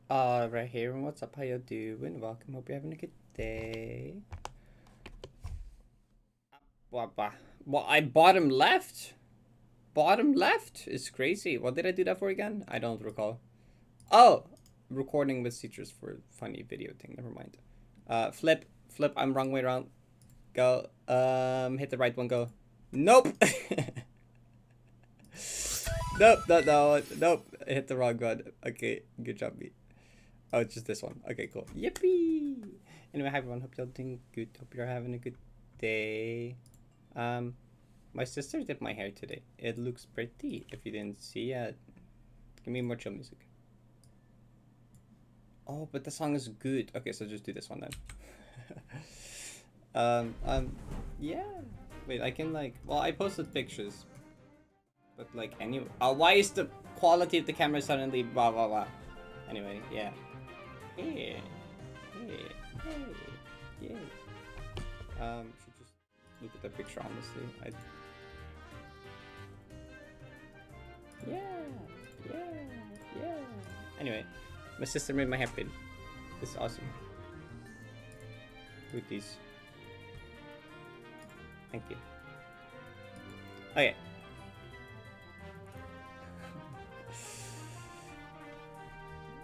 Right here, and what's up? How you doing? Welcome. Hope you're having a good day. What? I bottom left? Bottom left is crazy. What did I do that for again? I don't recall. Oh, recording with teachers for funny video thing. Never mind. Flip. I'm wrong way around. Go. Hit the right one. Go. Nope. Nope. I hit the wrong one. Okay, good job, me. Oh, it's just this one. Okay, cool. Yippee! Anyway, hi everyone. Hope you're doing good. Hope you're having a good day. My sister did my hair today. It looks pretty. If you didn't see it, give me more chill music. Oh, but the song is good. Okay, so just do this one then. Yeah. Wait, I can like. Well, I posted pictures, but like anyway. Why is the quality of the camera suddenly blah blah blah? Anyway, yeah. Hey. Should just look at the picture honestly. Yeah. Anyway, my sister made my hair pin. This is awesome. With these. Thank you. Okay.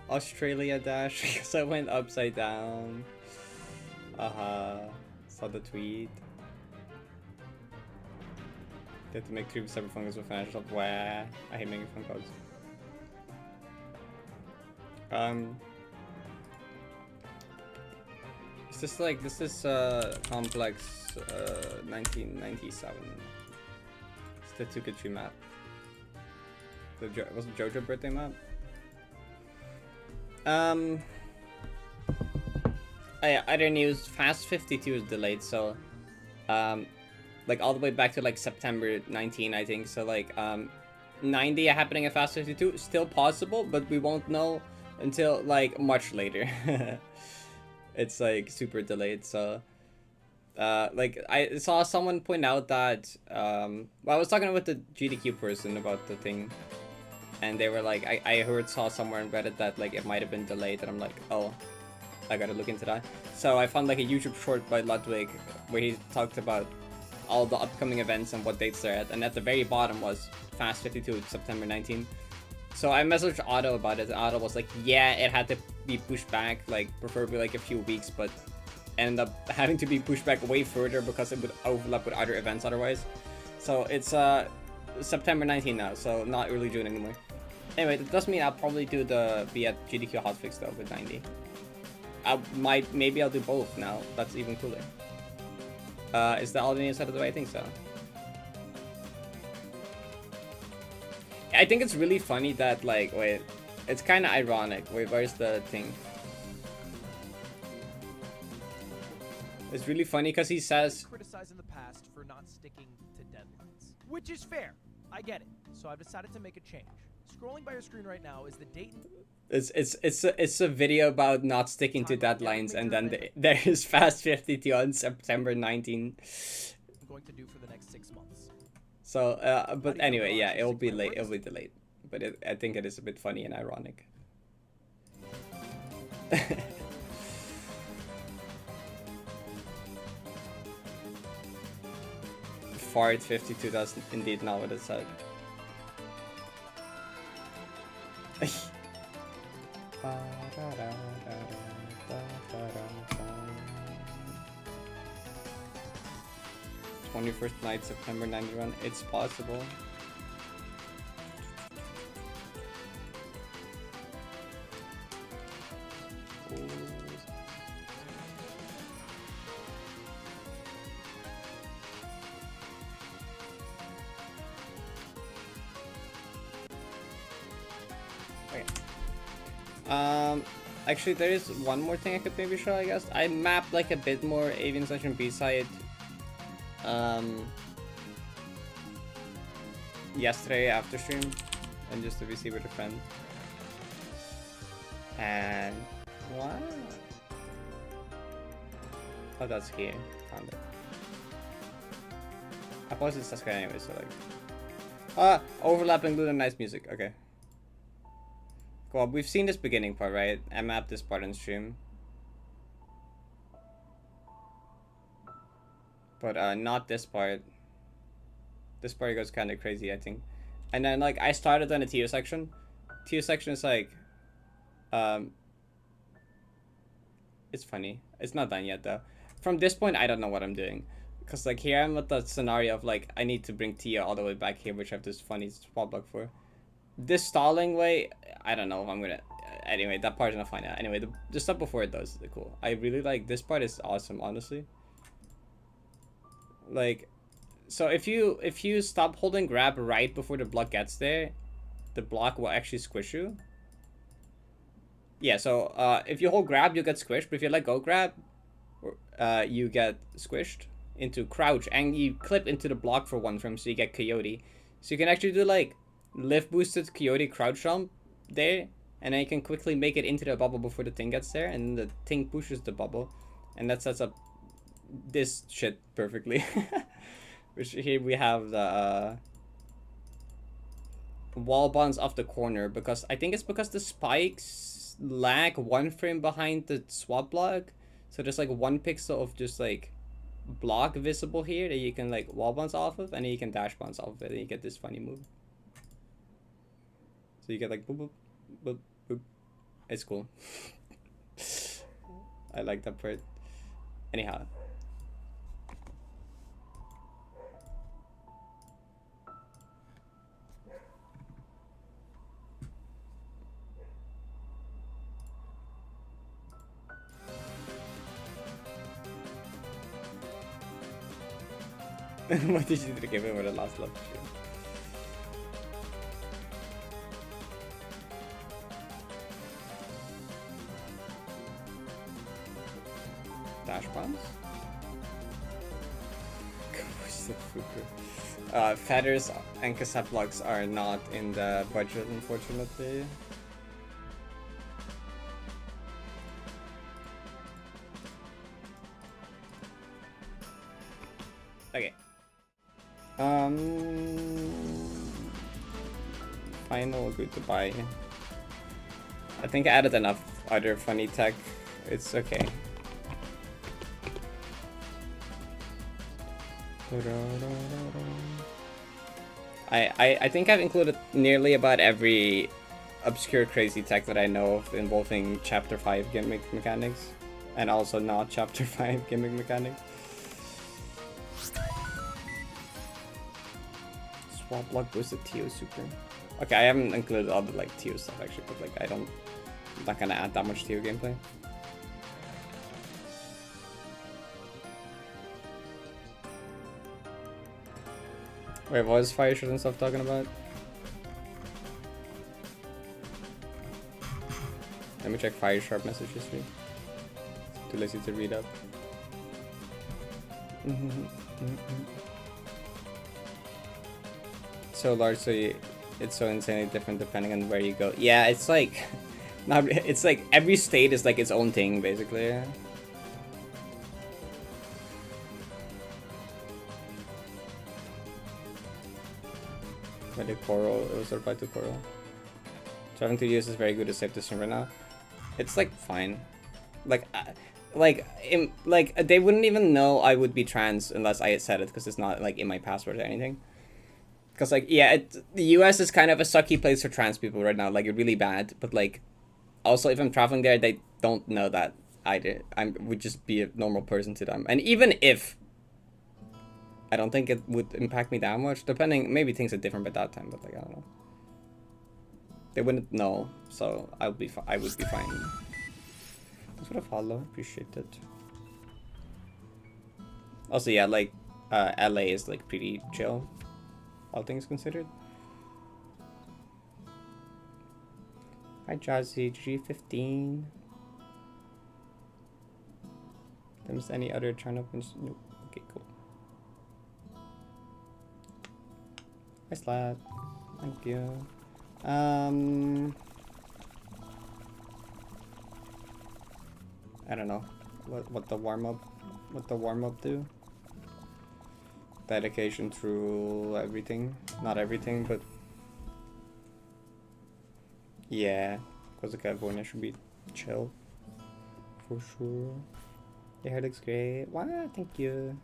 Australia dash because I went upside down. Saw the tweet. They have to make 3 separate phone calls with financial help. Wah. I hate making phone calls. It's just like this is complex 1997. It's the Tukatri map. Was it JoJo birthday map? Oh yeah, other news, Fast 52 is delayed, so like all the way back to like September 19, I think. So like 90 happening at Fast 52 still possible, but we won't know until like much later. It's like super delayed. So like I saw someone point out that well, I was talking with the GDQ person about the thing, and they were like, I saw somewhere in Reddit that like it might have been delayed, and I'm like, oh, I gotta look into that. So I found like a YouTube short by Ludwig where he talked about all the upcoming events and what dates they're at, and at the very bottom was Fast 52 September 19. So I messaged Otto about it, and Otto was like, yeah, it had to be pushed back, like preferably like a few weeks, but ended up having to be pushed back way further because it would overlap with other events otherwise. So it's September 19 now, so not early June anymore. Anyway, that does mean I'll probably do be at GDQ hotfix though with 90. Maybe I'll do both now. That's even cooler. Is that all the news out of the way? I think so. I think it's really funny that like, wait, it's kind of ironic. Wait, where's the thing? It's really funny because he says criticizing the past for not sticking to deadlines, which is fair. I get it. So I've decided to make a change. Scrolling by your screen right now is the date. It's a video about not sticking to deadlines, and then there is Fast 52 on September 19. I'm going to do for the next 6 months. So, but anyway, yeah, it'll be late. It'll be delayed, but I think it is a bit funny and ironic. Fart 52 does indeed know what it said. 21st night, September 91. It's possible. Okay. Actually, there is one more thing I could maybe show, I guess. I mapped like a bit more Avian Session B-side yesterday after stream, and just to VC with a friend. And wow. Oh, that's here. Found it. I posted Sasuke anyway, so like overlapping Lunar Nice music, okay. Well, we've seen this beginning part, right? I mapped this part on stream. But not this part. This part goes kind of crazy, I think. And then like I started on a TO section. TO section is like, it's funny. It's not done yet though. From this point, I don't know what I'm doing. Cause like here I'm at the scenario of like I need to bring Tia all the way back here, which I have this funny spot block for. This stalling way, I don't know if I'm gonna. Anyway, that part's gonna find out. Anyway, the stuff before it does is cool. I really like this part. Is awesome, honestly. Like, so if you stop holding grab right before the block gets there, the block will actually squish you. Yeah. So if you hold grab, you get squished. But if you let go grab, you get squished into crouch, and you clip into the block for one frame, so you get coyote. So you can actually do like lift boosted coyote crouch jump there, and then you can quickly make it into the bubble before the thing gets there, and the thing pushes the bubble, and that sets up this shit perfectly. Which here we have the wall bonds off the corner, because I think it's because the spikes lag one frame behind the swap block, so there's like 1 pixel of just like block visible here that you can like wall bounce off of, and then you can dash bounce off of it, and you get this funny move. So you get like boop boop boop boop. It's cool. I like that part. Anyhow. What did you do to give him with the last love stream? Dash bombs? Feathers and cassette blocks are not in the budget, unfortunately. Okay. Final goodbye. I think I added enough other funny tech. It's okay. I think I've included nearly about every obscure crazy tech that I know of involving Chapter 5 gimmick mechanics, and also not Chapter 5 gimmick mechanics. Swap block boosted TO super. Okay, I haven't included all the like TO stuff actually, but like I'm not gonna add that much TO gameplay. Wait, what was Fire Shot and stuff talking about? Let me check Fire Sharp message history. Too lazy to read up. So large, so it's so insanely different depending on where you go. Yeah, it's like, not. It's like every state is like its own thing, basically. By the Coral, it was replied to Coral. Driving to use is very good to save this right now. It's like fine, like they wouldn't even know I would be trans unless I had said it, because it's not like in my password or anything. Because like yeah, the US is kind of a sucky place for trans people right now, like really bad. But like, also if I'm traveling there, they don't know that either. I would just be a normal person to them, and even if. I don't think it would impact me that much. Depending, maybe things are different by that time, but like I don't know. They wouldn't know, so I would be fine. Thanks for the follow, appreciate it. Also, yeah, like LA is like pretty chill, all things considered. Hi Jazzy, G15. There's any other channel? Nope. Okay, cool. Nice lad. Thank you. I don't know what the warm up do. Dedication through everything. Not everything, but yeah. Because the California should be chill. For sure. Your hair looks great. Wow, thank you.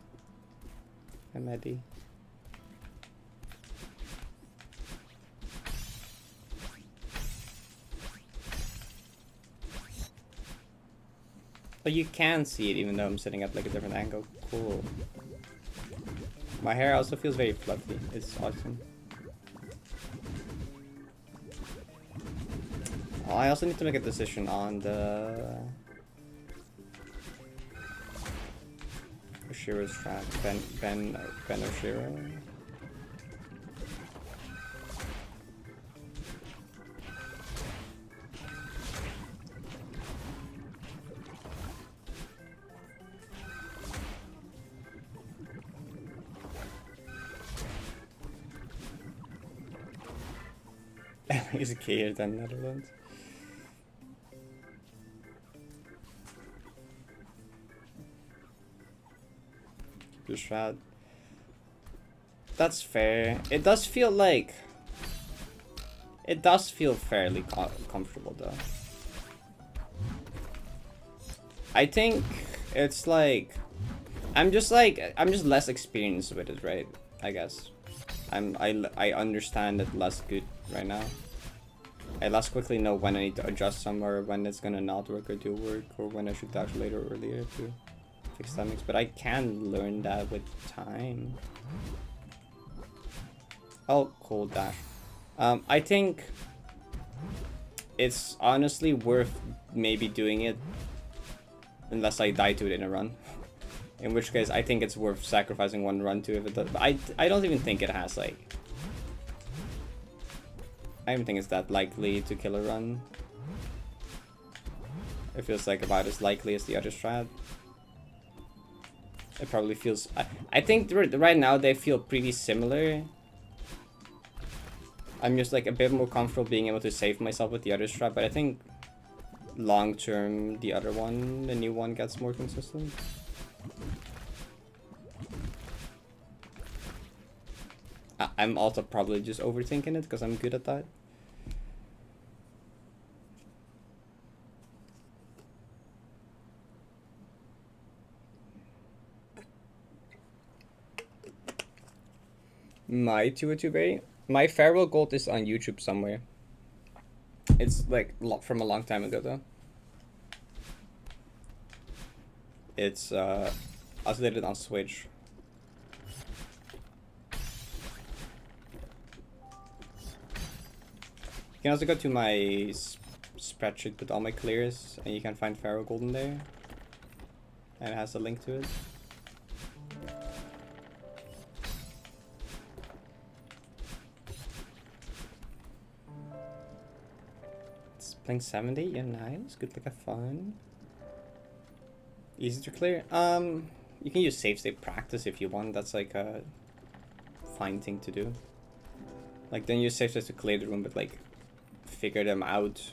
I'm Eddie. But you can see it even though I'm sitting at like a different angle. Cool. My hair also feels very fluffy. It's awesome. Oh, I also need to make a decision on the Oshiro's trap. Ben Oshiro. He's gayer than Netherlands. Keep your shroud. That's fair. It does feel like... It does feel fairly comfortable though. I think it's like... I'm just less experienced with it, right? I guess. I understand it less good right now. I less quickly know when I need to adjust somewhere, when it's gonna not work or do work, or when I should dash later or earlier to fix dynamics. But I can learn that with time. Oh, cool, dash. I think it's honestly worth maybe doing it unless I die to it in a run. In which case, I think it's worth sacrificing one run to if it does. But I don't even think it has like... I don't think it's that likely to kill a run. It feels like about as likely as the other strat. It probably feels... I think right now they feel pretty similar. I'm just like a bit more comfortable being able to save myself with the other strat, but I think long term the other one, the new one, gets more consistent. I'm also probably just overthinking it because I'm good at that. My 202 my farewell gold is on YouTube somewhere. It's like from a long time ago though. It's isolated on Switch. You can also go to my spreadsheet with all my clears, and you can find Pharaoh Gold in there. And it has a link to it. It's playing 70, yeah, nice. Good, like a fun. Easy to clear. You can use save state practice if you want. That's like a fine thing to do. Like, then use save state to clear the room, but like figure them out,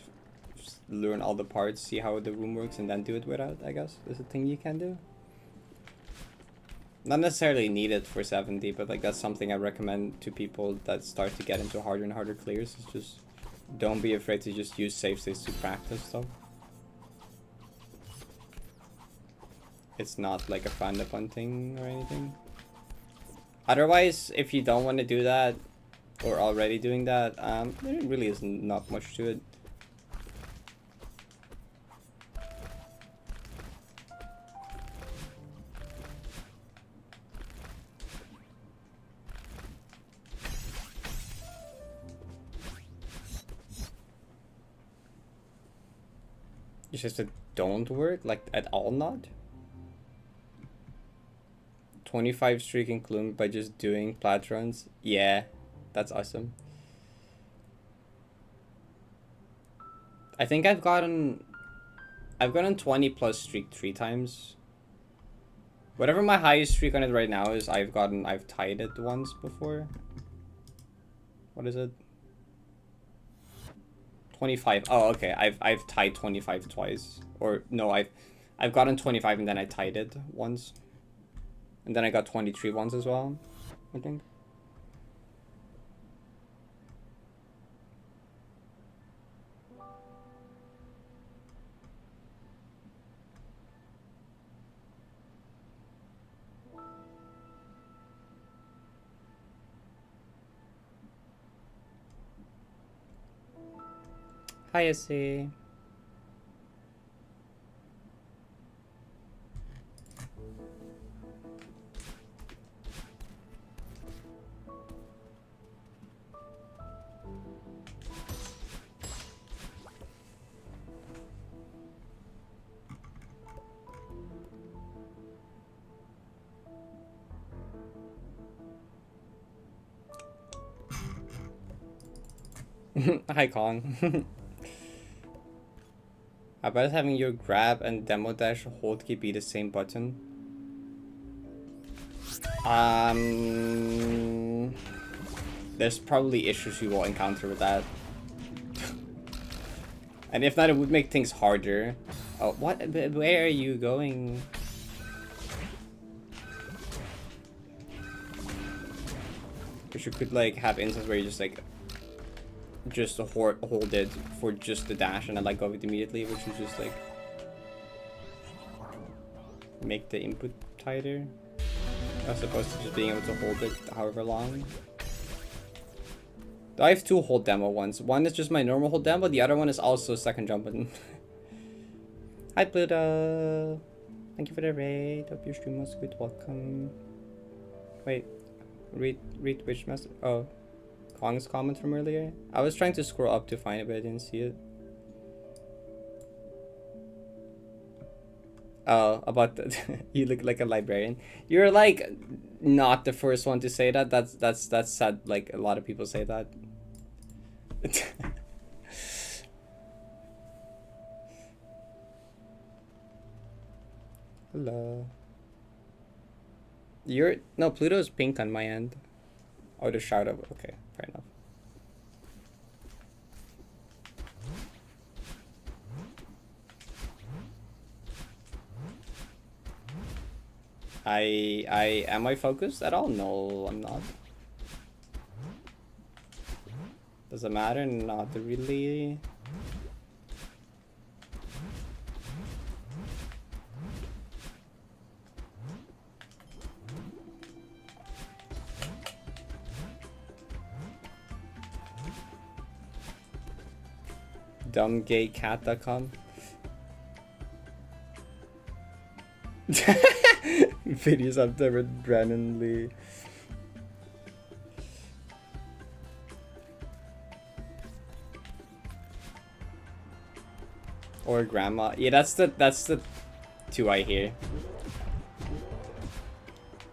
learn all the parts, see how the room works, and then do it without, I guess, is a thing you can do. Not necessarily needed for 70, but like that's something I recommend to people that start to get into harder and harder clears. Is just don't be afraid to just use save states to practice stuff. It's not like a frowned upon thing or anything. Otherwise, if you don't want to do that, or already doing that, there really is not much to it. It's just that don't work, like at all not? 25 streak in Clum by just doing plat runs? Yeah. That's awesome. I think I've gotten 20 plus streak 3 times. Whatever my highest streak on it right now is, I've tied it once before. What is it? 25. Oh, okay. I've tied 25 twice. Or no, I've gotten 25 and then I tied it once. And then I got 23 once as well, I think. Hi, Issy. Hi, Kong. I bet having your grab and demo dash hold key be the same button. There's probably issues you will encounter with that. And if not, it would make things harder. Oh, what? Where are you going? Because you could like have instances where you just like hold it for just the dash and then like go it immediately, which is just like make the input tighter as opposed to just being able to hold it however long. I have two hold demo ones. One is just my normal hold demo, the other one is also second jump button. Hi Pluto! Thank you for the raid. Hope your stream was good. Welcome. Wait, read which message? Oh, Kong's comment from earlier. I was trying to scroll up to find it, but I didn't see it. Oh, about that. You look like a librarian. You're like not the first one to say that. That's sad. Like a lot of people say that. Hello. No, Pluto's pink on my end. Oh, the shout out. Okay, fair enough. Am I focused at all? No, I'm not. Does it matter? Not really. Dumbgaycat.com. Videos I've never randomly. Or grandma. Yeah, that's the two I hear.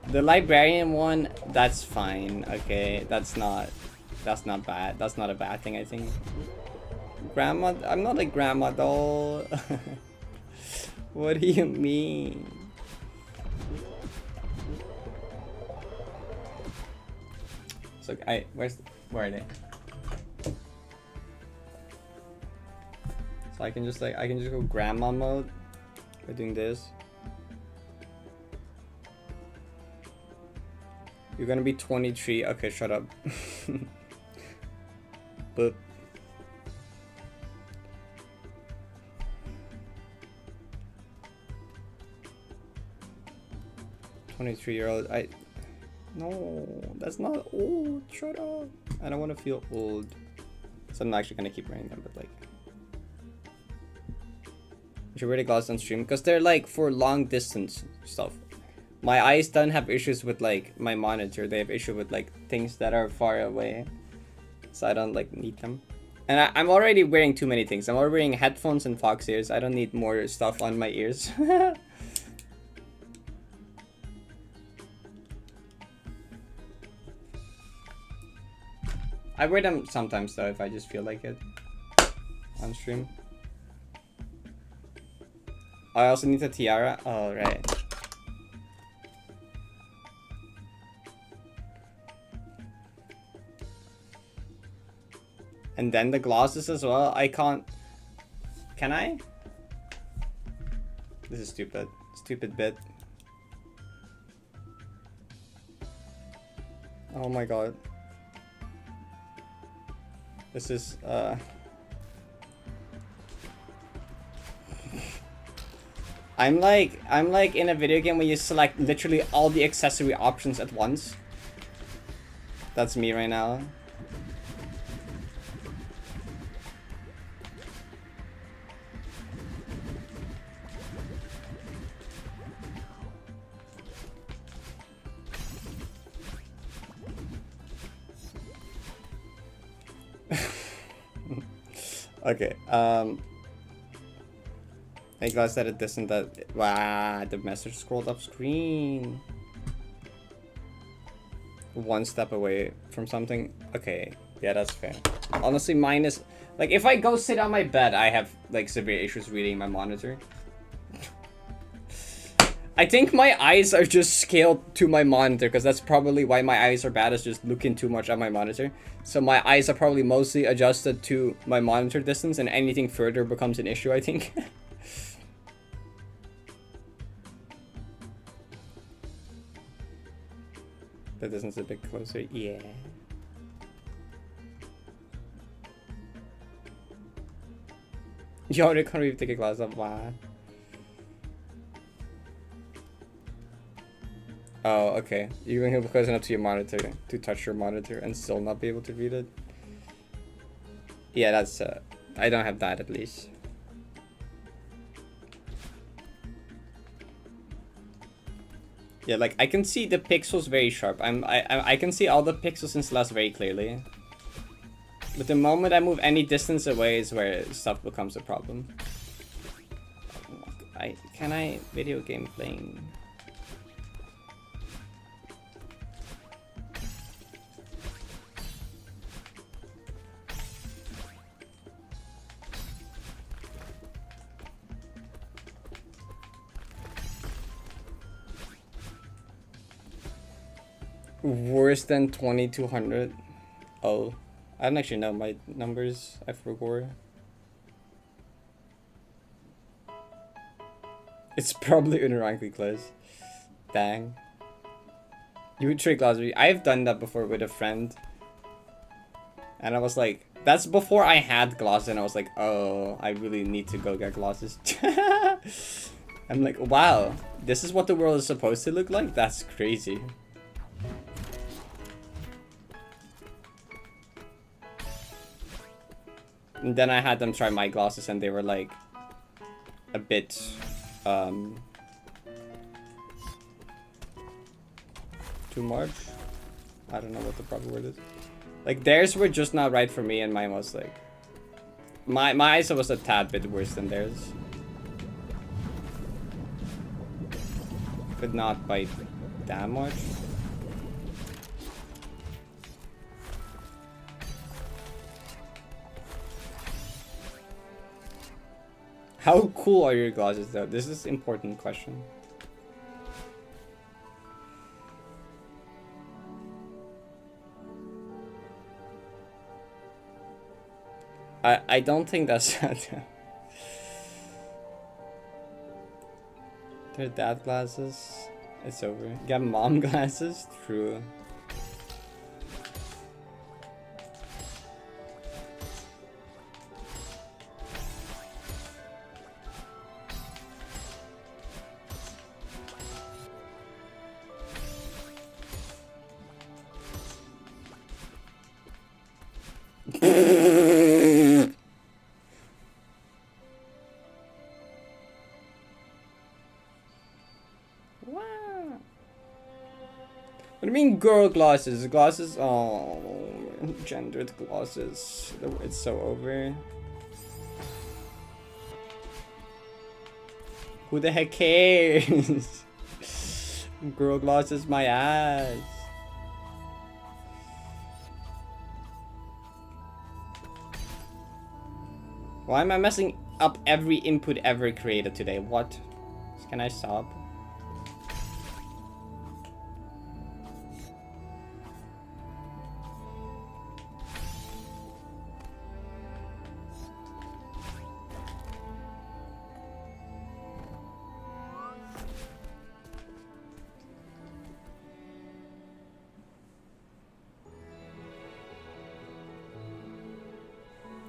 The librarian one, that's fine. Okay, that's not bad. That's not a bad thing, I think. Grandma, I'm not a grandma doll. What do you mean? So where are they? So I can just go grandma mode by doing this. You're gonna be 23. Okay, shut up. But 23-year-old. No, that's not old. Shut up. I don't want to feel old. So I'm not actually gonna keep wearing them, but like, you should wear the glasses on stream because they're like for long distance stuff. My eyes don't have issues with like my monitor. They have issue with like things that are far away, so I don't like need them. And I'm already wearing too many things. I'm already wearing headphones and fox ears. I don't need more stuff on my ears. I wear them sometimes though if I just feel like it on stream. I also need a tiara. Oh, right. And then the glasses as well. I can't. Can I? This is stupid. Stupid bit. Oh my god. This is I'm like in a video game where you select literally all the accessory options at once. That's me right now. Okay. I glanced at a distance that. Wow, the message scrolled up screen. One step away from something. Okay, yeah, that's fair. Honestly, mine is like if I go sit on my bed, I have like severe issues reading my monitor. I think my eyes are just scaled to my monitor because that's probably why my eyes are bad, is just looking too much at my monitor. So my eyes are probably mostly adjusted to my monitor distance, and anything further becomes an issue, I think. The distance a bit closer, yeah. You already can't even take a glass of wine. Oh, okay. You're gonna be close enough to your monitor to touch your monitor and still not be able to read it. Yeah, that's I don't have that at least. Yeah, like I can see the pixels very sharp. I can see all the pixels in Celeste very clearly. But the moment I move any distance away is where stuff becomes a problem. Can I video game playing? Worse than 2200. Oh, I don't actually know my numbers. I forgot. It's probably unironically close. Dang. You would trade glasses. I've done that before with a friend. And I was like, that's before I had glasses, and I was like, oh, I really need to go get glasses. I'm like, wow, this is what the world is supposed to look like? That's crazy. And then I had them try my glasses, and they were like a bit too much. I don't know what the proper word is. Like theirs were just not right for me, and mine was like my eyes was a tad bit worse than theirs, but not by that much. How cool are your glasses though? This is an important question. I don't think that's They're dad glasses. It's over. You got mom glasses? True. What do you mean girl glasses? Glasses? Oh, gendered glasses. It's so over. Who the heck cares? Girl glasses my ass. Why am I messing up every input ever created today? What? Can I stop?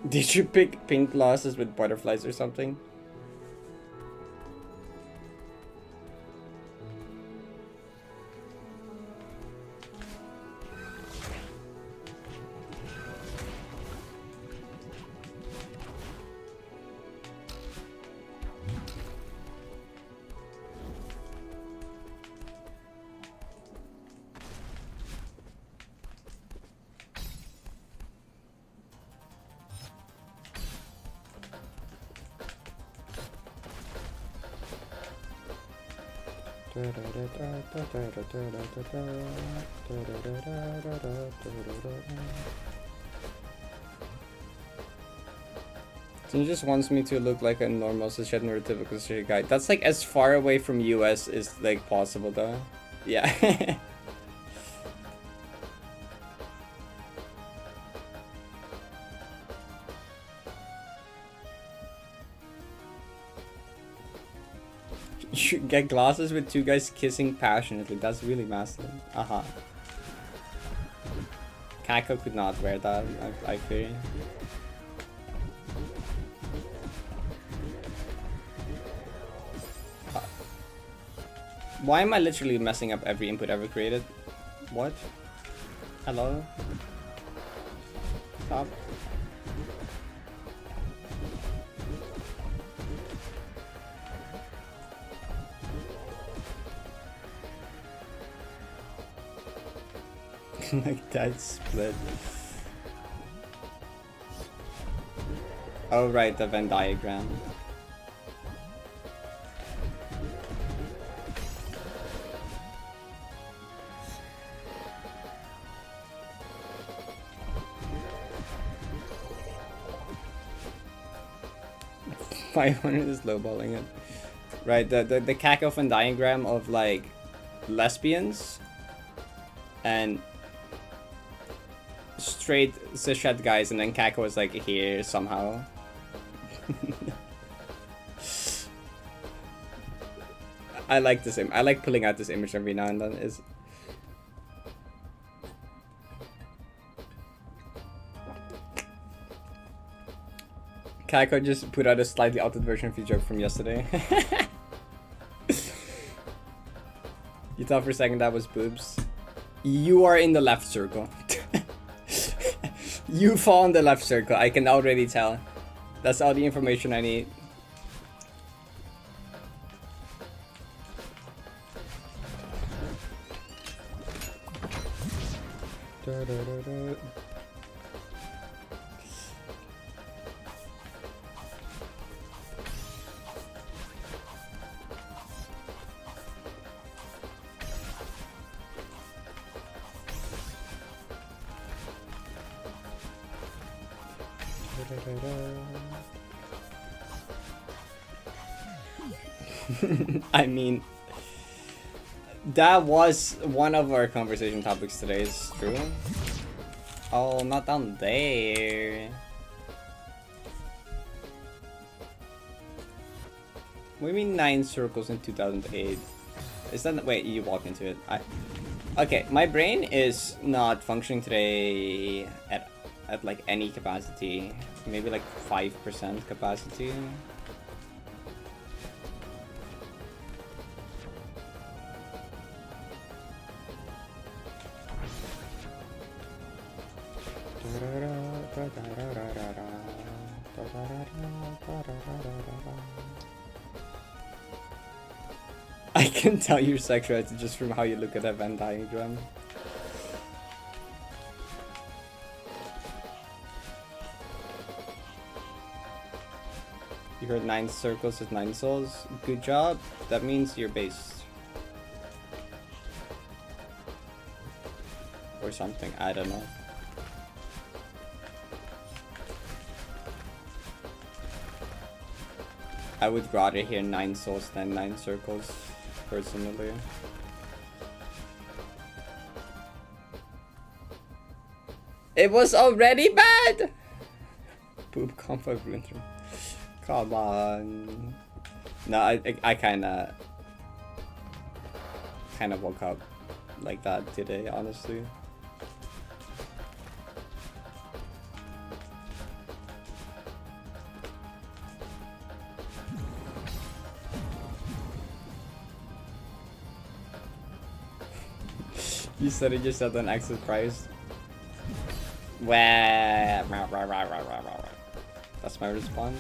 Did you pick pink glasses with butterflies or something? He just wants me to look like a normal cishet neurotypical straight guy. That's like as far away from US as like possible though. Yeah. You get glasses with two guys kissing passionately. That's really masculine. Uh-huh. Kako could not wear that, I fear. Why am I literally messing up every input ever created? What? Hello? Stop. Like that split. Oh right, the Venn diagram. $500 is lowballing it. Right, the Kako Venn diagram of like lesbians and straight cishet guys, and then Kako is like here somehow. I like this I like pulling out this image every now and then. Is Kako just put out a slightly altered version of your joke from yesterday. You thought for a second that was boobs? You are in the left circle. You fall in the left circle, I can already tell. That's all the information I need. I mean, that was one of our conversation topics today, is true. Oh, not down there. What do you mean 9 circles in 2008? Is that... wait, you walk into it. Okay, my brain is not functioning today at like any capacity. Maybe like 5% capacity. I can tell your sexuality just from how you look at that Venn diagram. You heard 9 circles with 9 souls. Good job. That means you're based. Or something. I don't know. I would rather hear 9 souls than 9 circles, personally. It was already bad! Boob combo winter. Come on. No, I kinda woke up like that today, honestly. You said it yourself on access price. Wah. That's my response.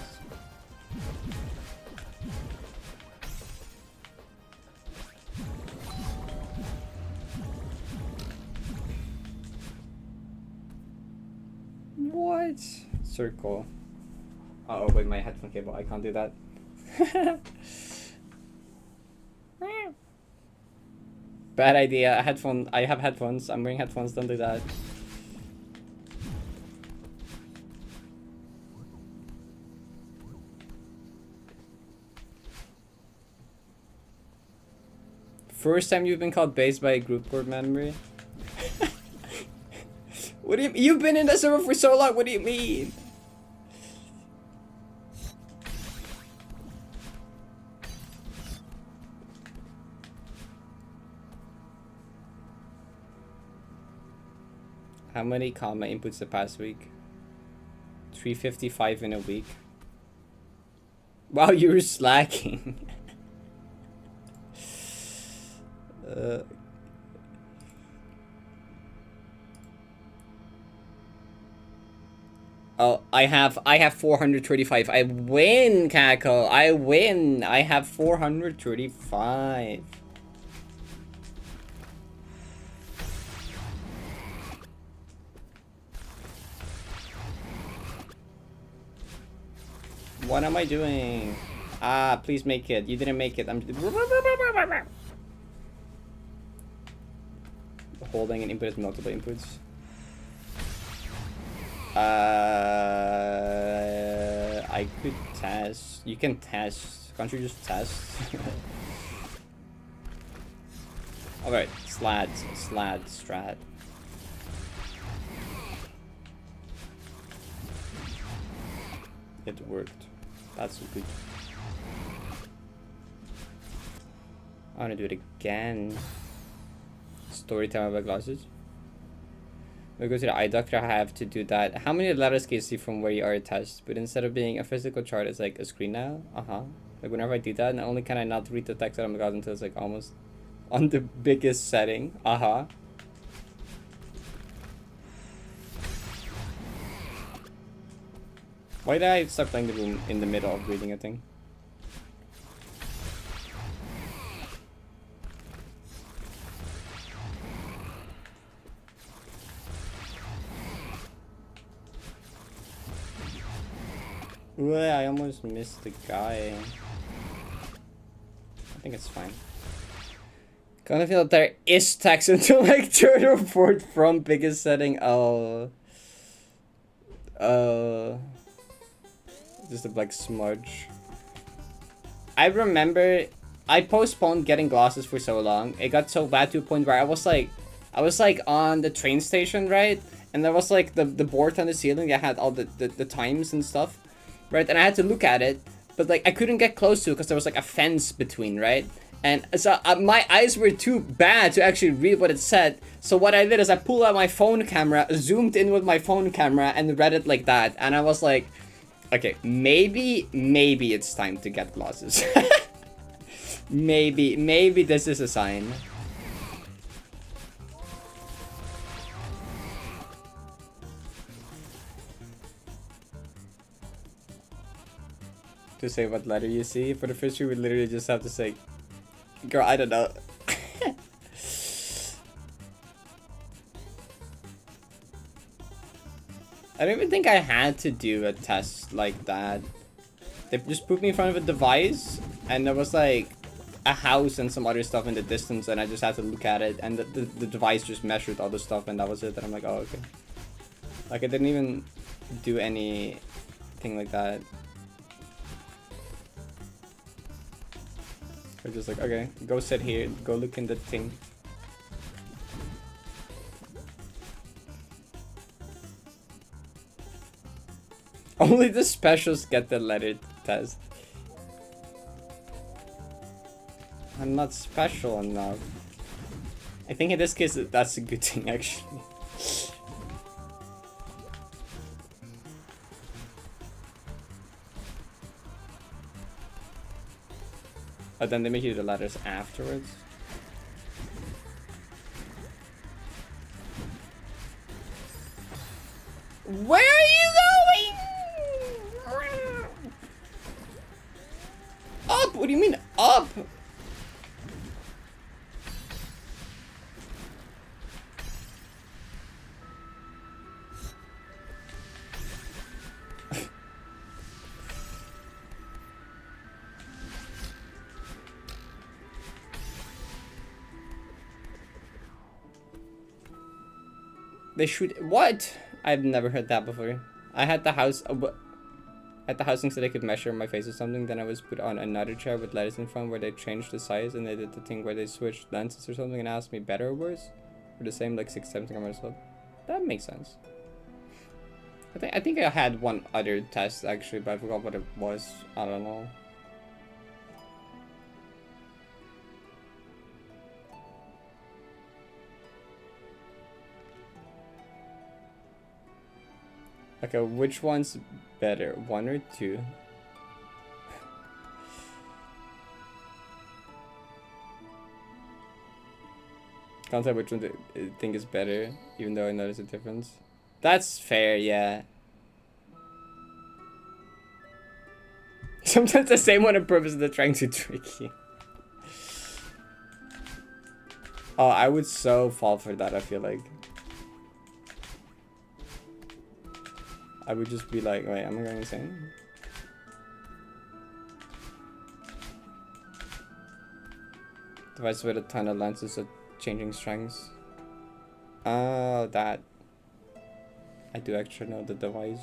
What? Circle. Oh wait, my headphone cable. I can't do that. Bad idea. I have headphones. I'm wearing headphones. Don't do that. First time you've been called base by a group board memory? What do you? You've been in the server for so long. What do you mean? How many comma inputs the past week? 355 in a week. Wow, you're slacking. Oh, I have 435. I win, Cackle. I win. I have 435. What am I doing? Ah, please make it. You didn't make it. I'm holding an input as multiple inputs. I could test. You can test. Can't you just test? Alright, slad, strat. It worked. That's good. I wanna do it again. Story time about glasses. We go to the eye doctor, I have to do that. How many letters can you see from where you are test? But instead of being a physical chart, it's like a screen now. Like whenever I do that, not only can I not read the text on my god until it's like almost on the biggest setting. Why did I start playing the room in the middle of reading a thing? Well, I almost missed the guy. I think it's fine. Gonna feel that there is text until like third or fourth from biggest setting. Just a black smudge. I remember I postponed getting glasses for so long. It got so bad to a point where I was like on the train station, right? And there was like the board on the ceiling that had all the times and stuff, right? And I had to look at it, but like I couldn't get close to it because there was like a fence between, right? And so my eyes were too bad to actually read what it said. So what I did is I pulled out my phone camera, zoomed in with my phone camera, and read it like that. And I was like, okay, maybe it's time to get glasses. maybe this is a sign. To say what letter you see. For the first two, we literally just have to say, girl, I don't know. I don't even think I had to do a test like that. They just put me in front of a device, and there was like a house and some other stuff in the distance, and I just had to look at it, and the device just measured all the stuff, and that was it. And I'm like, oh, okay. Like, I didn't even do anything like that. They're just like, okay, go sit here, go look in the thing. Only the specials get the letter test. I'm not special enough. I think in this case, that's a good thing, actually. But then they make you do the letters afterwards. Where are you going? Up? What do you mean up? They shoot what? I've never heard that before. I had the house at the housing so they could measure my face or something. Then I was put on another chair with letters in front where they changed the size, and they did the thing where they switched lenses or something and asked me better or worse, or the same like 6-7 cameras. So that makes sense. I think I had one other test actually, but I forgot what it was. I don't know. Okay, which one's better, 1 or 2? Can't tell which one I think is better, even though I notice a difference. That's fair, yeah. Sometimes the same one on purpose, they're trying to trick you. Oh, I would so fall for that, I feel like. I would just be like, wait, am I going insane? Device with a ton of lenses of changing strengths. Oh, that. I do actually know the device.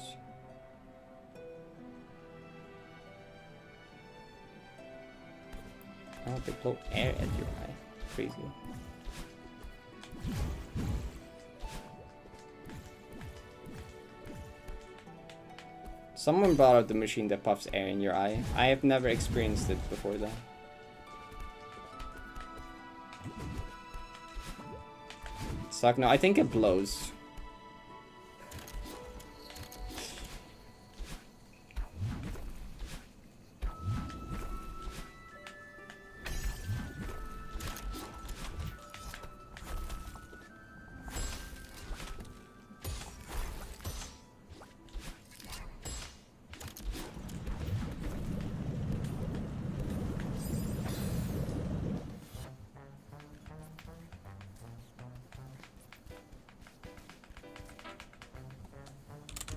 Oh, they blow air at your eye. Crazy. Someone brought out the machine that puffs air in your eye. I have never experienced it before though. Suck? No, I think it blows.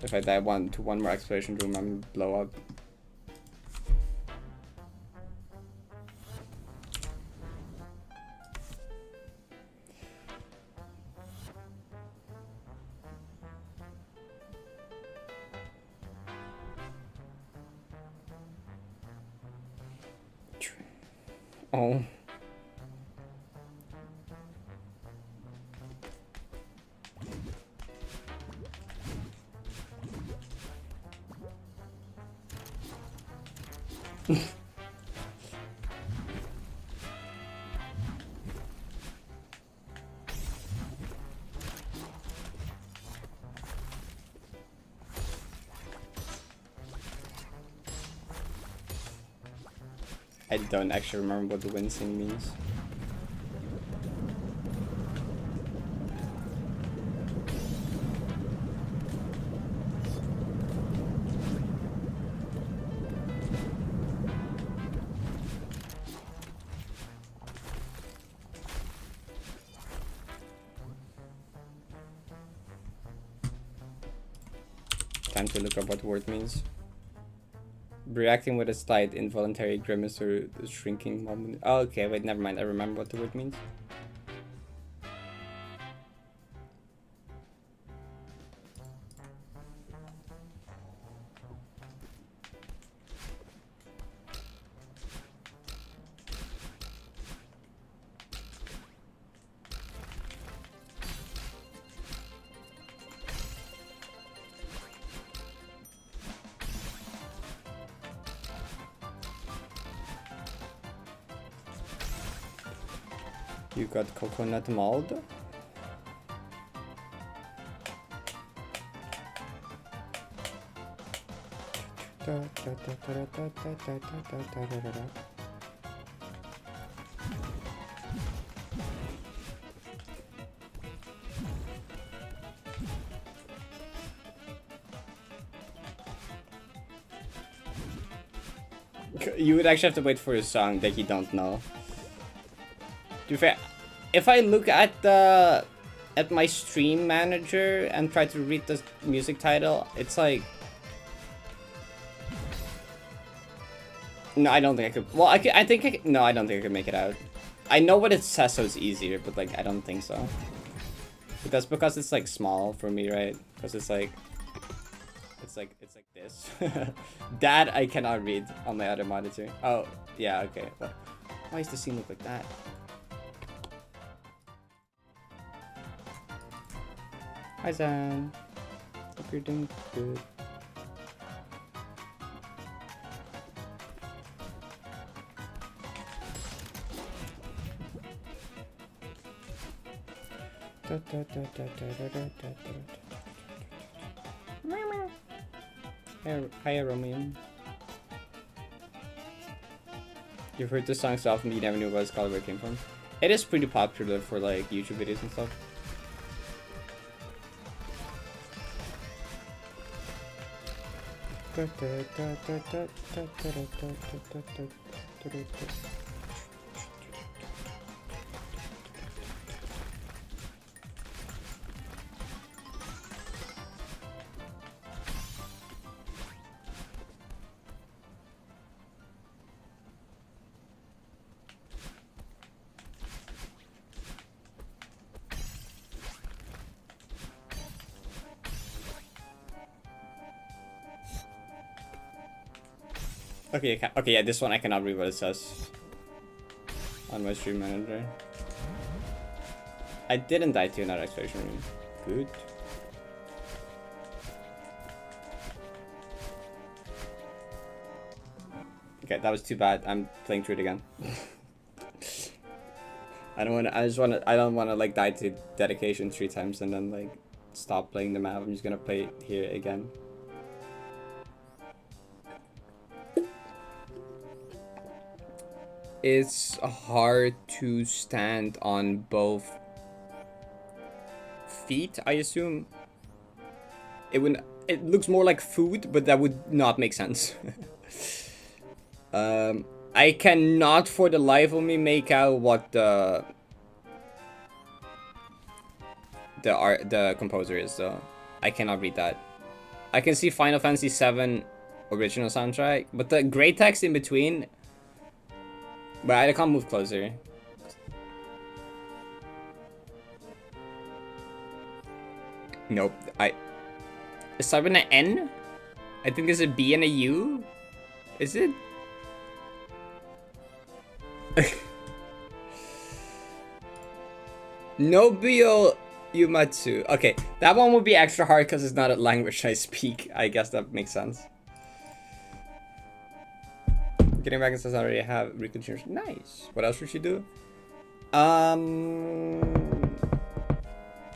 If I die one more exploration room, I'm gonna blow up. Oh. I don't actually remember what the wincing means. Time to look up what the word means. Reacting with a slight involuntary grimace or a shrinking moment. Oh, okay, wait, never mind. I remember what the word means. You got coconut mold? You would actually have to wait for a song that you don't know. To be fair, if I look at my stream manager and try to read the music title, it's like, no, I don't think I could. Well, I think I could, no, I don't think I could make it out. I know what it says, so it's easier, but like I don't think so. But that's because it's like small for me, right? Because it's like this. That I cannot read on my other monitor. Oh, yeah, okay. But why does the scene look like that? Hi Zan. Hope you're doing good. Hi, Romeo. You've heard this song so often you never knew what it's called, where it came from. It is pretty popular for like YouTube videos and stuff. Okay, okay, yeah, this one I cannot read what it says on my stream manager. I didn't die to another exploration room. Good. Okay, that was too bad. I'm playing through it again. I don't wanna like die to dedication 3 times and then like stop playing the map. I'm just gonna play it here again. It's hard to stand on both feet, I assume. It looks more like food, but that would not make sense. I cannot for the life of me make out what the composer is though. I cannot read that. I can see Final Fantasy VII original soundtrack, but the gray text in between. But I can't move closer. Nope. It's starting with an N? I think there's a B and a U? Is it? Nobio Yumatsu. Okay, that one would be extra hard because it's not a language I speak. I guess that makes sense. Getting back and says I already have reconsideration. Nice. What else should she do?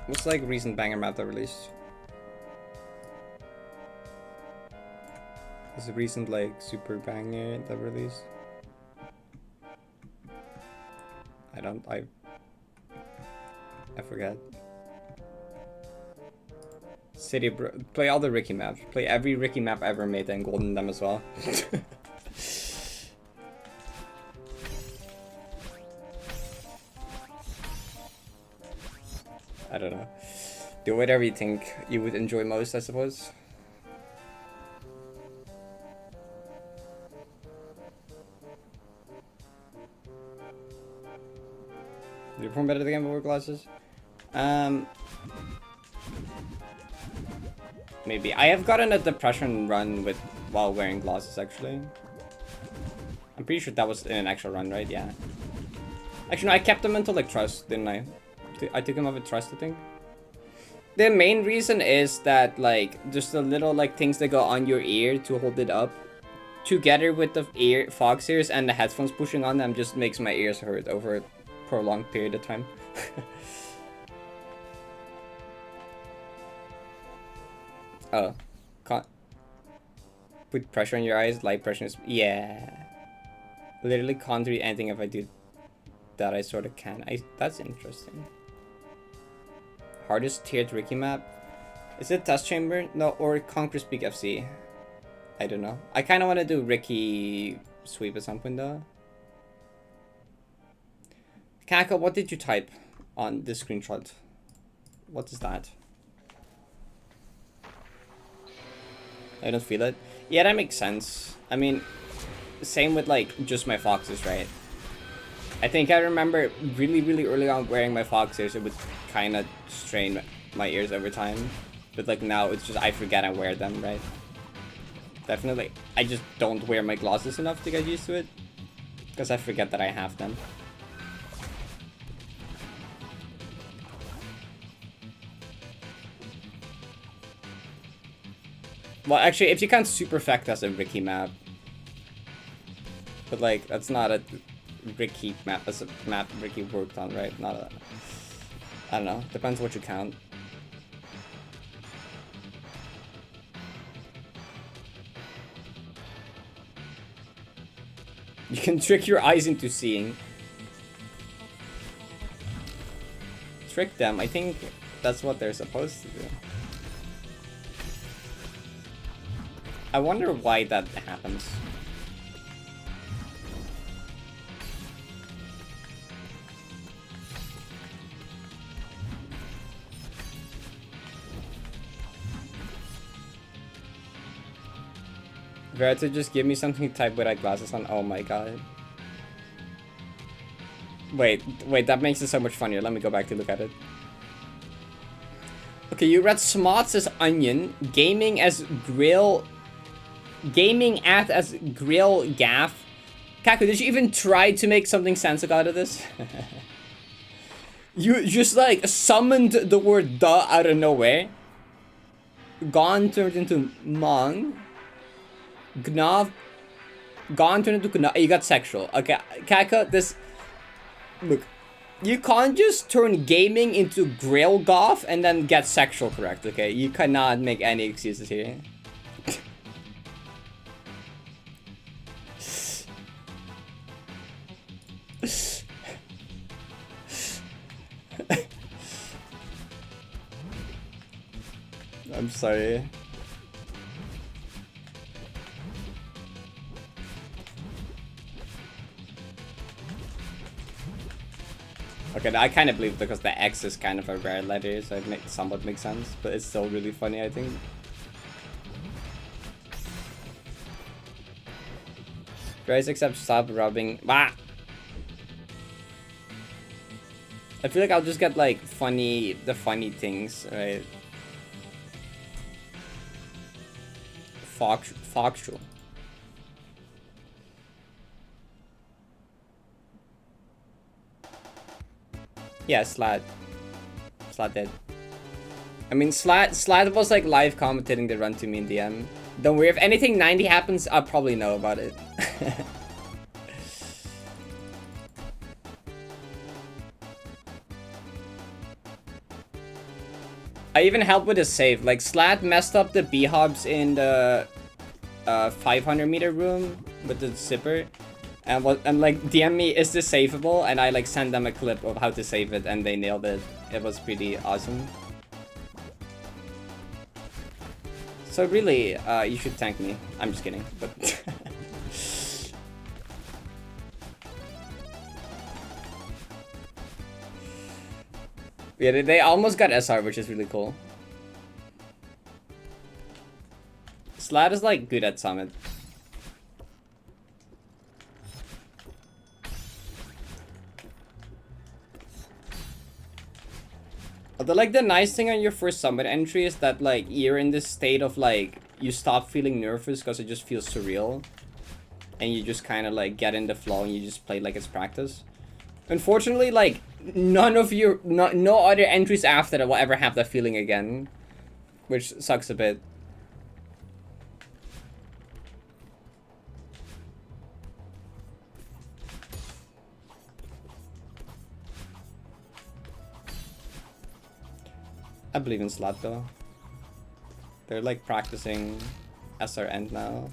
What's like recent banger map that released? There's a recent like super banger that released. I forget. City play all the Ricky maps. Play every Ricky map ever made and golden them as well. I don't know. Do whatever you think you would enjoy most, I suppose. Did you perform better the game before glasses? Maybe. I have gotten a depression run while wearing glasses actually. I'm pretty sure that was in an actual run, right? Yeah. Actually, no, I kept them until like trust, didn't I? I took them off with trust, I think. The main reason is that like just the little like things that go on your ear to hold it up, together with the fox ears and the headphones pushing on them, just makes my ears hurt over a prolonged period of time. Oh, can't put pressure on your eyes. Light pressure is yeah. Literally can't read anything if I do that. I sort of can. That's interesting. Hardest tiered Ricky map? Is it Test Chamber? No, or Conquer Speak FC? I don't know. I kind of want to do Ricky Sweep at some point though. Kako, what did you type on this screenshot? What is that? I don't feel it. Yeah, that makes sense. I mean, same with like just my foxes, right? I think I remember really early on wearing my fox ears. It would kind of strain my ears over time. But like now, it's just I forget I wear them, right? Definitely. I just don't wear my glasses enough to get used to it. Because I forget that I have them. Well, actually, if you count Superfect as a Ricky map. But like, that's not a Ricky map. That's a map Ricky worked on, right? Not a... I don't know. Depends what you count. You can trick your eyes into seeing. Trick them. I think that's what they're supposed to do. I wonder why that happens. Verita, just give me something to type without glasses on. Oh my god. Wait, that makes it so much funnier. Let me go back to look at it. Okay, you read Smots as onion, gaming at as grill gaff. Kaku, did you even try to make something sensical out of this? You just like summoned the word duh out of nowhere. Gone turned into mong. Gnav. Gone turned into gnav. You got sexual. Okay, Kaka, this... Look, you can't just turn gaming into grill golf and then get sexual correct, okay? You cannot make any excuses here. I'm sorry. Okay, I kind of believe it because the X is kind of a rare letter, so it somewhat makes sense, but it's still really funny, I think. Guys, except stop rubbing. Bah! I feel like I'll just get like the funny things, right? Factual. Yeah, Slat dead. I mean, Slat was like live commentating the run to me in DM. Don't worry, if anything 90 happens, I'll probably know about it. I even helped with a save. Like, Slat messed up the B-hubs in the 500 meter room with the zipper. And like, DM me, is this savable? And I like send them a clip of how to save it and they nailed it. It was pretty awesome. So really, you should thank me. I'm just kidding, but... Yeah, they almost got SR, which is really cool. Slat is like good at Summit. Although, like, the nice thing on your first Summit entry is that, like, you're in this state of, like, you stop feeling nervous because it just feels surreal. And you just kind of, like, get in the flow and you just play like it's practice. Unfortunately, like, no other entries after that will ever have that feeling again. Which sucks a bit. I believe in Slat though. They're like practicing SR end now.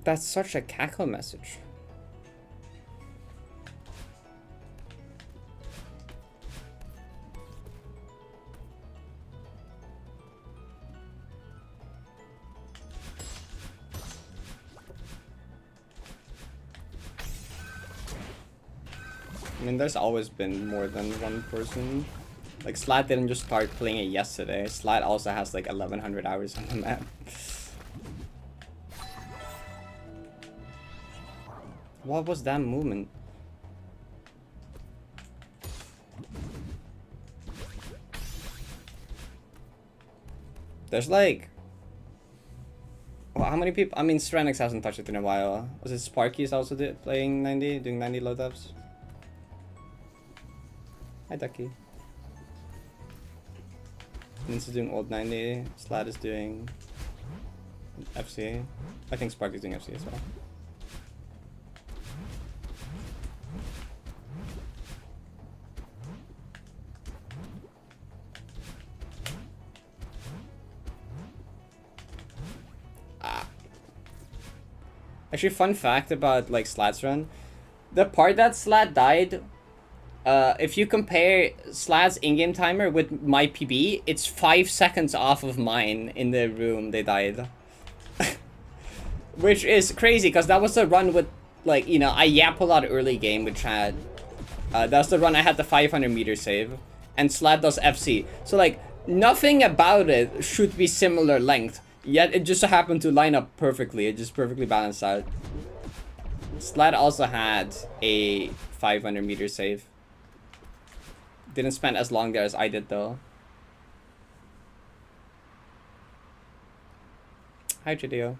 That's such a cackle message. I mean, there's always been more than one person. Like, Slat didn't just start playing it yesterday. Slat also has like 1100 hours on the map. What was that movement? There's like... Well, how many people? I mean, Stranix hasn't touched it in a while. Was it Sparky's also playing 90? Doing 90 load ups? Hi, Ducky. Nin's is doing old 90. Slat is doing FC. I think Sparky's doing FC as well. Actually, fun fact about like Slat's run. The part that Slat died, if you compare Slat's in-game timer with my PB, it's 5 seconds off of mine in the room they died. Which is crazy, because that was the run with, like, you know, I yap a lot early game with Chad. That's the run I had the 500 meter save. And Slat does FC. So, like, nothing about it should be similar length. Yet it just happened to line up perfectly. It just perfectly balanced out. Slat also had a 500 meter save. Didn't spend as long there as I did though. Hi, Jadeo.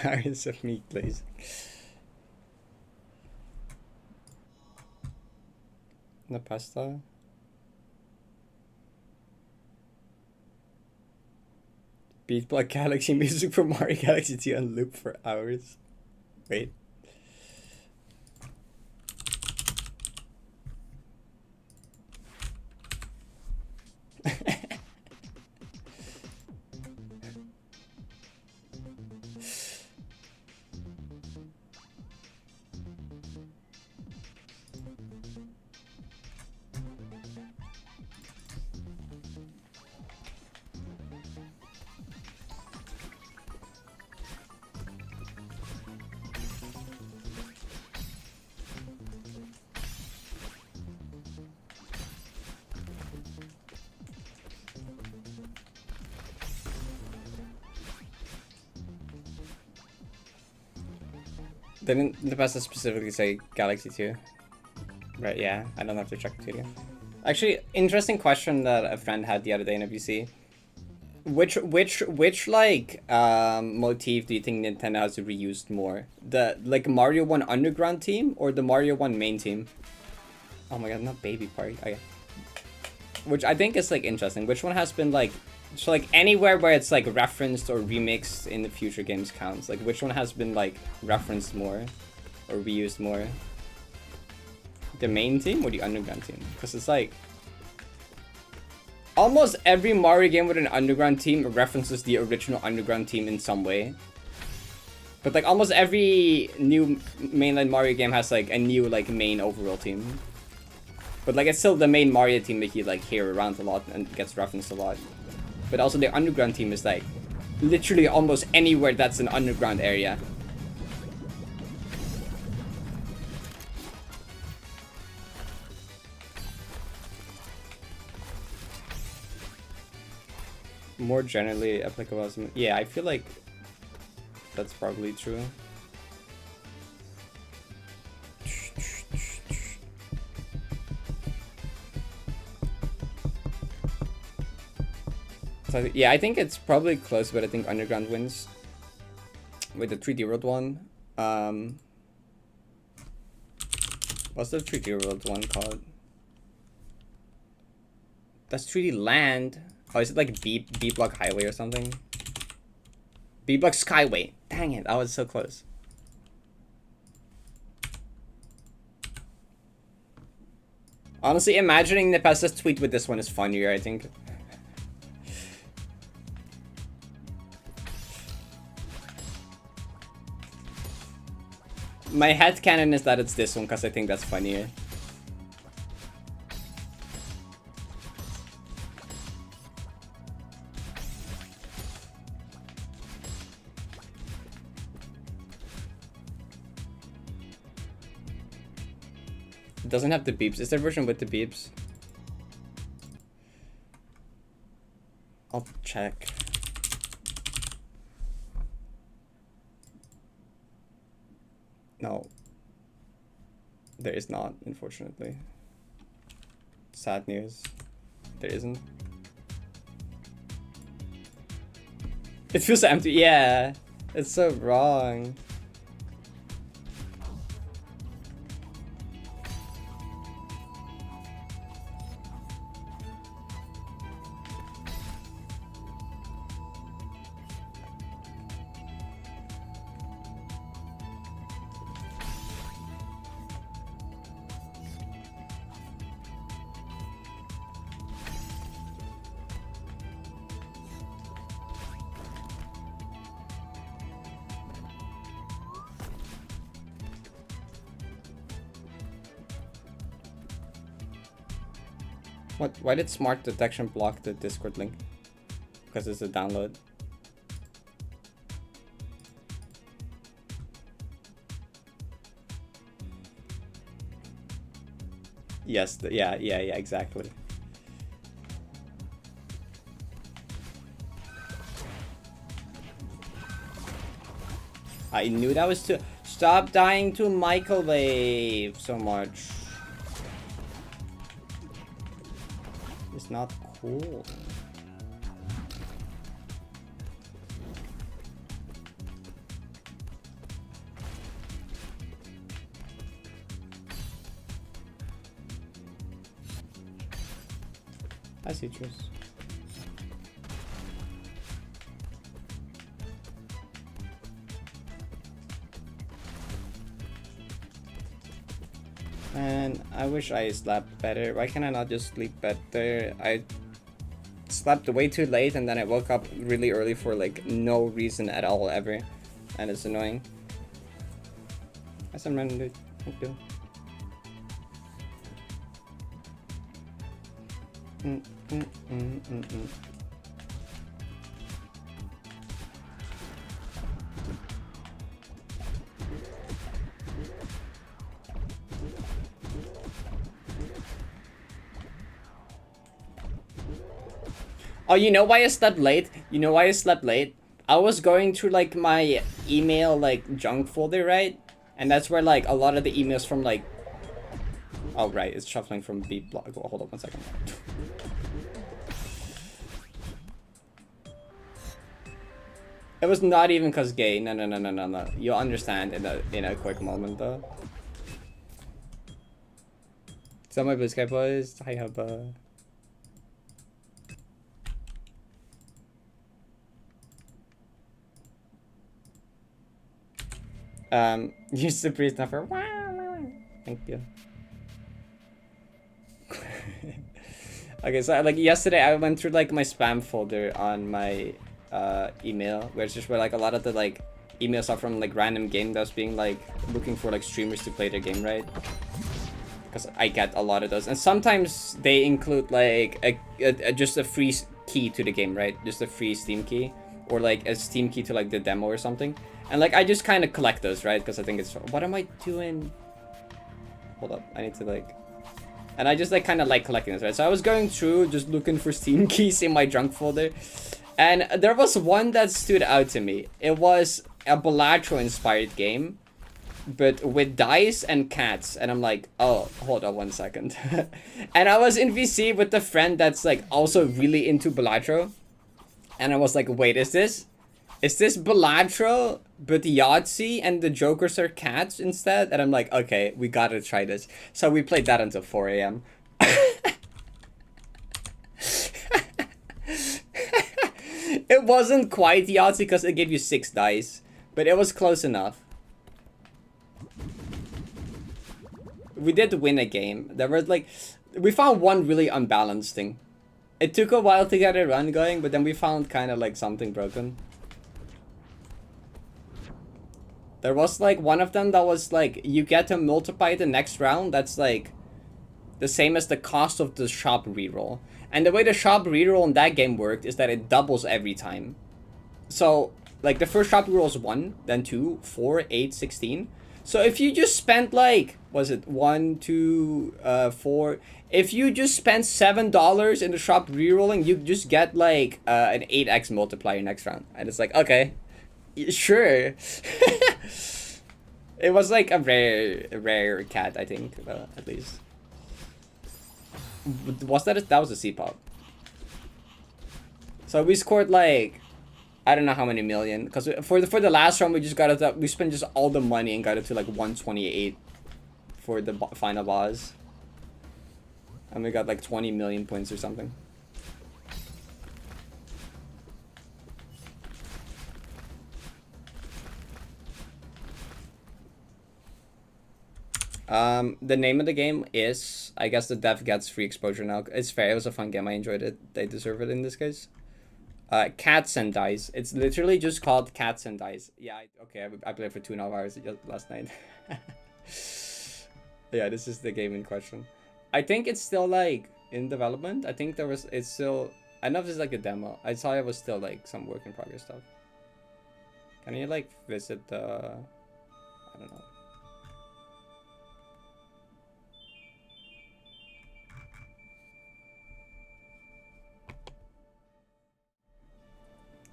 Hours of meat, please. The pasta. Beat Black Galaxy music from Mario Galaxy 2 on loop for hours. Wait. Didn't the pasta specifically say Galaxy 2? Right, yeah. I don't have to check the video. Actually, interesting question that a friend had the other day in a VC. Which like motif do you think Nintendo has reused more? The like Mario 1 Underground team or the Mario 1 main team? Oh my god, not Baby Party. Okay. Which I think is like interesting. Which one has been like so like anywhere where it's like referenced or remixed in the future games counts? Like which one has been like referenced more or reused more? The main team or the underground team? Because it's like almost every Mario game with an underground team references the original underground team in some way. But like almost every new mainline Mario game has like a new like main overall team. But like it's still the main Mario team that you like hear around a lot and gets referenced a lot. But also the underground team is like literally almost anywhere that's an underground area. more generally applicable as... Yeah, I feel like that's probably true. So, yeah, I think it's probably close, but I think Underground wins with the 3D World one. What's the 3D World one called? That's 3D Land. Oh, is it like B Block Highway or something? B Block Skyway. Dang it, I was so close. Honestly, imagining Nepessa's tweet with this one is funnier, I think. My headcanon is that it's this one because I think that's funnier. It doesn't have the beeps. Is there a version with the beeps? I'll check. No. There is not, unfortunately. Sad news. There isn't. It feels empty. Yeah. It's so wrong. What? Why did Smart Detection block the Discord link? Because it's a download. Yes, yeah, exactly. I knew that was too. Stop dying to microwave so much. It's not cool. Hi, Citrus. And I wish I slept better. Why can I not just sleep better? I slept way too late and then I woke up really early for like no reason at all ever. And it's annoying. That's some random dude. Thank you. Oh, you know why I slept late? You know why I slept late? I was going through like my email like junk folder, right? And that's where like a lot of the emails from like... Oh, right, it's shuffling from B block. Oh, hold on 1 second. It was not even cause gay. No. You'll understand in a quick moment though. So my Blue Sky boys, hi Hubba. Use the priest number. Thank you. Okay, so like yesterday I went through like my spam folder on my email, where it's just where like a lot of the like emails are from like random game that was being like looking for like streamers to play their game, right? Because I get a lot of those, and sometimes they include like a just a free key to the game, right? Just a free Steam key, or like a Steam key to like the demo or something. And like I just kind of collect those, right? Because I think it's... What am I doing? Hold up, I need to like... And I just like kind of like collecting this, right? So I was going through just looking for Steam keys in my junk folder, And there was one that stood out to me. It was a Balatro-inspired game, but with dice and cats. And I'm like, oh, hold on 1 second. And I was in VC with a friend that's like also really into Balatro. And I was like, wait, is this Balatro, but Yahtzee and the Jokers are cats instead? And I'm like, okay, we gotta try this. So we played that until 4 a.m. It wasn't quite Yahtzee because it gave you 6 dice, but it was close enough. We did win a game. There was like, we found one really unbalanced thing. It took a while to get a run going, but then we found kind of like something broken. There was like one of them that was like, you get to multiply the next round. That's like the same as the cost of the shop reroll. And the way the shop reroll in that game worked is that it doubles every time. So like the first shop reroll is 1, then 2, 4, 8, 16. So if you just spent like, was it 1, 2, 4? If you just spent $7 in the shop rerolling, you just get like an 8x multiplier next round. And it's like, okay, sure. It was like a rare cat, I think, at least. Was that was a C-pop. So we scored like, I don't know how many million, because for the last round we just got it, we spent just all the money and got it to like 128 for the final boss, and we got like 20 million points or something. The name of the game is, I guess the dev gets free exposure now. It's fair. It was a fun game. I enjoyed it. They deserve it in this case. Cats and Dice. It's literally just called Cats and Dice. Yeah, okay, I played for 2.5 hours last night. Yeah, this is the game in question. I think it's still like in development. I think it's still, I don't know if it's like a demo. I saw it was still like some work in progress stuff. Can you like visit the, I don't know.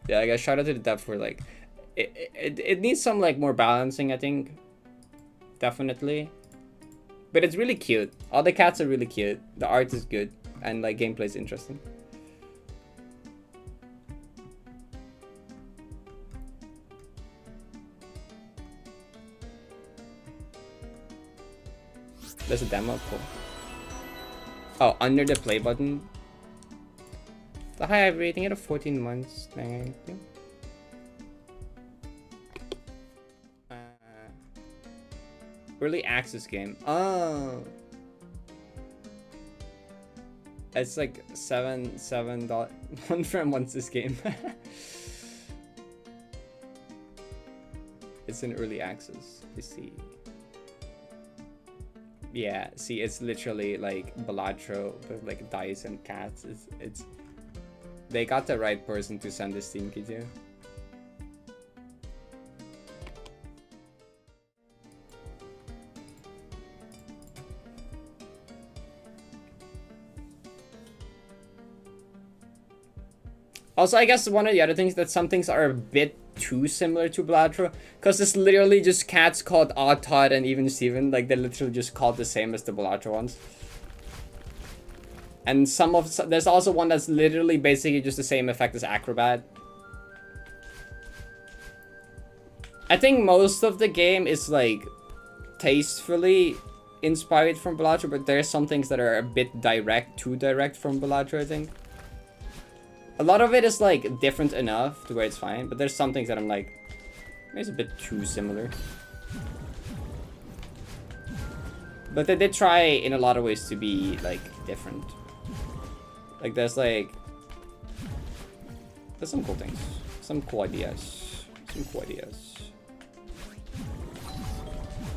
Yeah, I guess shout out to the dev for like, it needs some like more balancing, I think. Definitely. But it's really cute. All the cats are really cute. The art is good. And like gameplay is interesting. There's a demo, cool. Oh, under the play button. The high rating out of 14 months. Thank you. Early access game. Oh. It's like $7. One friend wants this game. It's in early access. You see. Yeah, see, it's literally like Balatro with like dice and cats. It's they got the right person to send this Steam key to. Also, I guess one of the other things that some things are a bit too similar to Balatro, because it's literally just cats called Odd Todd and Even Steven. Like, they're literally just called the same as the Balatro ones. And there's also one that's literally basically just the same effect as Acrobat. I think most of the game is like tastefully inspired from Balatro, but there's some things that are a bit too direct from Balatro, I think. A lot of it is like different enough to where it's fine, but there's some things that I'm like, maybe it's a bit too similar. But they did try in a lot of ways to be like different. Like there's some cool things, some cool ideas,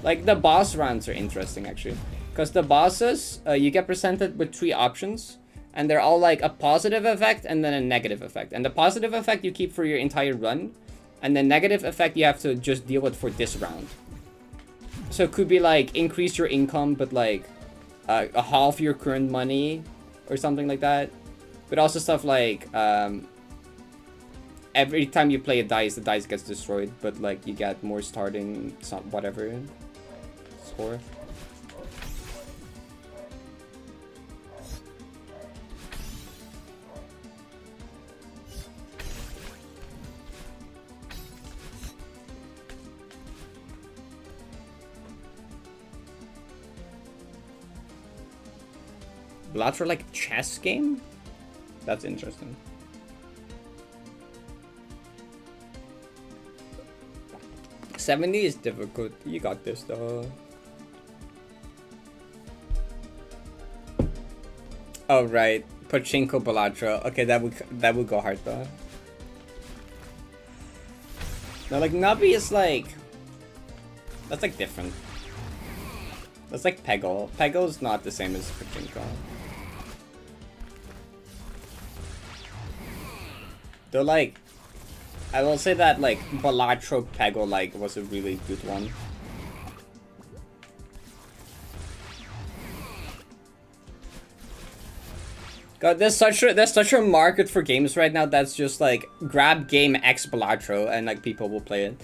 Like the boss runs are interesting actually, because the bosses you get presented with 3 options. And they're all like a positive effect and then a negative effect. And the positive effect you keep for your entire run. And the negative effect you have to just deal with for this round. So it could be like increase your income, but like a half your current money or something like that. But also stuff like every time you play a dice, the dice gets destroyed, but like you get more starting whatever score. Balatro like chess game? That's interesting. $70 is difficult. You got this though. Oh right, Pachinko Balatro. Okay, that would go hard though. No, like Navi is like that's like different. That's like Peggle. Peggle's not the same as Pachinko. Though like I will say that like Balatro Peggle like was a really good one. God, there's such a market for games right now that's just like grab game X Balatro and like people will play it.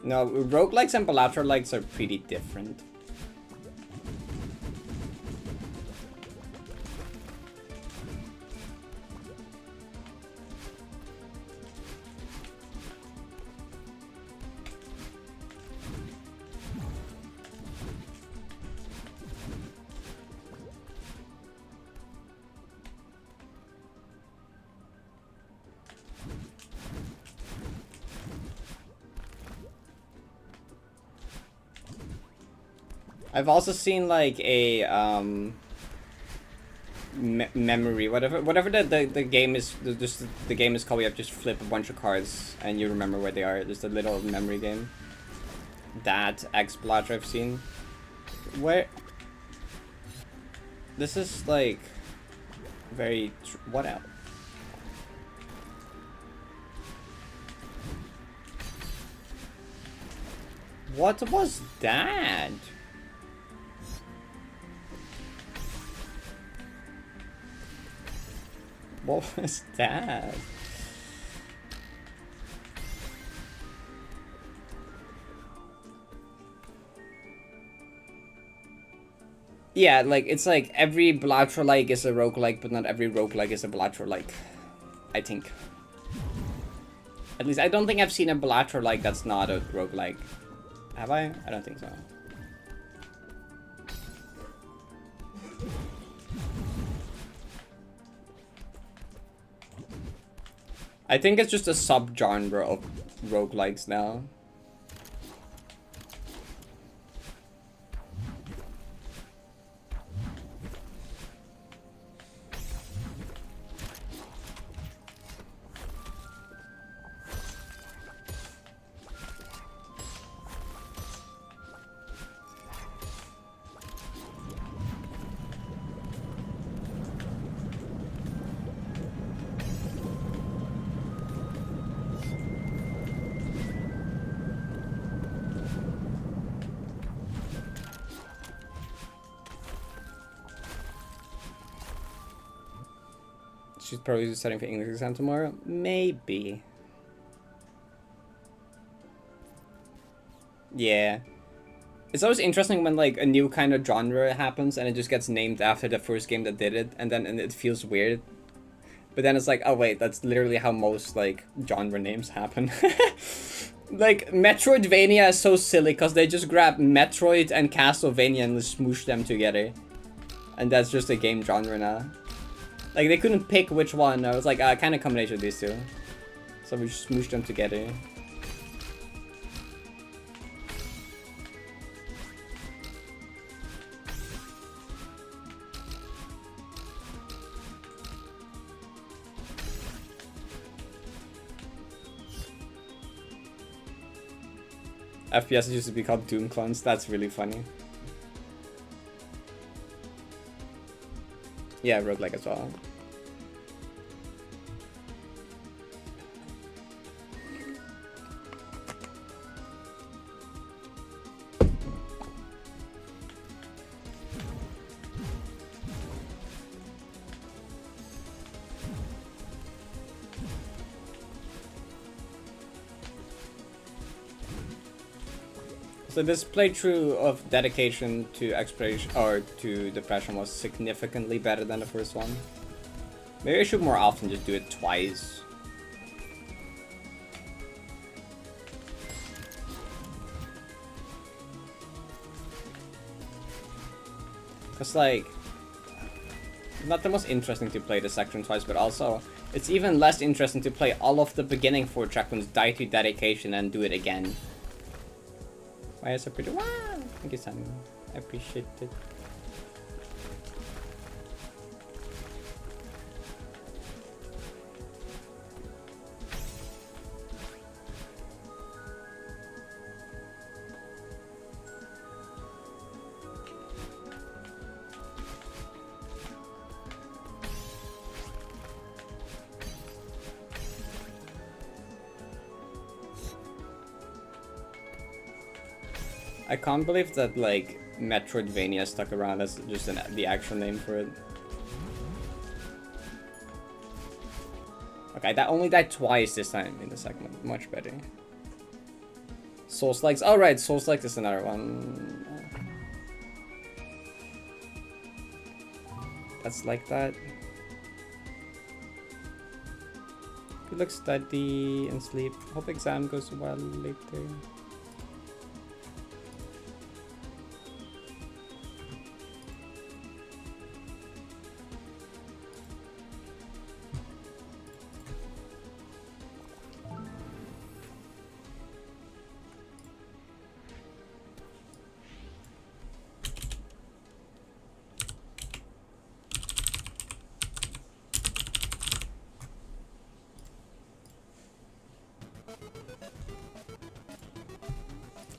No, roguelikes and Balatro likes are pretty different. I've also seen like a memory, whatever the game is, just the game is called. You have to just flip a bunch of cards and you remember where they are. Just a little memory game. That X Balatro I've seen. Where this is like very what else? What was that? What was that? Yeah, like it's like every Balatro-like is a roguelike, but not every roguelike is a Balatro-like. I think. At least I don't think I've seen a Balatro-like that's not a roguelike. Have I? I don't think so. I think it's just a subgenre of roguelikes now. She's probably studying for English exam tomorrow. Maybe. Yeah. It's always interesting when like a new kind of genre happens and it just gets named after the first game that did it, and it feels weird. But then it's like, oh wait, that's literally how most like genre names happen. Like Metroidvania is so silly because they just grab Metroid and Castlevania and smoosh them together. And that's just a game genre now. Like, they couldn't pick which one. I was like, kind of combination of these two. So we just smooshed them together. FPS used to be called Doom clones. That's really funny. Yeah, roguelike as well. So this playthrough of dedication to exploration or to depression was significantly better than the first one. Maybe I should more often just do it twice. Cause like, not the most interesting to play the section twice, but also it's even less interesting to play all of the beginning 4 checkpoints, die to dedication, and do it again. Why is it pretty? Wow! Thank you, Sam. I appreciate it. I can't believe that, like, Metroidvania stuck around as just the actual name for it. Okay, that only died twice this time in the second one. Much better. Souls-likes. Oh, right, Souls-like is another one. That's like that. Good luck, study and sleep. Hope exam goes well later.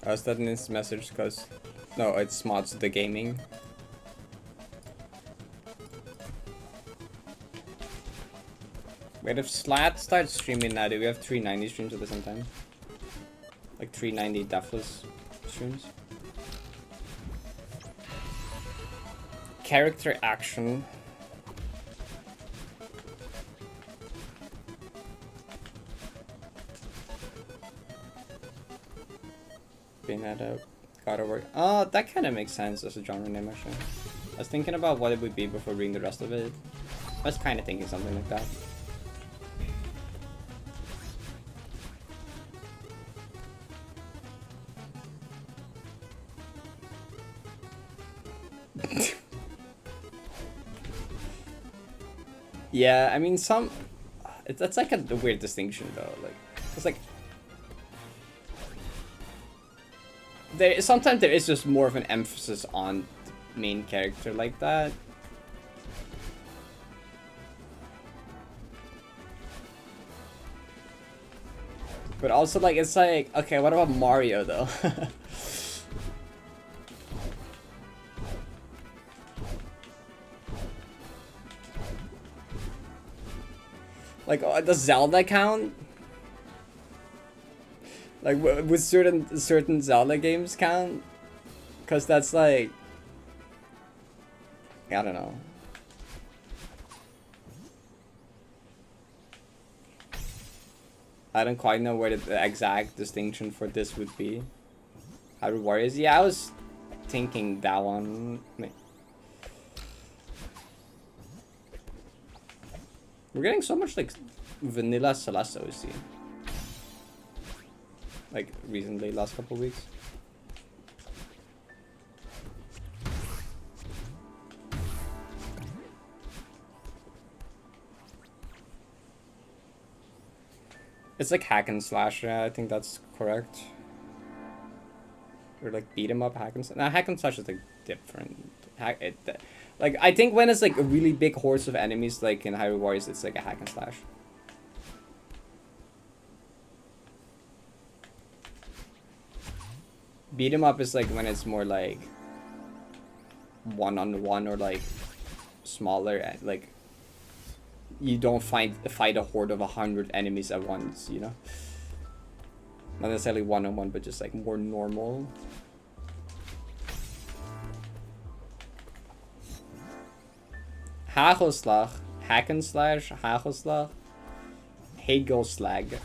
I was studying this message because... No, it's mods the gaming. Wait, if Slat starts streaming now, do we have 390 streams at the same time? Like 390 deathless streams? Character action. That out. Gotta work. Oh, that kind of makes sense as a genre name, actually. I was thinking about what it would be before reading the rest of it. I was kind of thinking something like that. Yeah, I mean, that's like a weird distinction, though. Like, it's like... Sometimes there is just more of an emphasis on the main character like that. But also, like, it's like, okay, what about Mario, though? Like, does Zelda count? Like, would certain Zelda games count? Because that's like... I don't know. I don't quite know where the exact distinction for this would be. Hyrule Warriors? Yeah, I was thinking that one. We're getting so much, like, vanilla Celeste OC. Like, recently, last couple weeks. It's like hack and slash, yeah, I think that's correct. Or like beat 'em up, hack and slash. Nah, hack and slash is like different. Like, I think when it's like a really big horse of enemies, like in Hyrule Warriors, it's like a hack and slash. Beat 'em up is like when it's more like one-on-one or like smaller, like you don't fight a horde of 100 enemies at once, you know? Not necessarily one-on-one, but just like more normal. Hagelslag, hack and slash, hagelslag, hagelslag.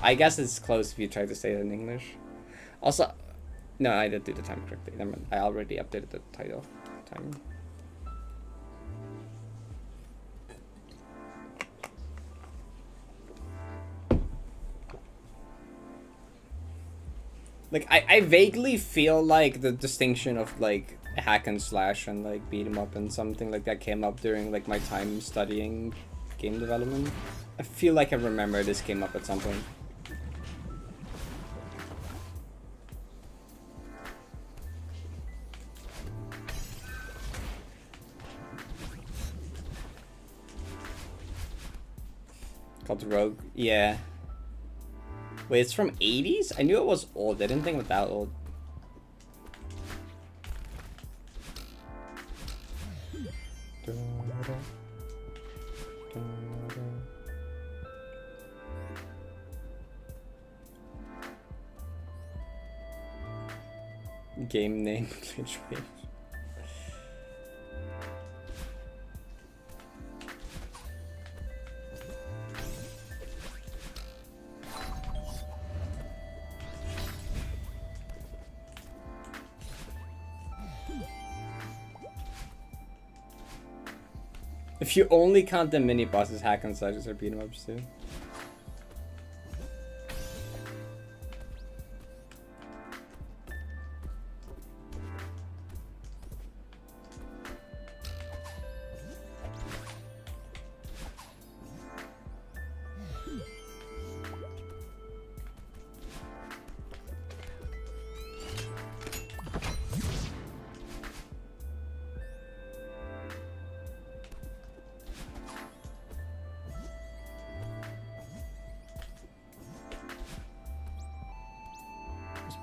I guess it's close if you try to say it in English. Also, no, I did do the time correctly. Never mind. I already updated the title. Time. Like, I vaguely feel like the distinction of like hack and slash and like beat 'em up and something like that came up during like my time studying game development. I feel like I remember this came up at some point. Called Rogue, yeah. Wait, it's from 80s? I knew it was old. I didn't think it was that old. Game name, literally. If you only count the mini bosses, hack and slashes are beat 'em ups too.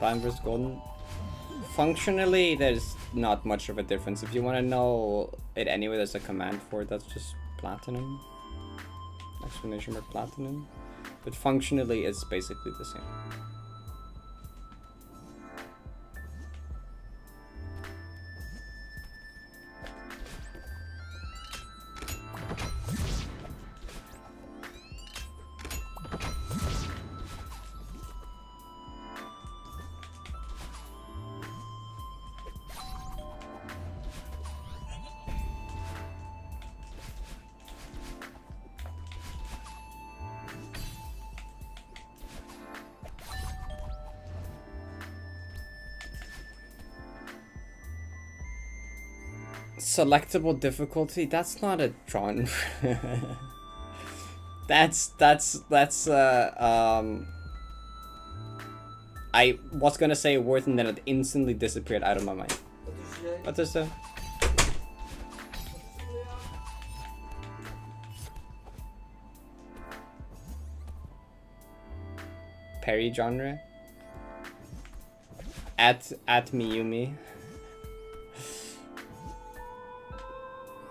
Blind vs Golden. Functionally, there's not much of a difference. If you want to know it anyway, there's a command for it. That's just platinum. Explanation mark platinum. But functionally, it's basically the same. Selectable difficulty? That's not a genre. that's I was gonna say a word and then it instantly disappeared out of my mind. What is that? Perry genre? At Miyumi.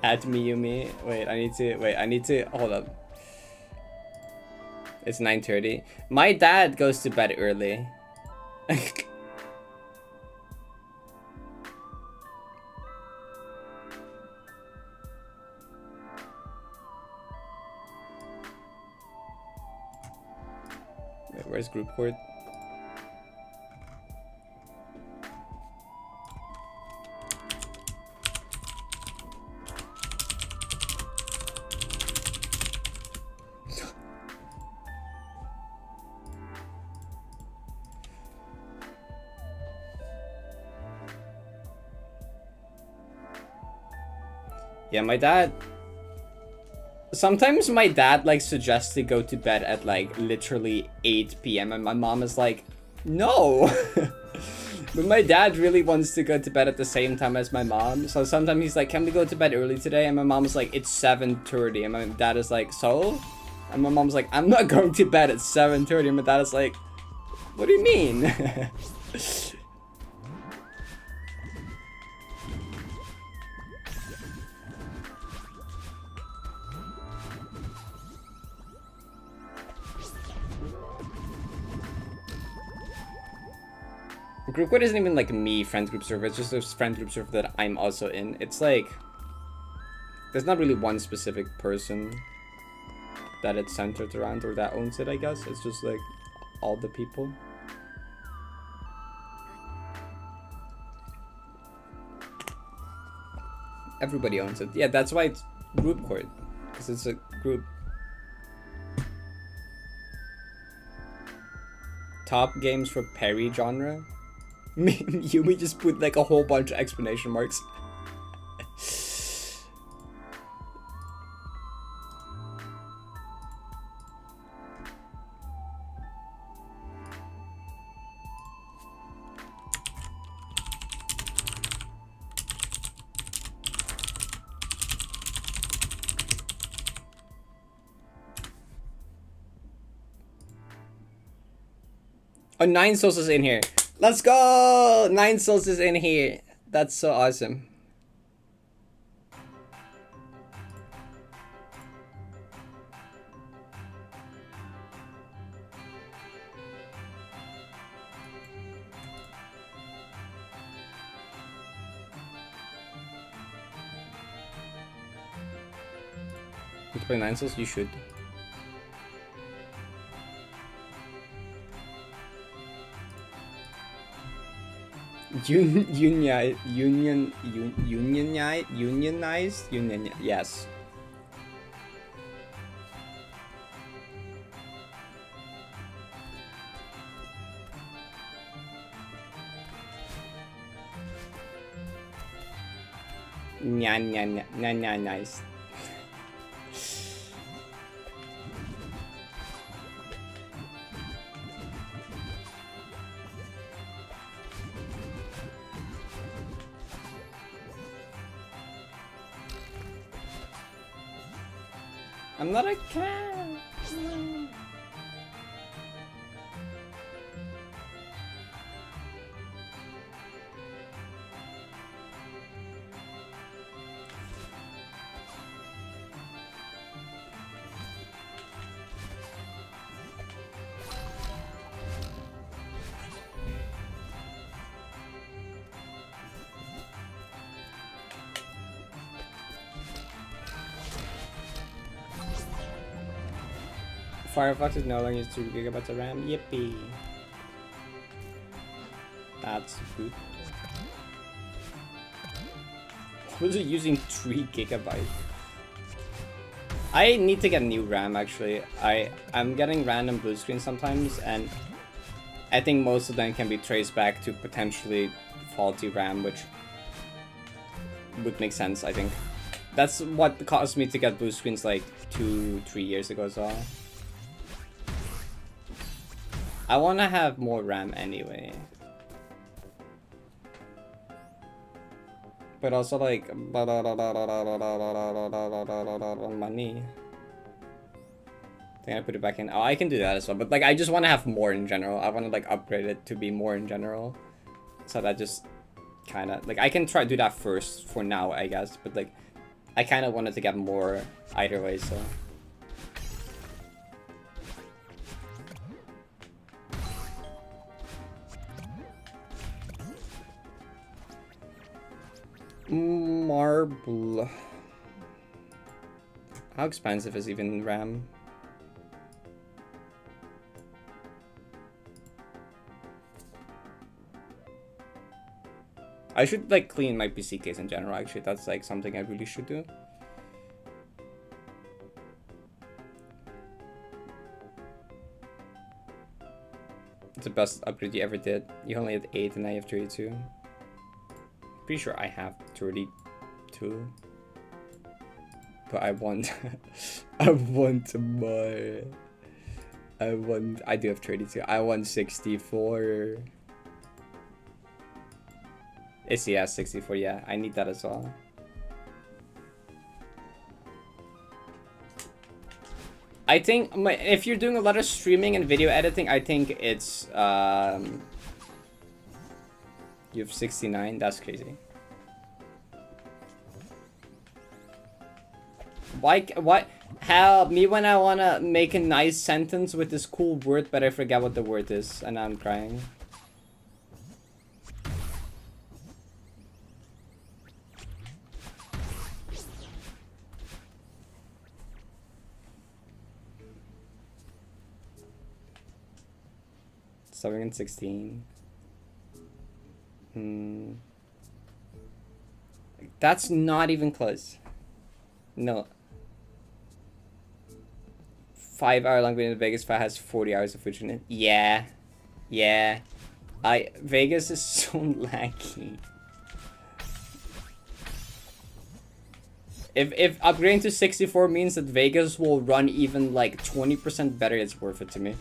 At Miyumi. Wait, I need to hold up. It's 9:30. My dad goes to bed early. Wait, where's group court? Yeah, my dad... Sometimes my dad, like, suggests to go to bed at, like, literally 8 p.m. And my mom is like, no! But my dad really wants to go to bed at the same time as my mom. So sometimes he's like, can we go to bed early today? And my mom is like, it's 7:30. And my dad is like, so? And my mom's like, I'm not going to bed at 7:30. And my dad is like, what do you mean? Group code isn't even like me friend group server, it's just this friend group server that I'm also in. It's like, there's not really one specific person that it's centered around or that owns it, I guess. It's just like all the people. Everybody owns it. Yeah, that's why it's group code, because it's a group. Top games for Perry genre. We just put like a whole bunch of exclamation marks. Oh, 9 souls is in here. Let's go! 9 souls is in here. That's so awesome. You play 9 souls? You should. Unionized? Yes. Nice. I'm not a cat. Firefox is no longer using 2 gigabytes of RAM. Yippee. That's good. Was it using 3 gigabytes? I need to get new RAM actually. I'm getting random blue screens sometimes, and I think most of them can be traced back to potentially faulty RAM, which would make sense, I think. That's what caused me to get blue screens like 2-3 years ago as well. I want to have more RAM anyway. But also like money. I think I put it back in. Oh, I can do that as well. But like I just want to have more in general. I want to like upgrade it to be more in general. So that just kind of like I can try to do that first for now, I guess. But like I kind of wanted to get more either way, so. Marble. How expensive is even RAM? I should like clean my PC case in general, actually. That's like something I really should do. It's the best upgrade you ever did. You only had 8 and now you have 32. Pretty sure I have 32. But I want I want more. I do have 32. I want 64. It's yeah, 64, yeah. I need that as well. I think if you're doing a lot of streaming and video editing, I think it's you have 69. That's crazy. Why? What? Help me when I wanna make a nice sentence with this cool word, but I forget what the word is, and I'm crying. Starting in 16. That's not even close. No. 5-hour long video in Vegas has 40 hours of footage in it. Yeah. Yeah. Vegas is so laggy. If upgrading to 64 means that Vegas will run even like 20% better, it's worth it to me.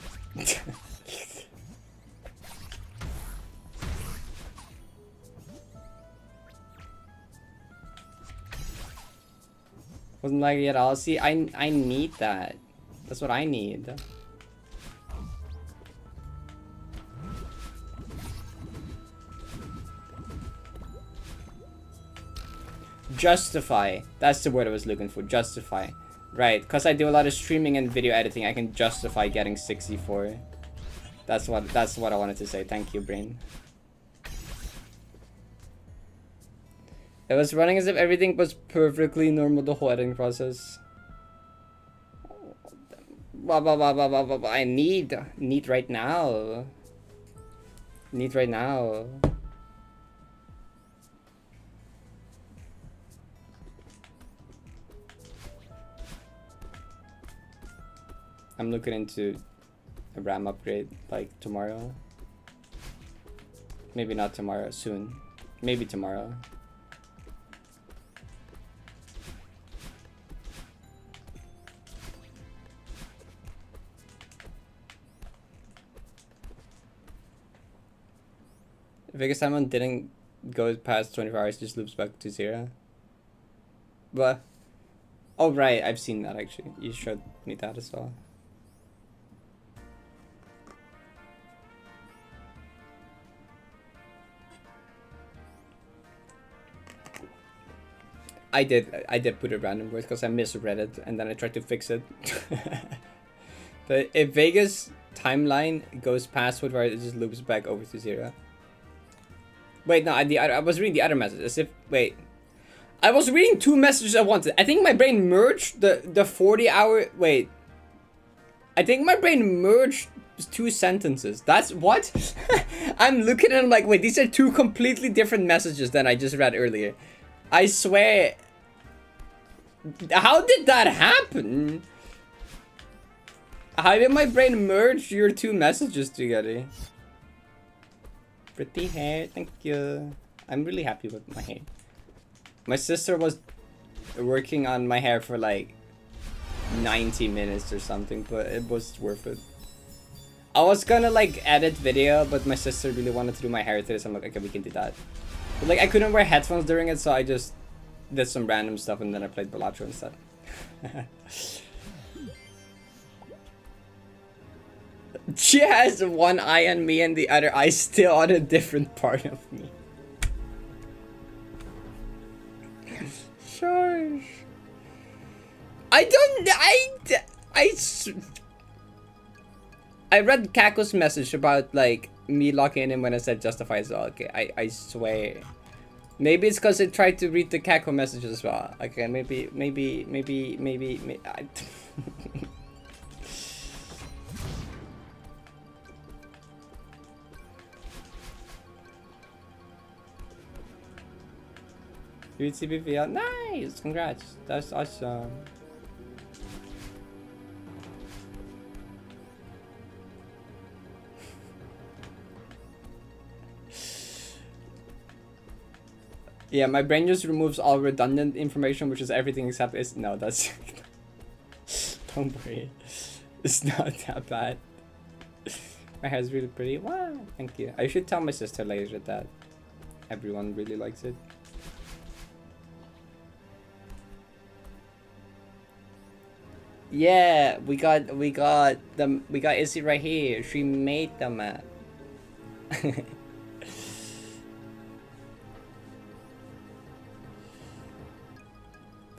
Wasn't laggy at all. See, I need that. That's what I need. Justify. That's the word I was looking for. Justify. Right, because I do a lot of streaming and video editing, I can justify getting 64. That's what I wanted to say. Thank you, Brain. It was running as if everything was perfectly normal the whole editing process. I need right now. Need right now. I'm looking into a RAM upgrade like tomorrow. Maybe not tomorrow, soon. Maybe tomorrow. Vegas Simon didn't go past 24 hours, just loops back to 0. But oh right, I've seen that actually. You showed me that as well. I did put a random word because I misread it and then I tried to fix it. But if Vegas timeline goes past whatever, it just loops back over to 0. Wait, no, I was reading the other message as if, wait. I was reading 2 messages at once. I think my brain merged the 40 hour, wait. I think my brain merged 2 sentences. That's what? I'm looking at them like, wait, these are 2 completely different messages than I just read earlier. I swear. How did that happen? How did my brain merge your 2 messages together? Pretty hair, thank you. I'm really happy with my hair. My sister was working on my hair for like 90 minutes or something, but it was worth it. I was gonna like edit video, but my sister really wanted to do my hair today, so I'm like, okay, we can do that. But like I couldn't wear headphones during it, so I just did some random stuff and then I played Balatro instead. She has one eye on me and the other eye still on a different part of me. Shush. I read Kako's message about like me locking in when I said justify as well. Okay, I swear. Maybe it's because I tried to read the Kako message as well. Okay, maybe. You read CBVL? Nice! Congrats. That's awesome. Yeah, my brain just removes all redundant information, which is everything except is no, that's don't worry. It's not that bad. My hair's really pretty. Wow, thank you. I should tell my sister later that everyone really likes it. Yeah, we got Izzy right here. She made the map.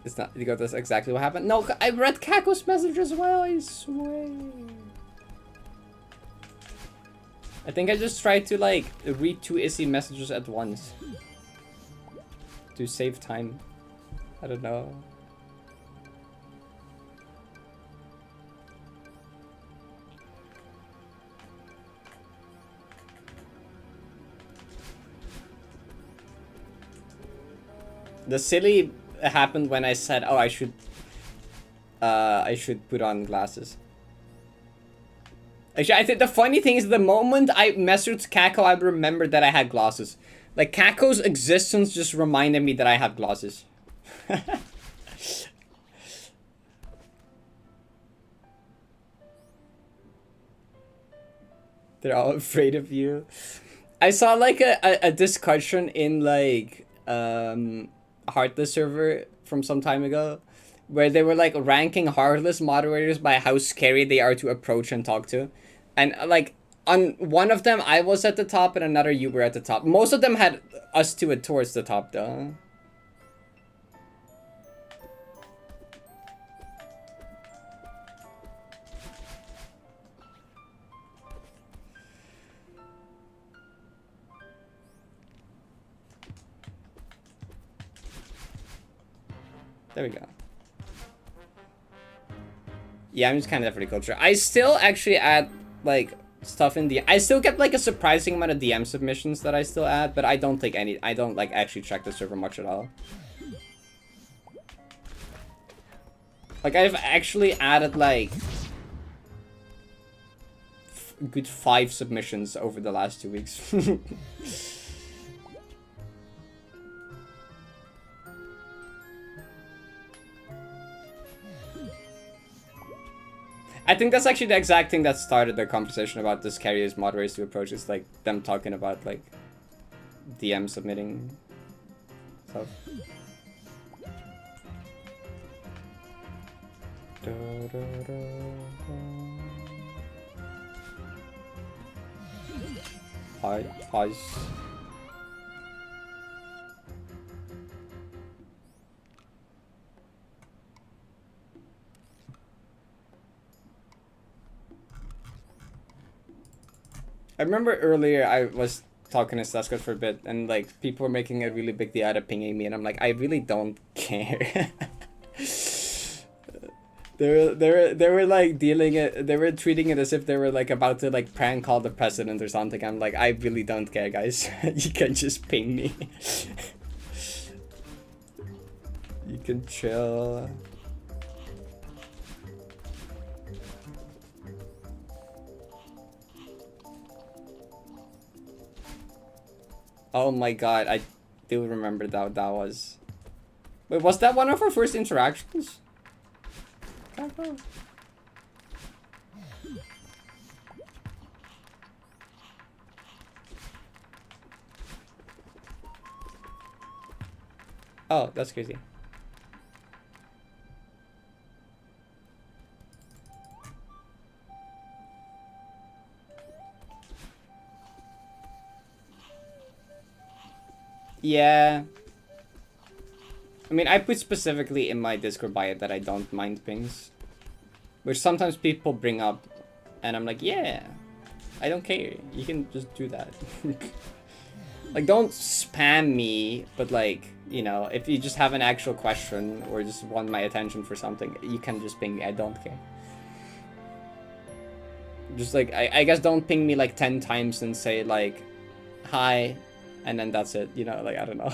It's not because that's exactly what happened. No, I read Kako's message as well, I swear. I think I just tried to like read 2 Izzy messages at once. To save time. I don't know. The silly happened when I said, oh, I should put on glasses. Actually, I think the funny thing is the moment I messaged Kako, I remembered that I had glasses. Like, Kako's existence just reminded me that I have glasses. They're all afraid of you. I saw like a discussion in like Heartless server from some time ago, where they were like ranking Heartless moderators by how scary they are to approach and talk to, and like on one of them I was at the top and another you were at the top. Most of them had us two towards the top though. There we go. Yeah, I'm just kind of culture. I still actually add like stuff in the. I still get like a surprising amount of DM submissions that I still add, but I don't think any. I don't like actually check the server much at all. Like I've actually added like good 5 submissions over the last 2 weeks. I think that's actually the exact thing that started the conversation about this carriers moderators to approach. Is like them talking about like DM submitting stuff. Pause. I remember earlier I was talking to Celeste for a bit, and like people were making a really big deal out of pinging me, and I'm like, I really don't care. They were like dealing it. They were treating it as if they were like about to like prank call the president or something. I'm like, I really don't care, guys. You can just ping me. You can chill. Oh my god, I do remember that was. Wait, was that one of our first interactions? Oh, that's crazy. Yeah. I mean, I put specifically in my Discord bio that I don't mind pings. Which sometimes people bring up, and I'm like, yeah, I don't care. You can just do that. Like, don't spam me, but like, you know, if you just have an actual question or just want my attention for something, you can just ping me. I don't care. Just like, I guess don't ping me like 10 times and say like, hi, and then that's it. You know, like, I don't know.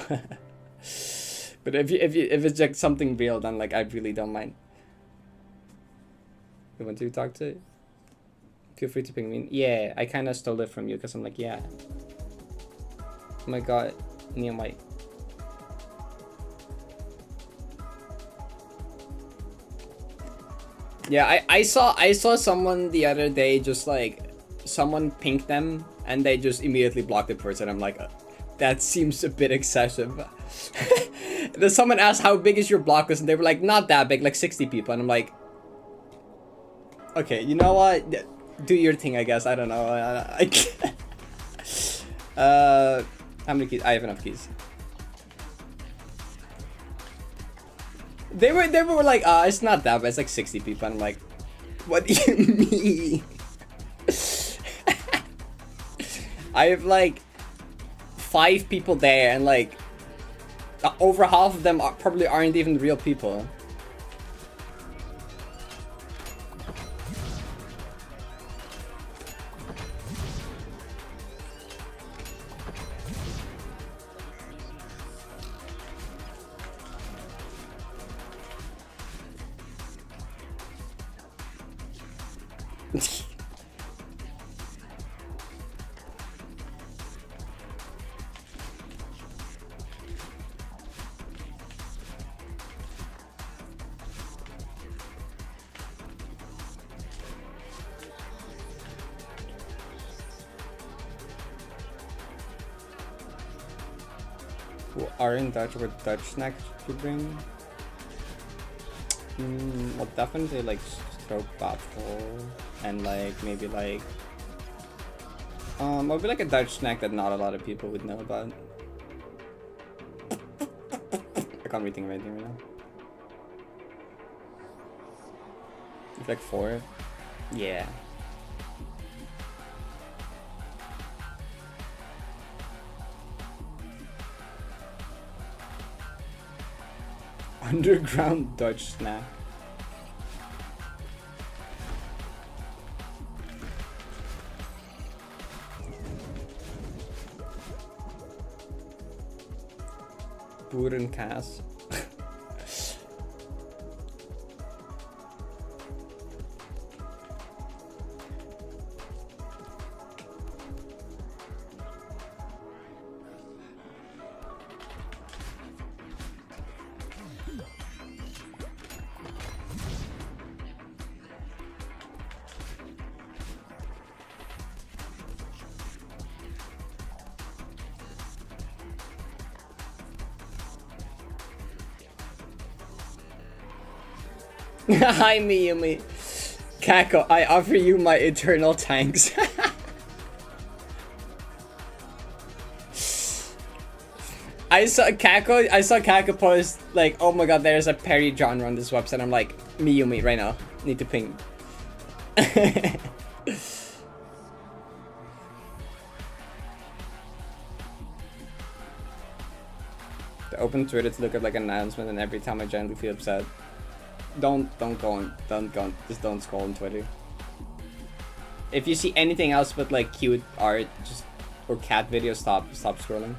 But if it's like something real, then like I really don't mind. You want to talk to? Feel free to ping me. Yeah, I kind of stole it from you because I'm like, yeah. Oh my god, Neon White. Yeah, I saw someone the other day just like someone pinged them and they just immediately blocked the person. I'm like, that seems a bit excessive. Then someone asked how big is your block list and they were like, not that big, like 60 people, and I'm like, okay, you know what? Do your thing, I guess. I don't know. How many keys? I have enough keys. They were like, it's not that bad. It's like 60 people. And I'm like, what do you mean? I have like 5 people there, and like over half of them probably aren't even real people. Who are in Dutch or Dutch snacks to bring? Well, definitely like stroke battle and like maybe like maybe like a Dutch snack that not a lot of people would know about. I can't really think of anything right now. It's like 4. Yeah. Underground Dutch snack. Boerenkaas. Hi, Miyumi. Kako, I offer you my eternal thanks. I saw Kako post like, oh my god, there's a Perry genre on this website. I'm like, Miyumi right now. Need to ping. The open Twitter to look at like an announcement, and every time I generally feel upset. Don't go on, just don't scroll on Twitter. If you see anything else but like cute art, just or cat videos, stop scrolling.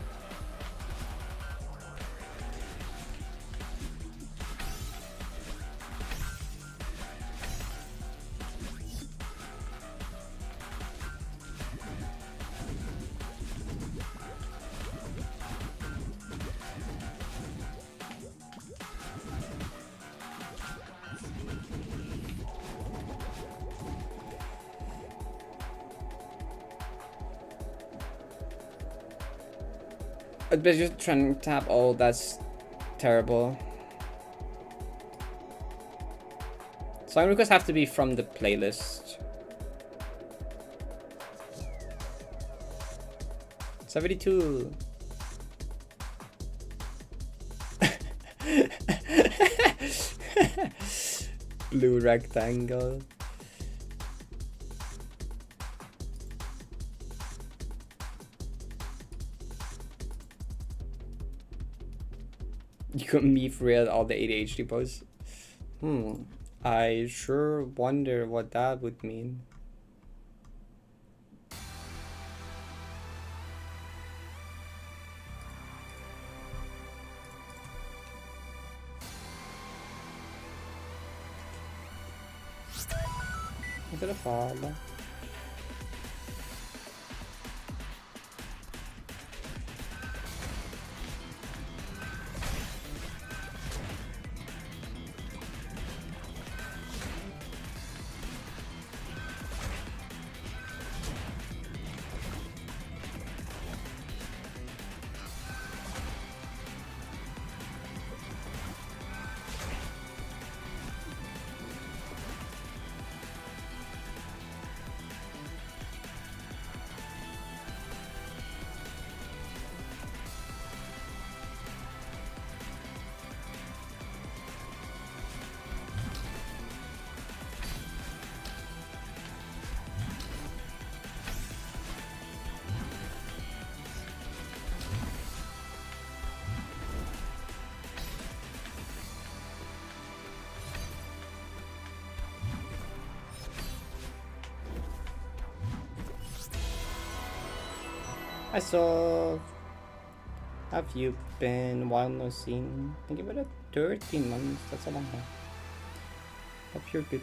But just trying to tap. Oh, that's terrible. Song requests have to be from the playlist. 72. Blue rectangle. You got me for real, all the ADHD posts. I sure wonder what that would mean. Inte det farligt. I saw. Have you been while no seen? I think about 13 months. That's a long time. Hope you're good.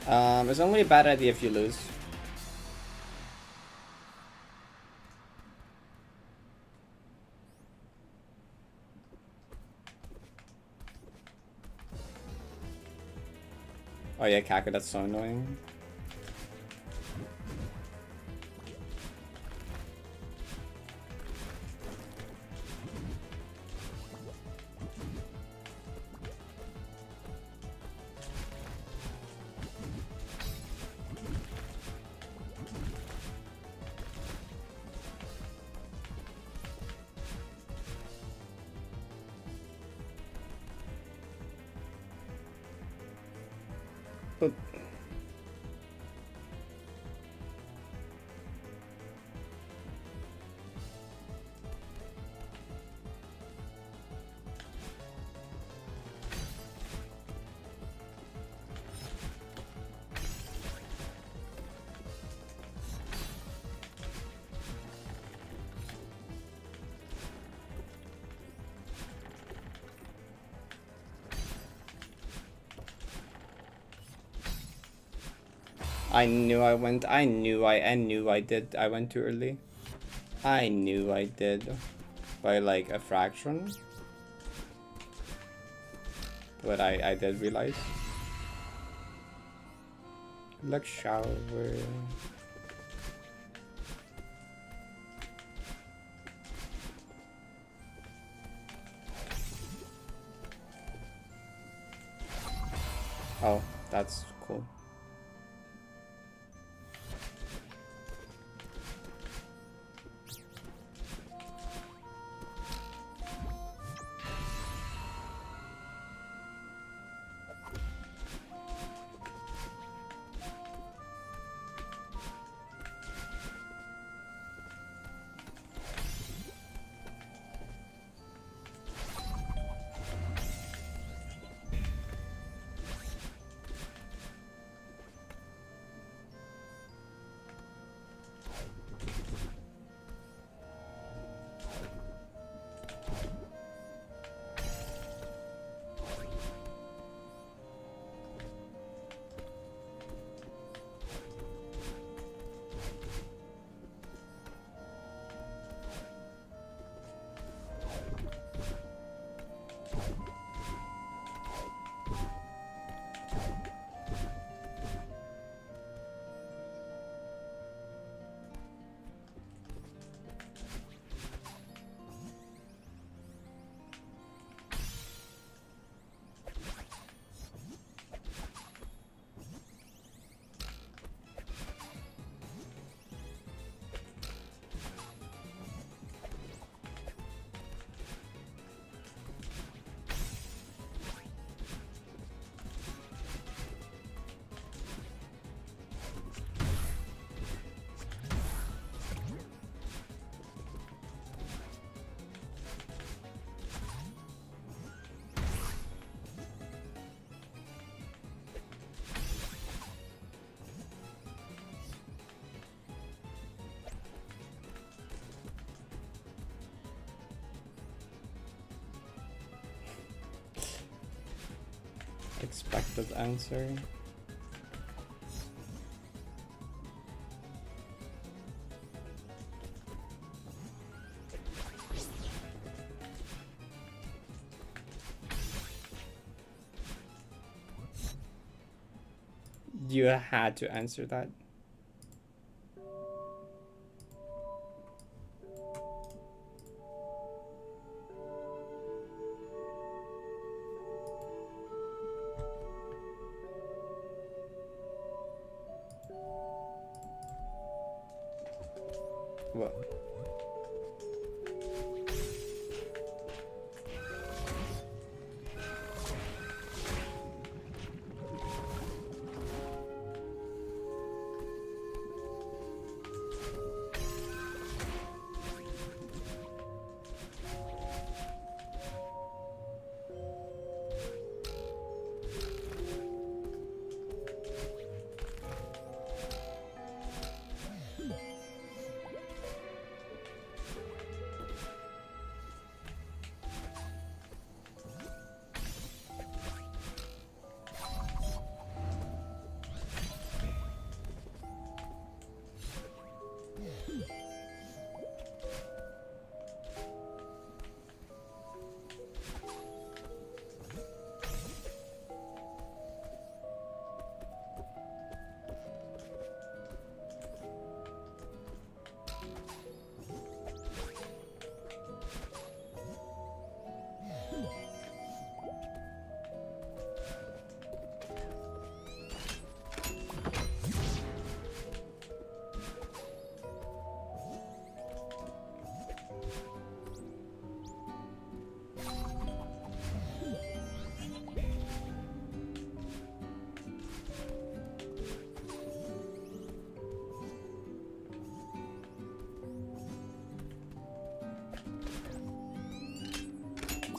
It's only a bad idea if you lose. Oh yeah, Kaka, that's so annoying. But I knew I went. I knew I did. I went too early. I knew I did. By like a fraction. But I did realize. Let's shower. Oh, that's cool. Expected answer. You had to answer that. What?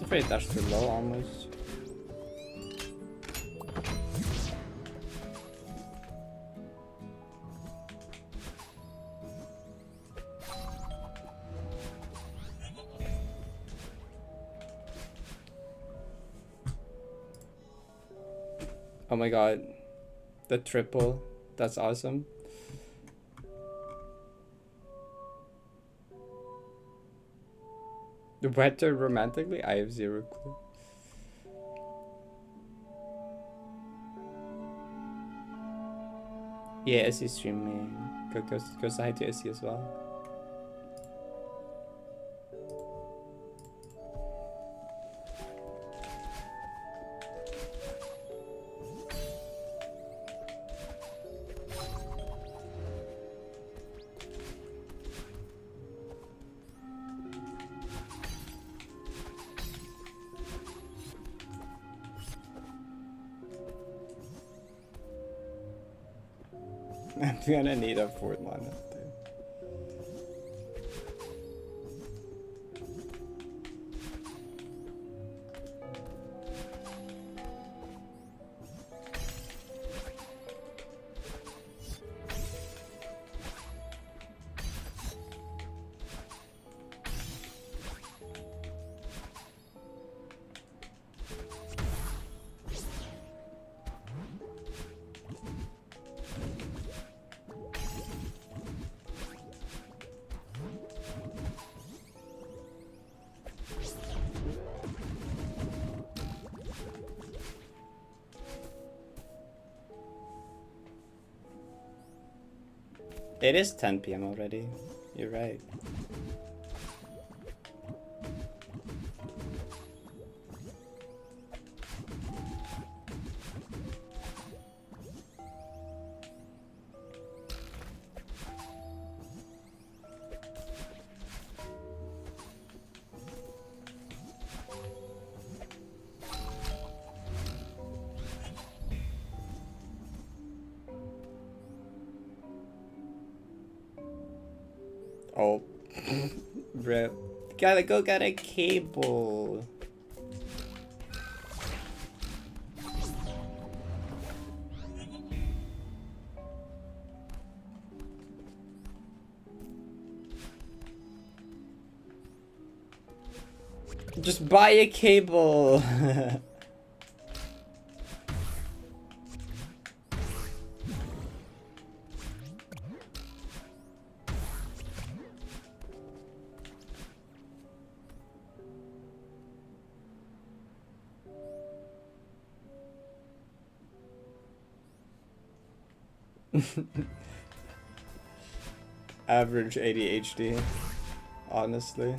afraid that's too low almost. Oh my god. The triple. That's awesome. The wetter romantically? I have zero clue. Yeah, Essie streaming. Go say hi to Essie as well. I'm gonna need a 4th mana too. It is 10 PM already. You're right. Oh, rip. Gotta go get a cable. Just buy a cable. Average ADHD, honestly.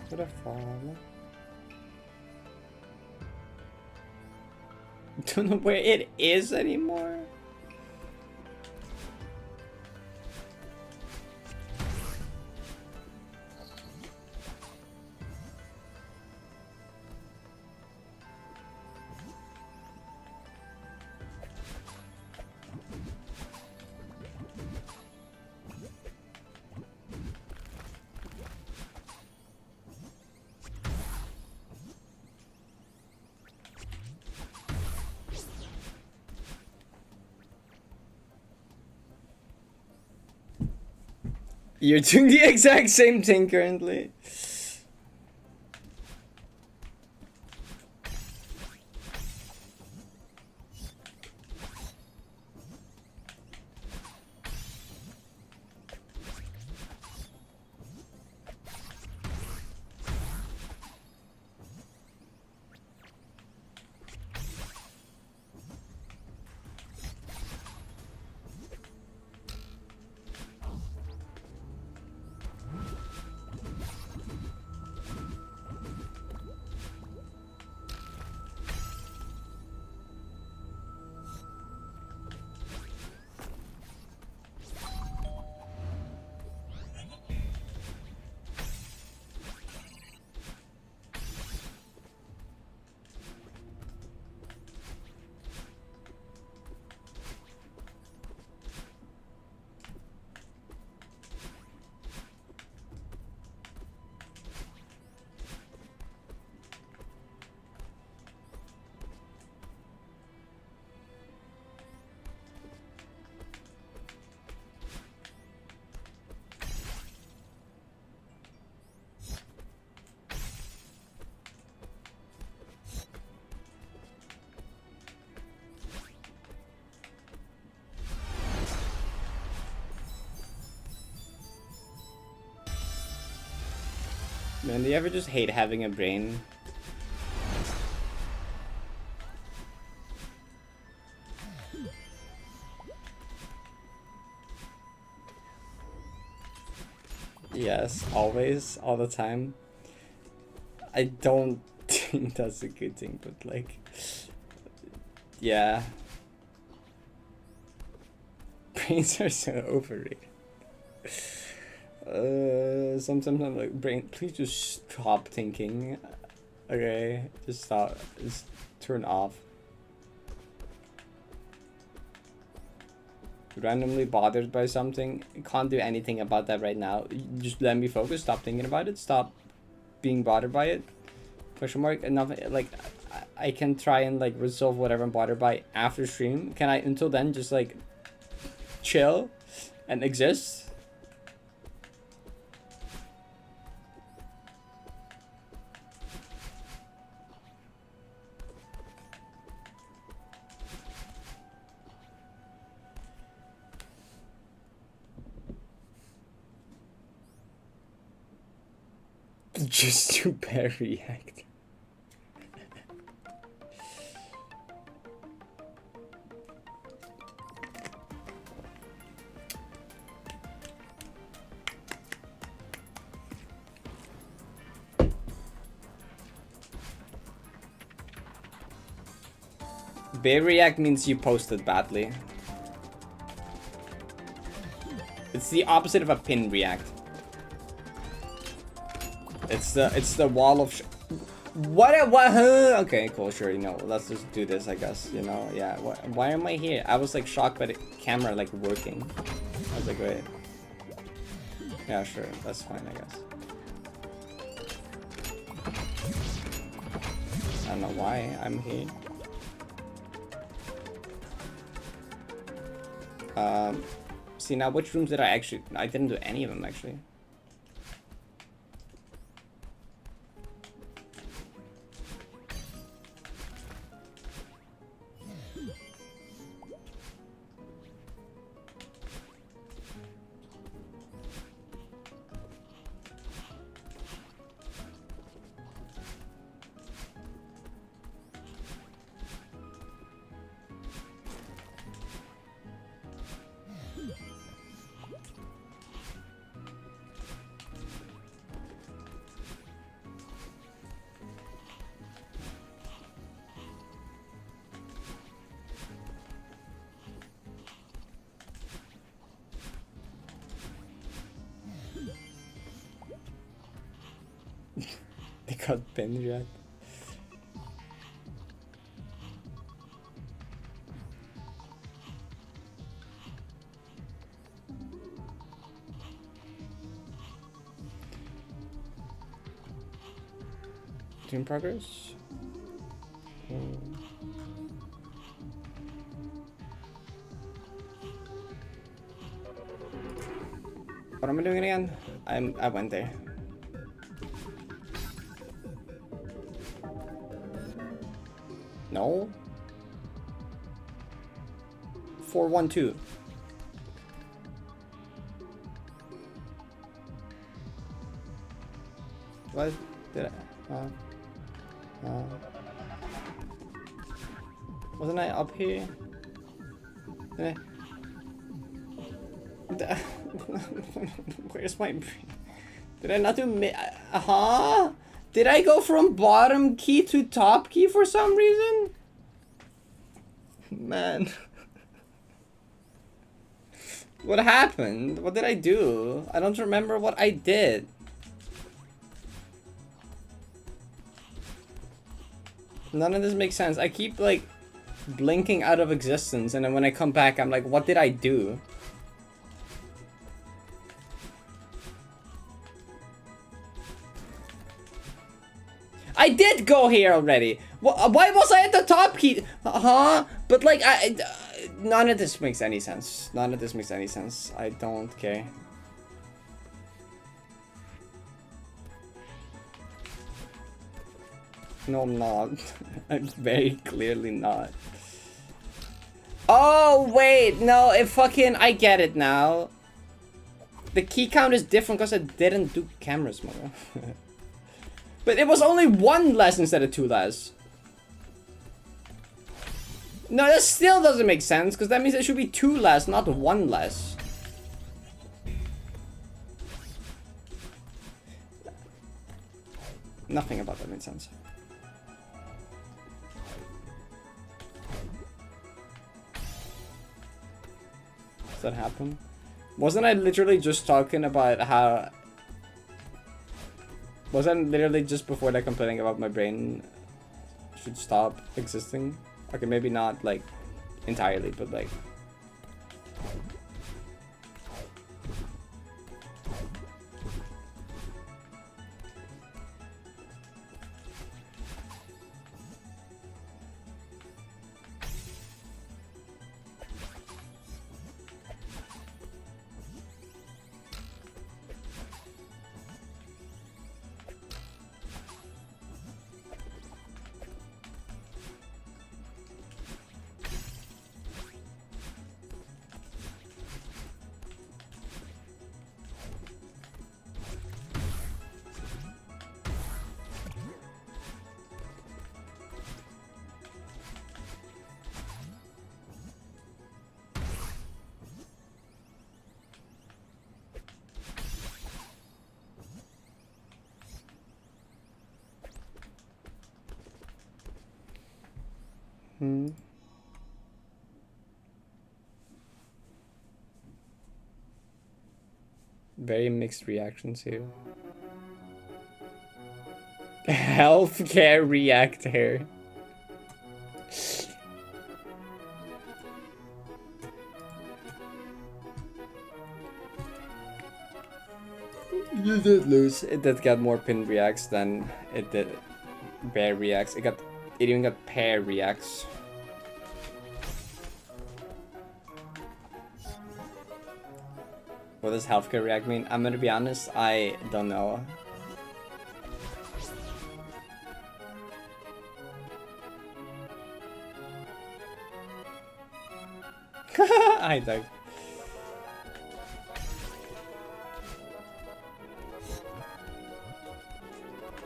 What a fall. Don't know where it is anymore. You're doing the exact same thing currently. Man, do you ever just hate having a brain? Yes, always, all the time. I don't think that's a good thing, but like, yeah. Brains are so overrated. Sometimes I'm like, brain, please just stop thinking. Okay, just stop. Just turn off. Randomly bothered by something. Can't do anything about that right now. Just let me focus. Stop thinking about it. Stop being bothered by it. Question mark. Enough. Like, I can try and like resolve whatever I'm bothered by after stream. Can I? Until then, just like chill and exist. Just to bear react. Bear react means you posted badly. It's the opposite of a pin react. It's the wall of what? Huh? Okay, cool, sure, you know, let's just do this, I guess, you know. Yeah, why am I here? I was like shocked by the camera like working. I was like, wait. Yeah, sure, that's fine, I guess. I don't know why I'm here. See, now which rooms did I didn't do any of them actually. They got pinned yet. In progress. What am I doing again? I went there. No. 412. What did I? Wasn't I up here? Did I? Where's my brain? Did I not do Did I go from bottom key to top key for some reason? Man. What happened? What did I do? I don't remember what I did. None of this makes sense. I keep like blinking out of existence, and then when I come back, I'm like, what did I do? I did go here already. Why was I at the top key? But like, none of this makes any sense. None of this makes any sense. I don't care. No, I'm not. I'm very clearly not. Oh, wait. No, I get it now. The key count is different because I didn't do cameras, mother. But it was only 1 less instead of 2 less. No, that still doesn't make sense, because that means it should be 2 less, not 1 less. Nothing about that made sense. Does that happen? Wasn't I literally just talking about how... Wasn't literally just before that complaining about my brain should stop existing? Okay, maybe not like entirely, but like... Very mixed reactions here. Healthcare reactor. You did lose. It did get more pin reacts than it did bear reacts. It even got pair reacts. What does healthcare react mean? I'm gonna be honest, I don't know. I don't.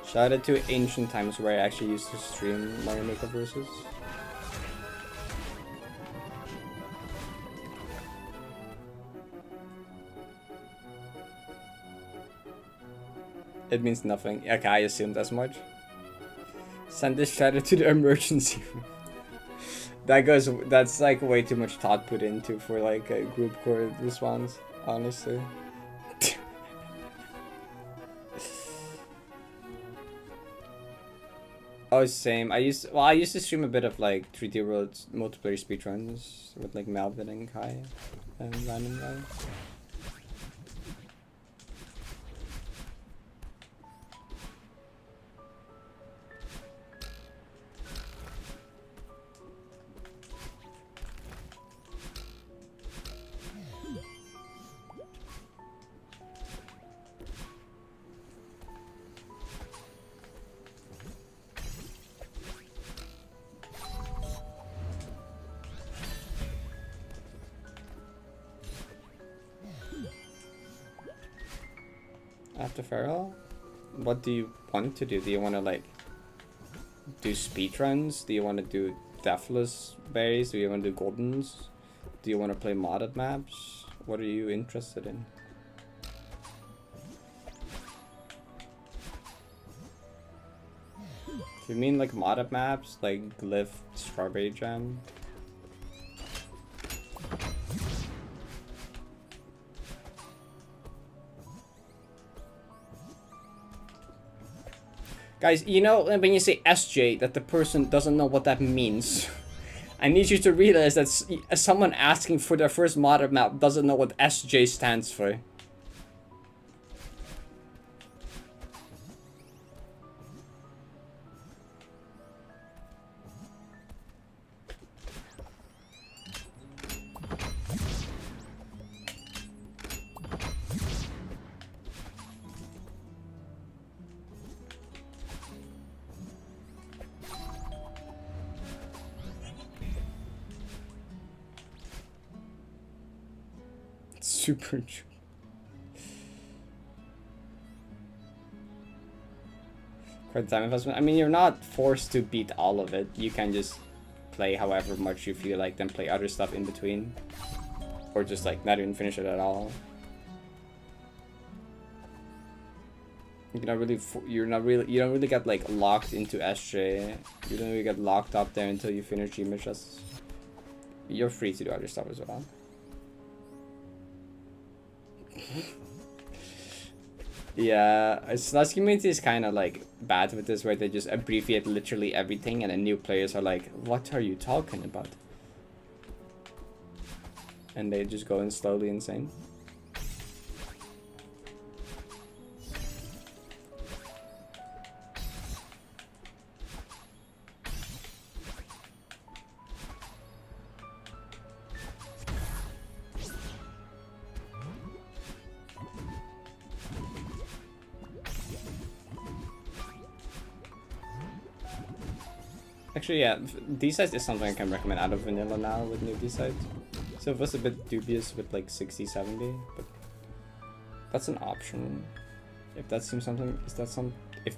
Shout out to ancient times where I actually used to stream Mario Maker versus. It means nothing. Okay, I assumed as much. Send this shadow to the emergency room. That's like way too much thought put into for like a group core response, honestly. Oh, same. I used to stream a bit of like 3D World multiplayer speedruns with like Melvin and Kai and random guy. After Feral? What do you want to do? Do you want to like do speedruns? Do you want to do deathless berries? Do you want to do goldens? Do you want to play modded maps? What are you interested in? If you mean like modded maps, like Glyph, Strawberry Jam. Guys, you know when you say SJ, that the person doesn't know what that means. I need you to realize that someone asking for their first modded map doesn't know what SJ stands for. Super true. For the time investment. I mean, you're not forced to beat all of it. You can just play however much you feel like, then play other stuff in between. Or just like not even finish it at all. You don't really get like locked into SJ. You don't really get locked up there until you finish G-missions. You're free to do other stuff as well. Yeah, Celeste community is kind of like bad with this, where they just abbreviate literally everything, and then new players are like, "What are you talking about?" And they just go in slowly insane. Actually, yeah, D-sides is something I can recommend out of vanilla now with new D-sides. So it was a bit dubious with like 60, 70, but that's an option. If that seems something, if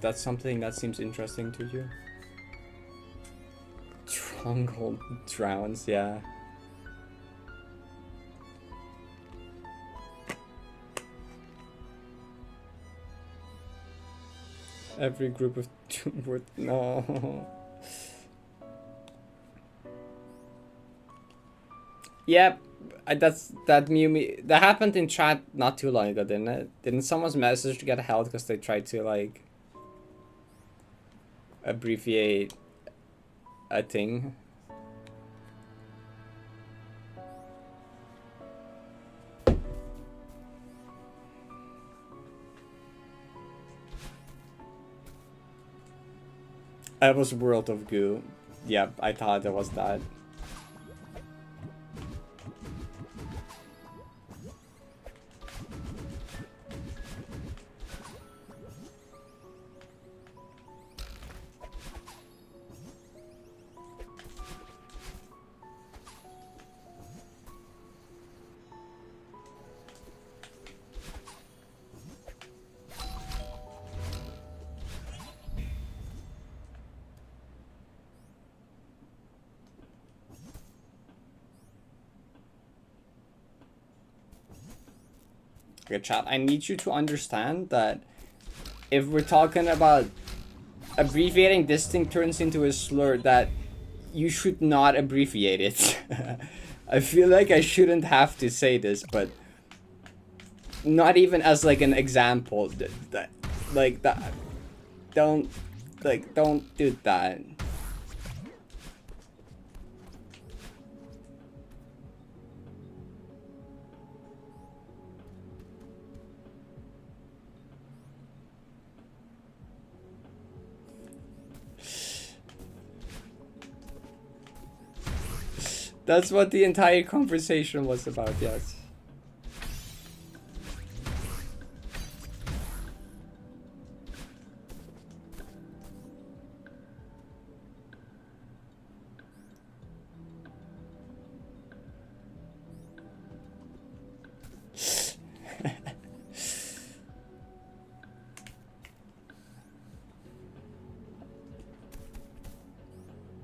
that's something that seems interesting to you. Stronghold drowns, yeah. Every group of two would no. Yeah, that happened in chat not too long ago, didn't it? Didn't someone's message get held because they tried to like abbreviate a thing? It was World of Goo. Yeah, I thought it was that. Okay, chat, I need you to understand that if we're talking about abbreviating, this thing turns into a slur that you should not abbreviate it. I feel like I shouldn't have to say this, but not even as like an example. Don't do that. That's what the entire conversation was about, yes.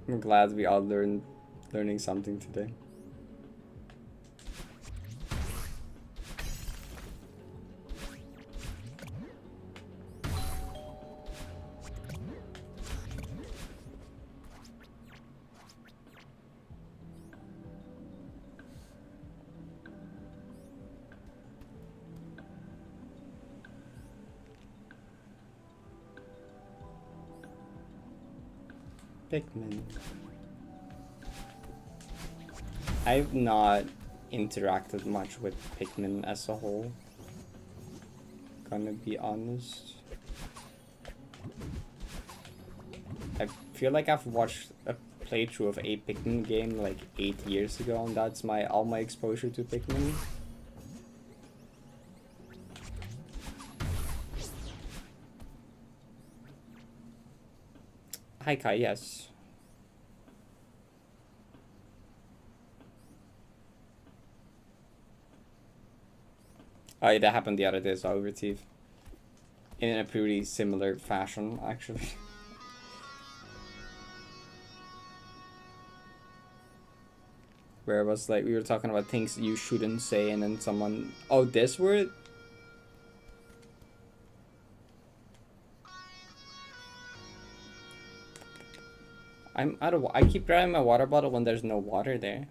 I'm glad we all learning something today. Pikmin. I've not interacted much with Pikmin as a whole. Gonna be honest. I feel like I've watched a playthrough of a Pikmin game like 8 years ago, and that's all my exposure to Pikmin. Hi Kai, yes. Oh yeah, that happened the other day, so over Steve. in a pretty similar fashion, actually. Where it was like we were talking about things you shouldn't say, and then someone, oh, this word. I'm out of. I keep grabbing my water bottle when there's no water there.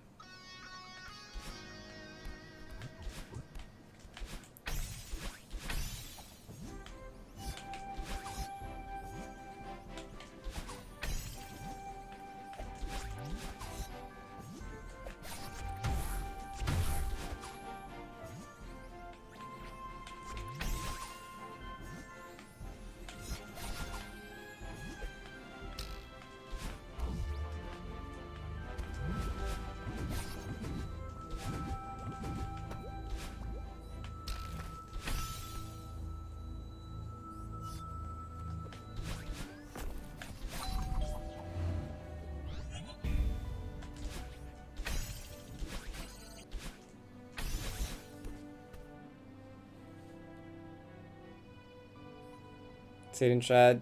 Sit in chat.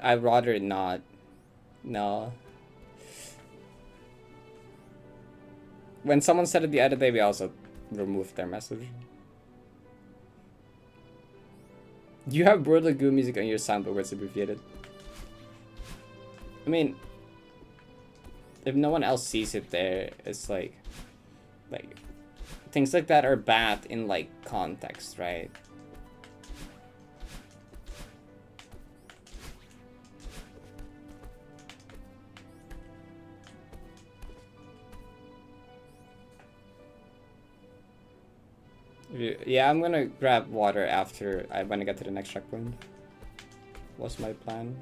I'd rather not. No. When someone said it the other day, we also removed their message. You have World of Goo music on your soundboard where it's abbreviated. I mean, if no one else sees it there, it's like things like that are bad in like context, right? Yeah, I'm gonna grab water after when I get to the next checkpoint. What's my plan?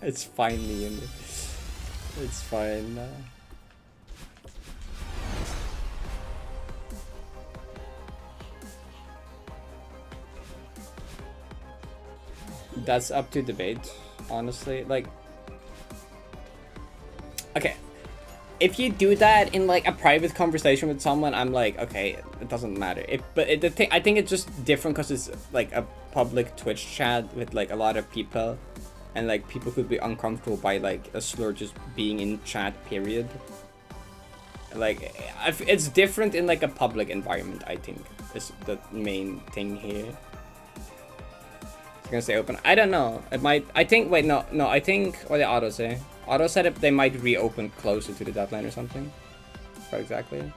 It's finally in. It's fine. That's up to debate, honestly. Like, okay, if you do that in like a private conversation with someone, I'm like, okay, it doesn't matter. The thing, I think it's just different because it's like a public Twitch chat with like a lot of people, and like people could be uncomfortable by like a slur just being in chat, period. Like, it's different in like a public environment, I think, is the main thing here. Gonna stay open. I don't know. It might. I think. Wait, no. I think. What did Otto say? Otto said they might reopen closer to the deadline or something. What exactly?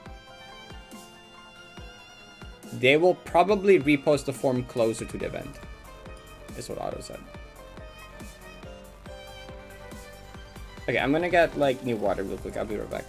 They will probably repost the form closer to the event. Is what Otto said. Okay, I'm gonna get like new water real quick. I'll be right back.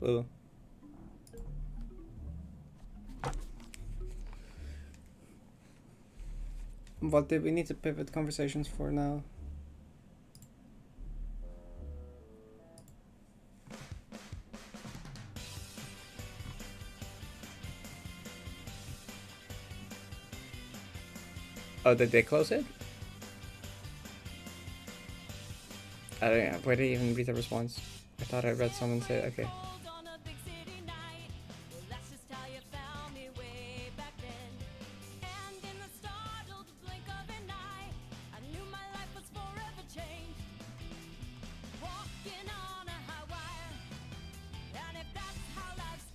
Ooh. What did we need to pivot conversations for now? Oh, did they close it? I don't know. Where did I even read the response? I thought I read someone say, okay.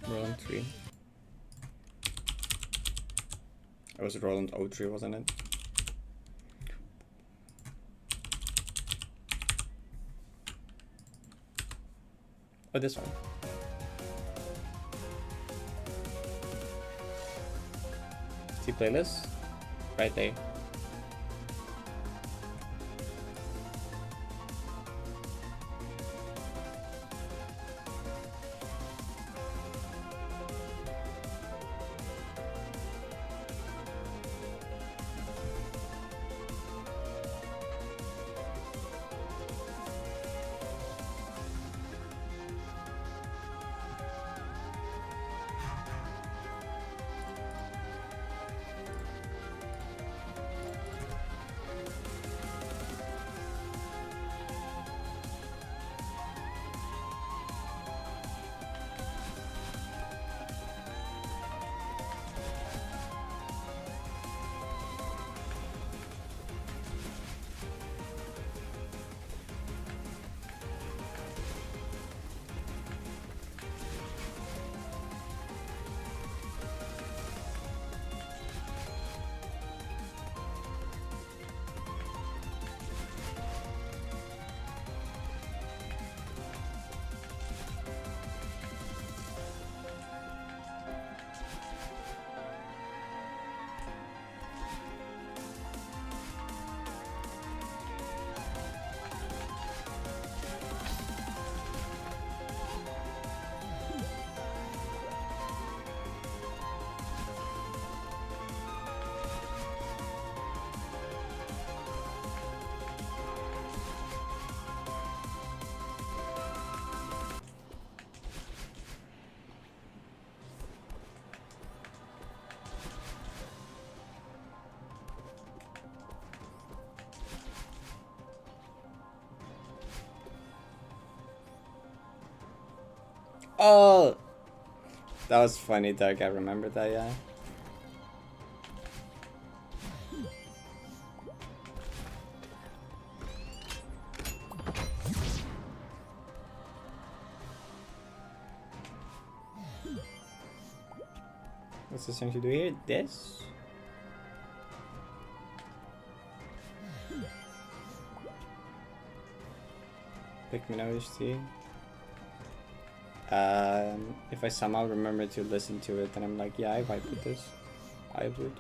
Roland 3. It was Roland 03, wasn't it? Oh, this one. See playlist? Right there. Oh! That was funny, Doug. I remember that, yeah. What's this thing to do here? This? Pick me nose tea. If I somehow remember to listen to it, then I'm like, yeah, I might put this. I would.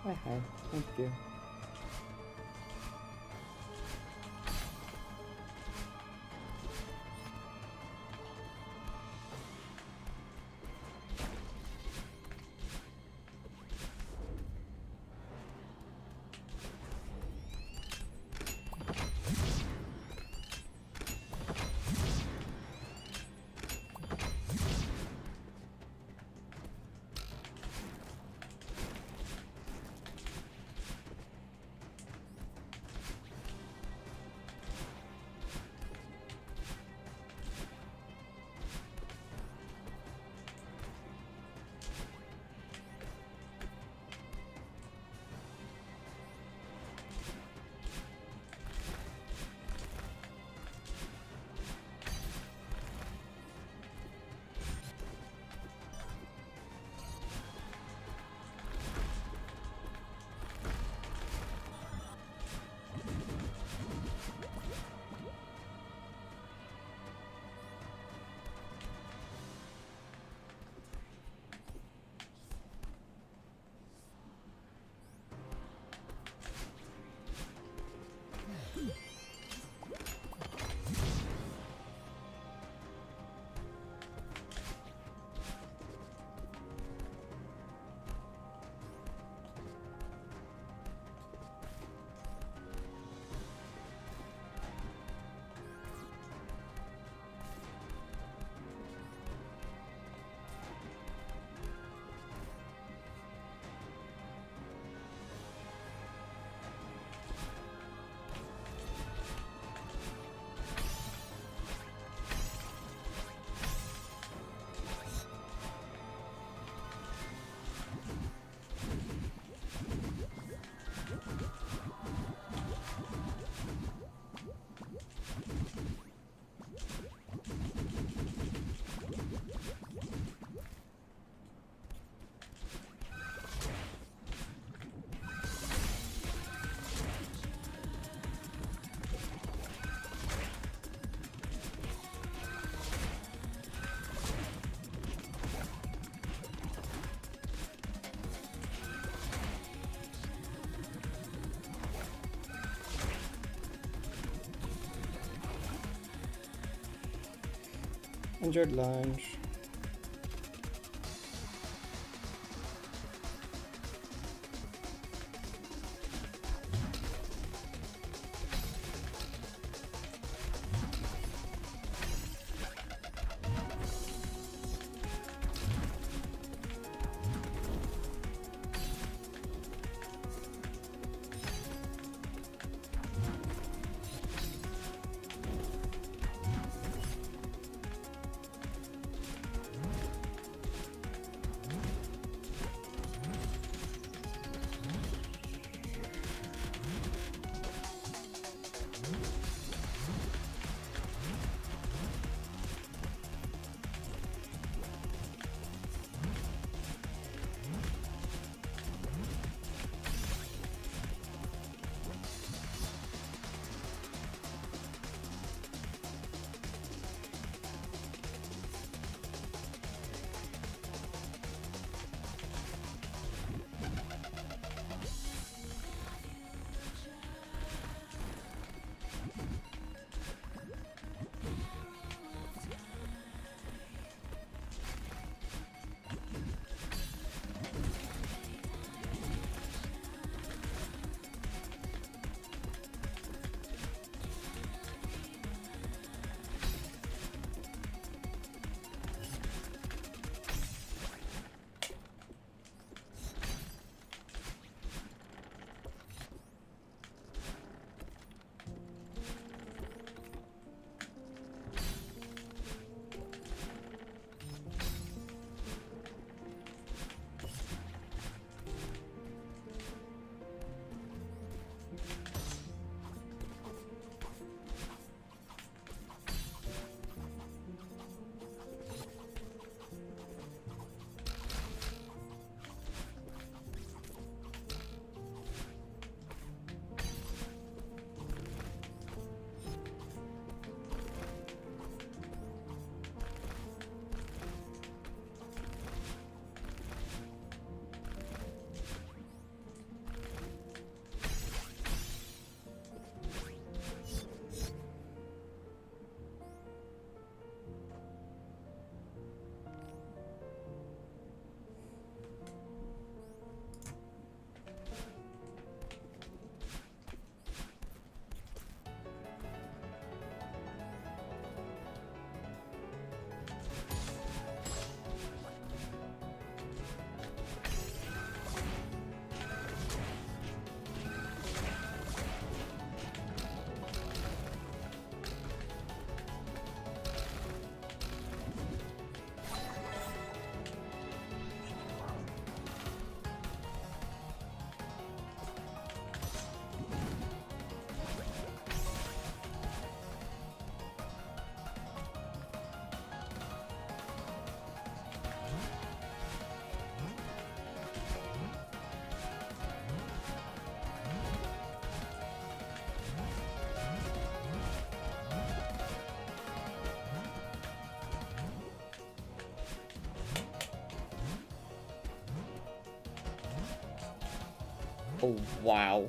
Hi, thank you. Enjoyed lunch. Oh, wow.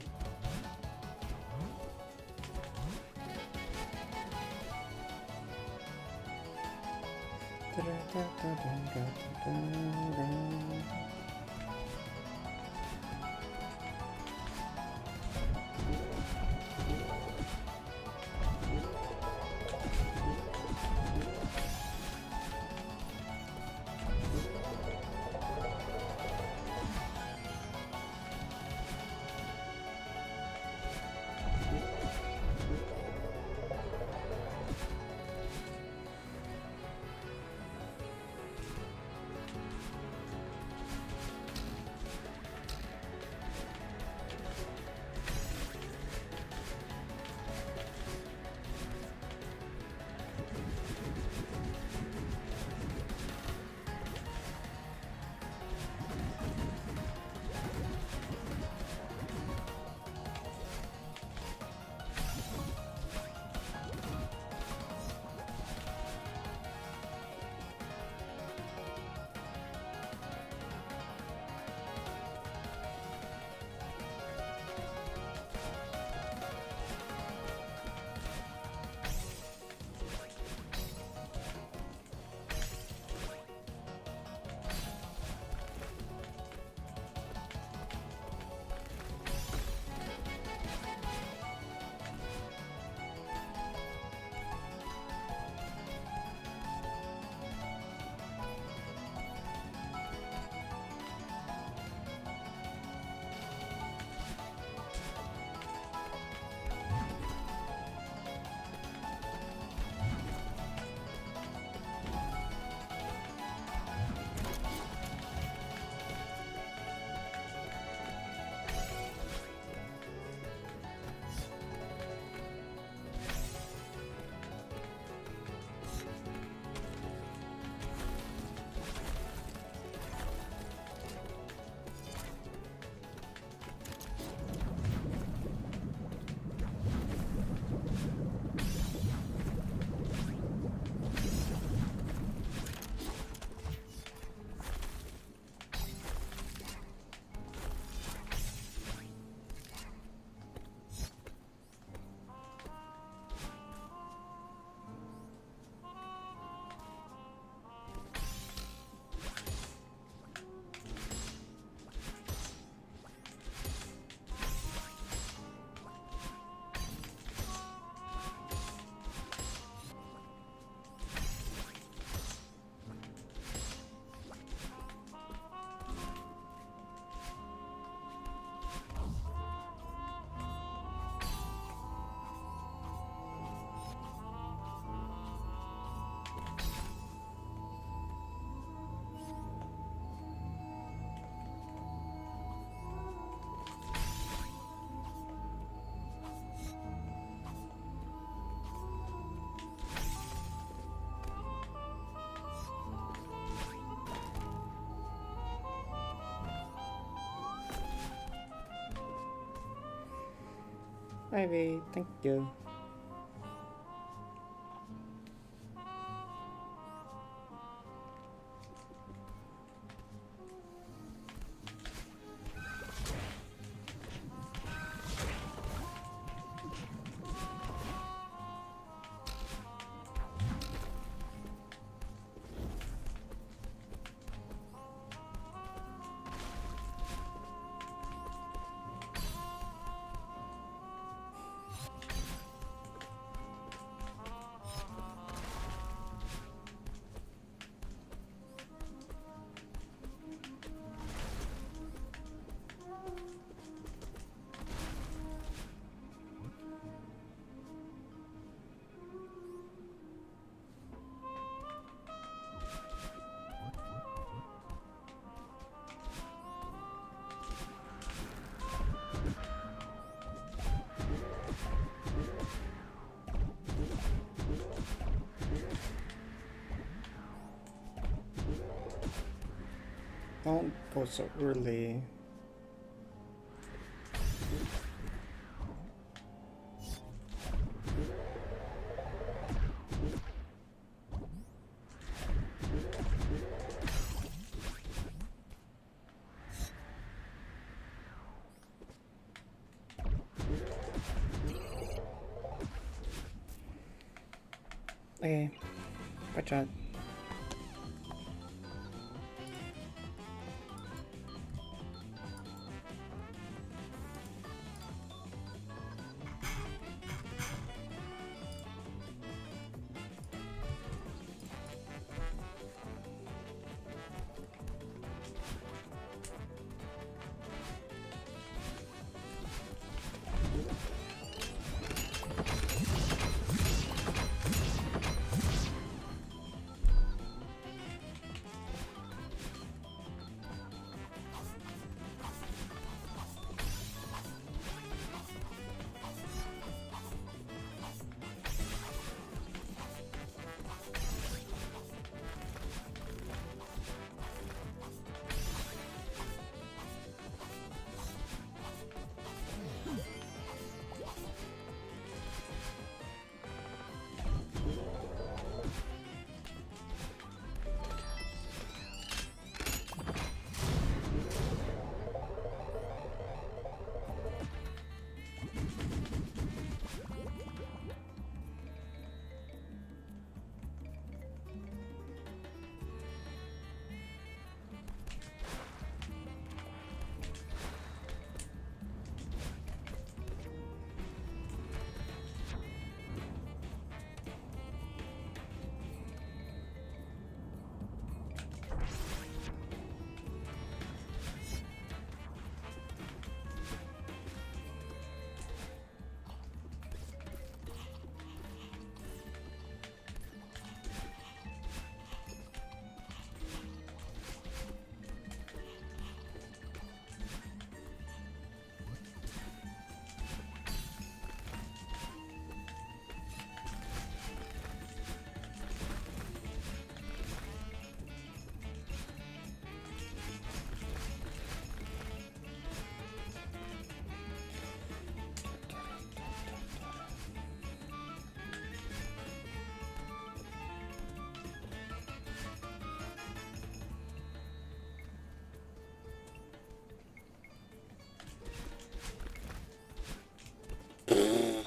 Ivy, thank you. Don't go so early. Okay, bye chat.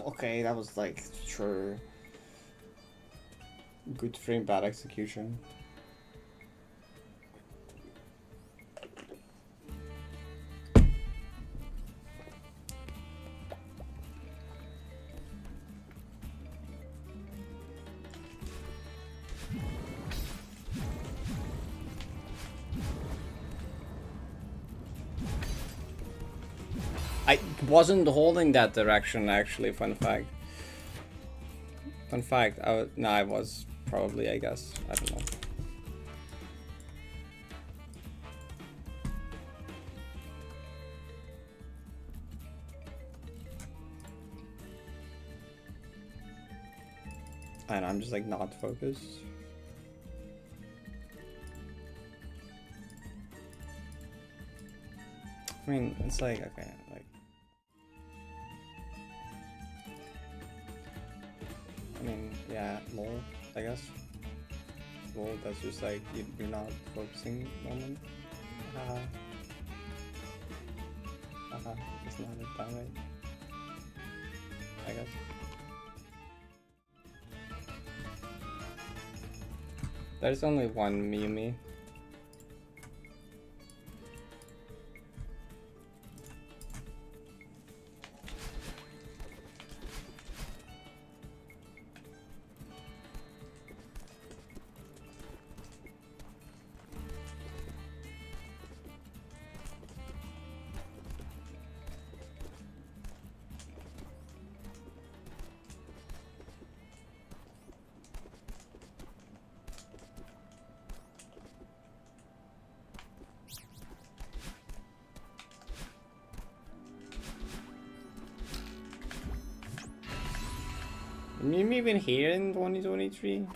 Okay, that was like, sure. Good frame, bad execution. I wasn't holding that direction, actually, fun fact. Fun fact, no, I was probably, I guess. I don't know. And I'm just like not focused. I mean, it's like, okay, like. I mean, yeah, lol, I guess. Lol, that's just like, you're not focusing moment. Haha. Haha, it's not a downright. I guess. There's only one Miyumi. Miyumi even here in 2023?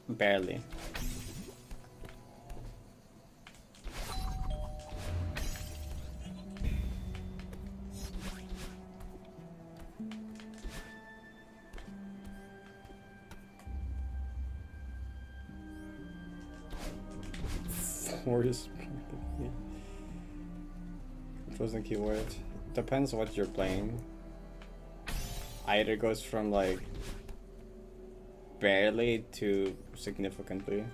Barely. Force chosen keyword. Depends what you're playing. Either goes from like barely to significantly.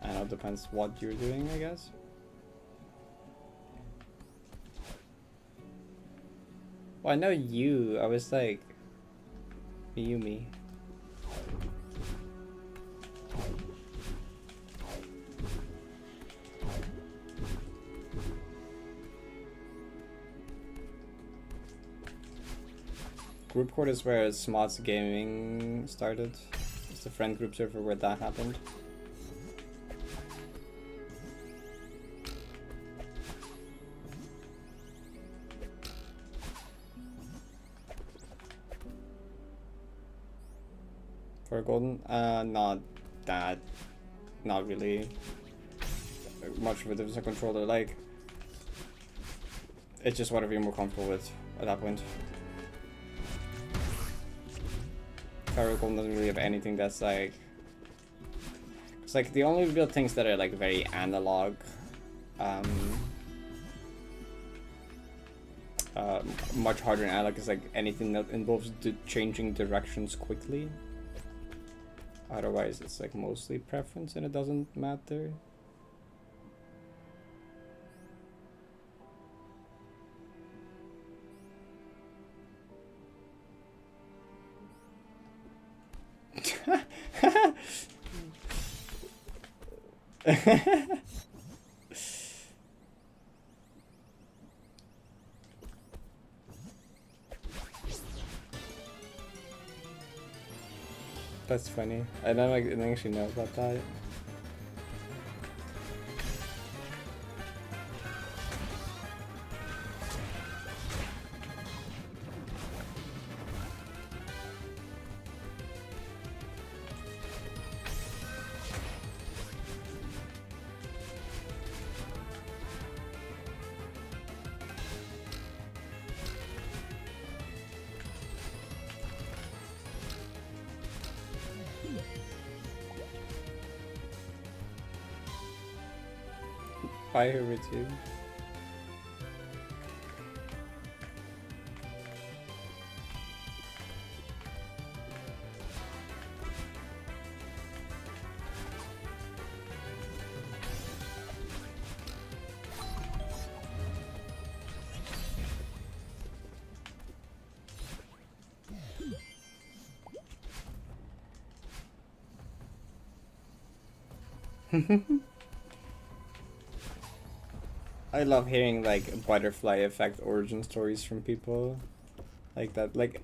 I don't know, depends what you're doing, I guess. Well, I know you. I was like Miyumi. Group Court is where Smots Gaming started. It's the friend group server where that happened. For a golden? Not that. Not really much of a difference in controller. Like, it's just whatever you're more comfortable with at that point. Parrot doesn't really have anything that's like... It's like the only real things that are like very analog. Much harder than analog is like anything that involves changing directions quickly. Otherwise it's like mostly preference and it doesn't matter. That's funny. I didn't actually know about that. Fire with you. I love hearing like butterfly effect origin stories from people like that. Like,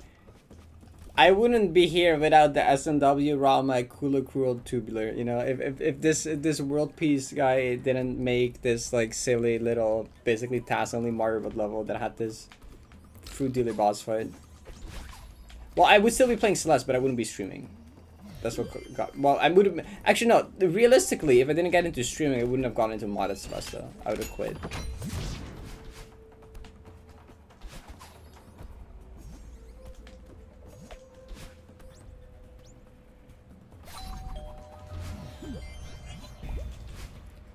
I wouldn't be here without the SNW Rama Kula Cruel Tubular. You know, if this world peace guy didn't make this like silly little basically task only Mario level that had this fruit dealer boss fight. Well, I would still be playing Celeste, but I wouldn't be streaming. That's what got. Well, I would have actually no. Realistically, if I didn't get into streaming, I wouldn't have gone into modded Celeste though. I would have quit.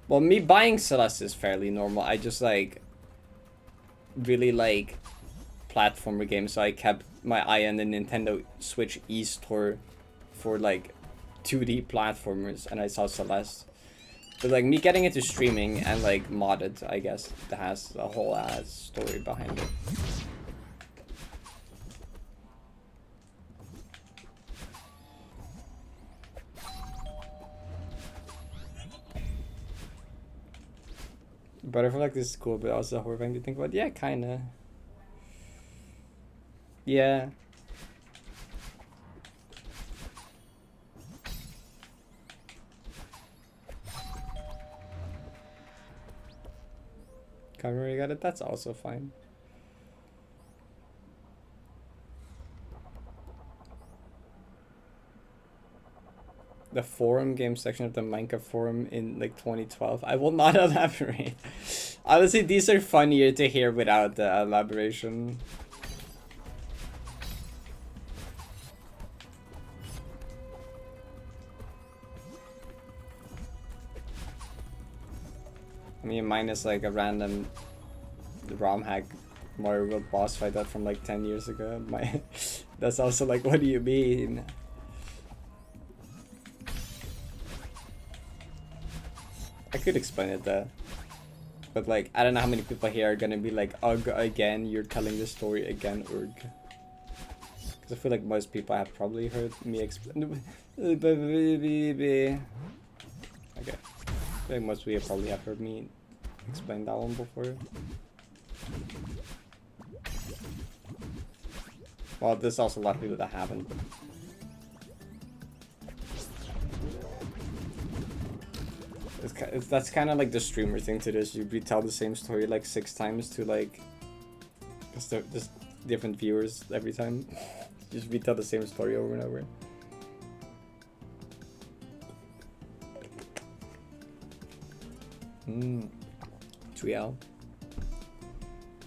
Well, me buying Celeste is fairly normal. I just like really like platformer games, so I kept my eye on the Nintendo Switch eStore for like 2D platformers, and I saw Celeste. But like me getting into streaming and like modded, I guess that has a whole ass story behind it. But I feel like this is cool, but also horrifying to think about. Yeah, kinda. Yeah. Can't really get it. That's also fine. The forum game section of the Minecraft forum in like 2012. I will not elaborate. Honestly, these are funnier to hear without the elaboration. I mean, mine is like a random ROM hack Mario World boss fight that from like 10 years ago. That's also like, what do you mean? I could explain it though. But like, I don't know how many people here are gonna be like, ugh, again, you're telling the story again, ugh. Because I feel like most people have probably heard me explain. Okay. I feel like most people probably have heard me explain that one before. Well, there's also a lot of people that haven't. That's kind of like the streamer thing to this. You retell the same story like 6 times to like just different viewers every time. Just retell the same story over and over. Trial.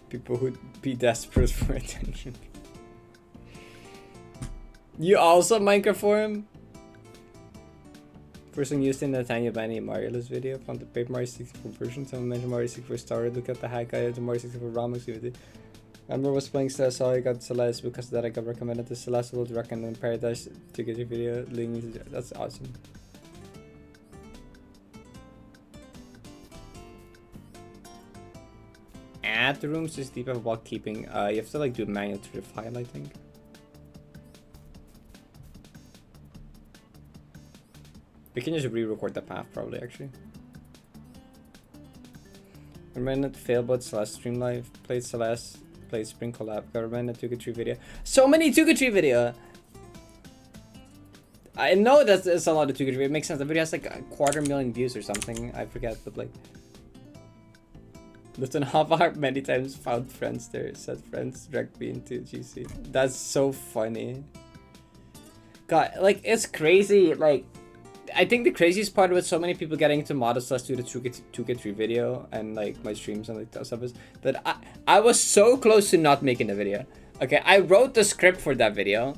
People who'd be desperate for attention. You also Minecraft forum? Person used in the Tanya Bunny Mario List video found the Paper Mario 64 version. Someone mentioned Mario 64 started. Look at the hack guide to Mario 64 ROM activity. Remember was playing Celeste, so I got Celeste because that I got recommended to Celeste will recommend Paradise to get your video link. That's awesome. Add the rooms is deep while keeping. You have to like do manual to the file, I think. We can just re-record the path probably actually. Recommended fail but Celeste stream live. Played Celeste. Played Spring Collab. Got recommended 2K3 video. So many 2K3 video! I know that's a lot of 2K3 video. It makes sense. The video has like 250,000 views or something. I forget, but like. Lived in Havard many times, found friends there, set friends directly into GC. That's so funny. God, like it's crazy, like I think the craziest part with so many people getting into modded Celeste due to 2K3 video and like my streams and like that stuff is that I was so close to not making the video. Okay, I wrote the script for that video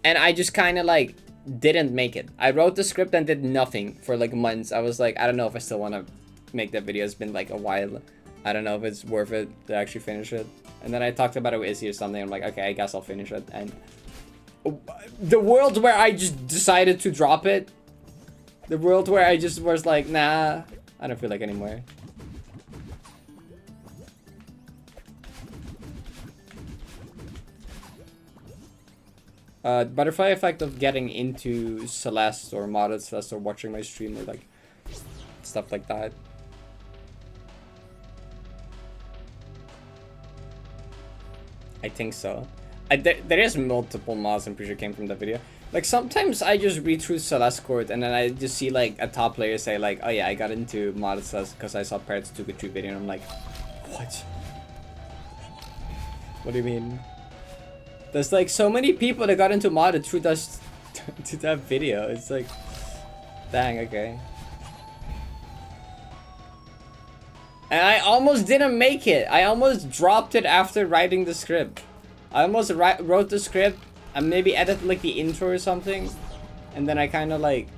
and I just kind of like didn't make it. I wrote the script and did nothing for like months. I was like, I don't know if I still want to make that video. It's been like a while. I don't know if it's worth it to actually finish it. And then I talked about it with Izzy or something. I'm like, okay, I guess I'll finish it. And the world where I just decided to drop it, the world where I just was like, nah, I don't feel like anymore. Butterfly effect of getting into Celeste or modded Celeste or watching my stream or like stuff like that. I think so. There is multiple mods I'm pretty sure came from that video. Like sometimes I just read through Celeste Court and then I just see like a top player say like, oh yeah, I got into modded Celeste because I saw Parrot's 2K3 video and I'm like, what? What do you mean? There's like so many people that got into modded through this to that video. It's like, dang, okay. And I almost didn't make it. I almost dropped it after writing the script. I almost wrote the script and maybe edited like the intro or something. And then I kind of like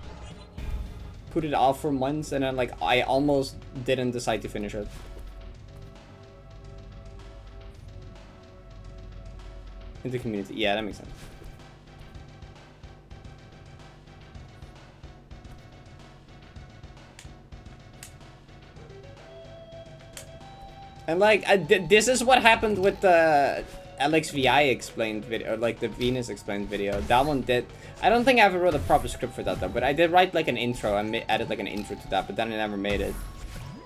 put it off for months, and then like I almost didn't decide to finish it. In the community. Yeah, that makes sense. And like, this is what happened with the LXVI explained video, or like the Venus explained video. That one did. I don't think I ever wrote a proper script for that though, but I did write like an intro. I added like an intro to that, but then I never made it.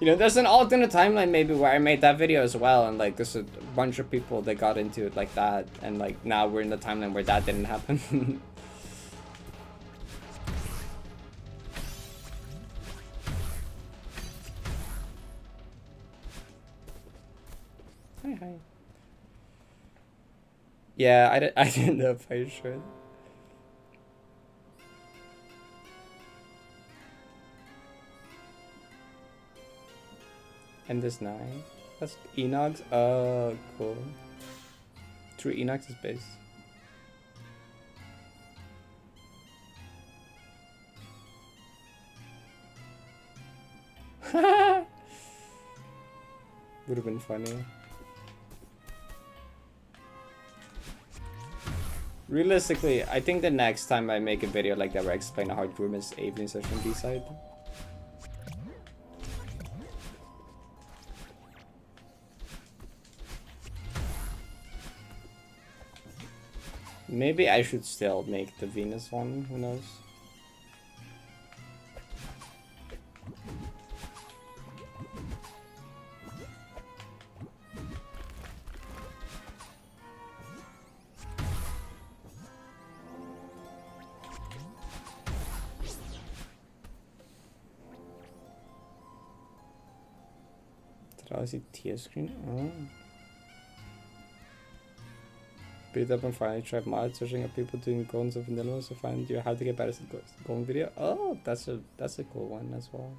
You know, there's an alternate timeline maybe where I made that video as well, and like there's a bunch of people that got into it like that, and like now we're in the timeline where that didn't happen. Hi. Yeah, I didn't know if I should. And this 9. That's Enox. Oh, cool. True, Enox is base. Would have been funny. Realistically, I think the next time I make a video like that where I explain a hard room is Evening Session B-side. Maybe I should still make the Venus one, who knows? Did I see tear screen? Oh. Beat up and finally tried mod searching up people doing golden of vanilla to find you how to get better at golden video. Oh, that's a cool one as well.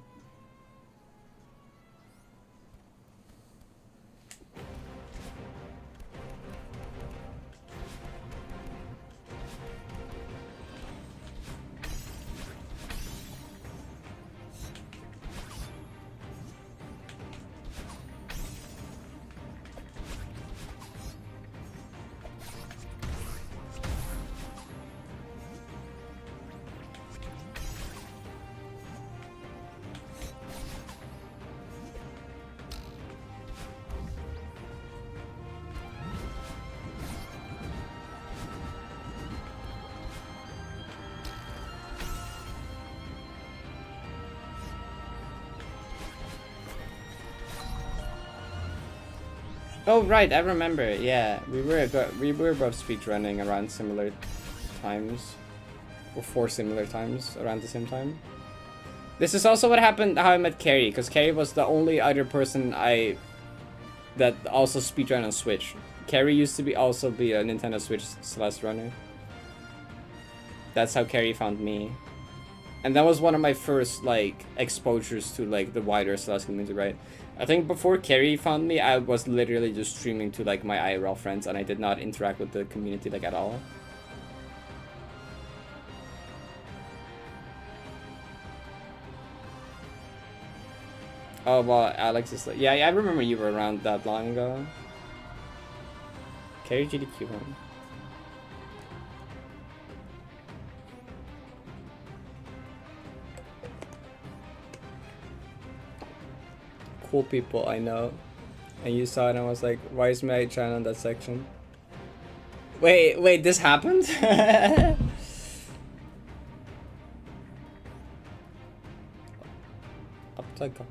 Oh right, I remember. Yeah, we were both speedrunning around similar times, or 4 similar times around the same time. This is also what happened how I met Carrie, because Carrie was the only other person that also speedrun on Switch. Carrie used to also be a Nintendo Switch Celeste runner. That's how Carrie found me. And that was one of my first like exposures to like the wider Celeste community, right? I think before Carrie found me, I was literally just streaming to like my IRL friends, and I did not interact with the community like at all. Oh well, Alex is like, yeah, I remember you were around that long ago. Carrie GDQ one. Cool people I know, and you saw it and I was like, why is my channel in that section? Wait, this happened? Upside down.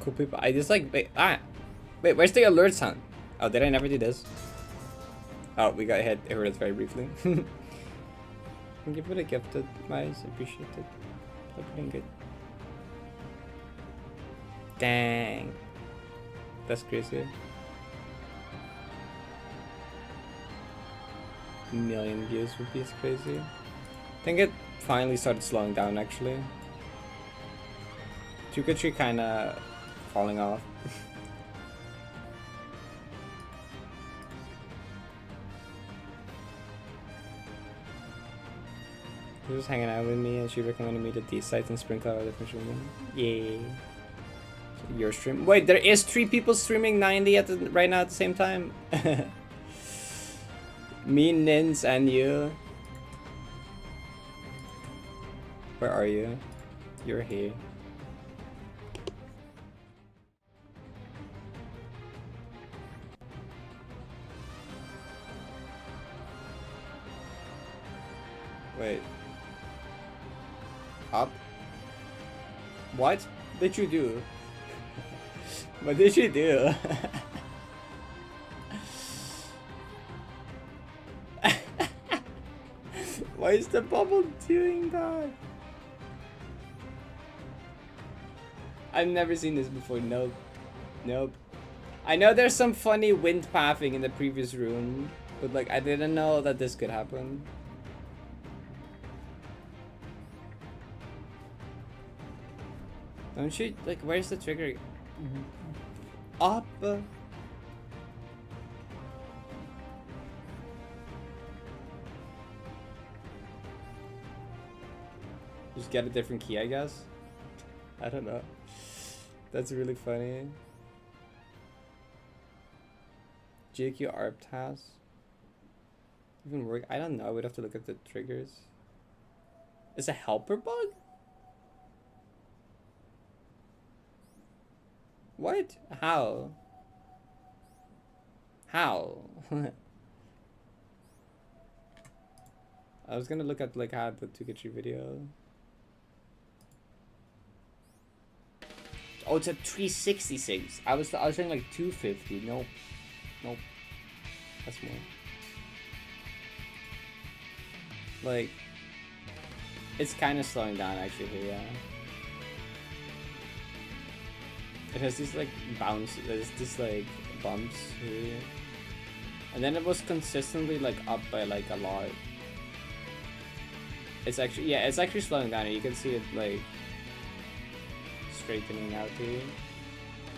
Cool people. I just like wait, where's the alert sound? Oh, did I never do this? Oh, we got hit. It hurt very briefly. Give it a gifted, guys. Appreciate it. Looking good. Dang. That's crazy. million views would be crazy. I think it finally started slowing down actually. Chukachi kinda falling off. She was hanging out with me and she recommended me to these sites and sprinkle out different streaming. Yay. So your stream. Wait, there is 3 people streaming 90 right now at the same time? Me, Nins, and you. Where are you? You're here. Wait. Up? What did you do? What did you do? Why is the bubble doing that? I've never seen this before. Nope. Nope. I know there's some funny wind pathing in the previous room, but like I didn't know that this could happen. Don't you like? Where's the trigger? Up. Just get a different key, I guess. I don't know. That's really funny. GQ ARP task. Even work? I don't know. I would have to look at the triggers. Is a helper bug? What? How? How? I was gonna look at like how the Tukachi video. Oh, it's at 366. I was saying like 250. Nope. Nope. That's more. Like, it's kind of slowing down actually here, yeah. It has these like bounce, there's this like bumps here. And then it was consistently like up by like a lot. It's actually, yeah, it's actually slowing down. You can see it like straightening out here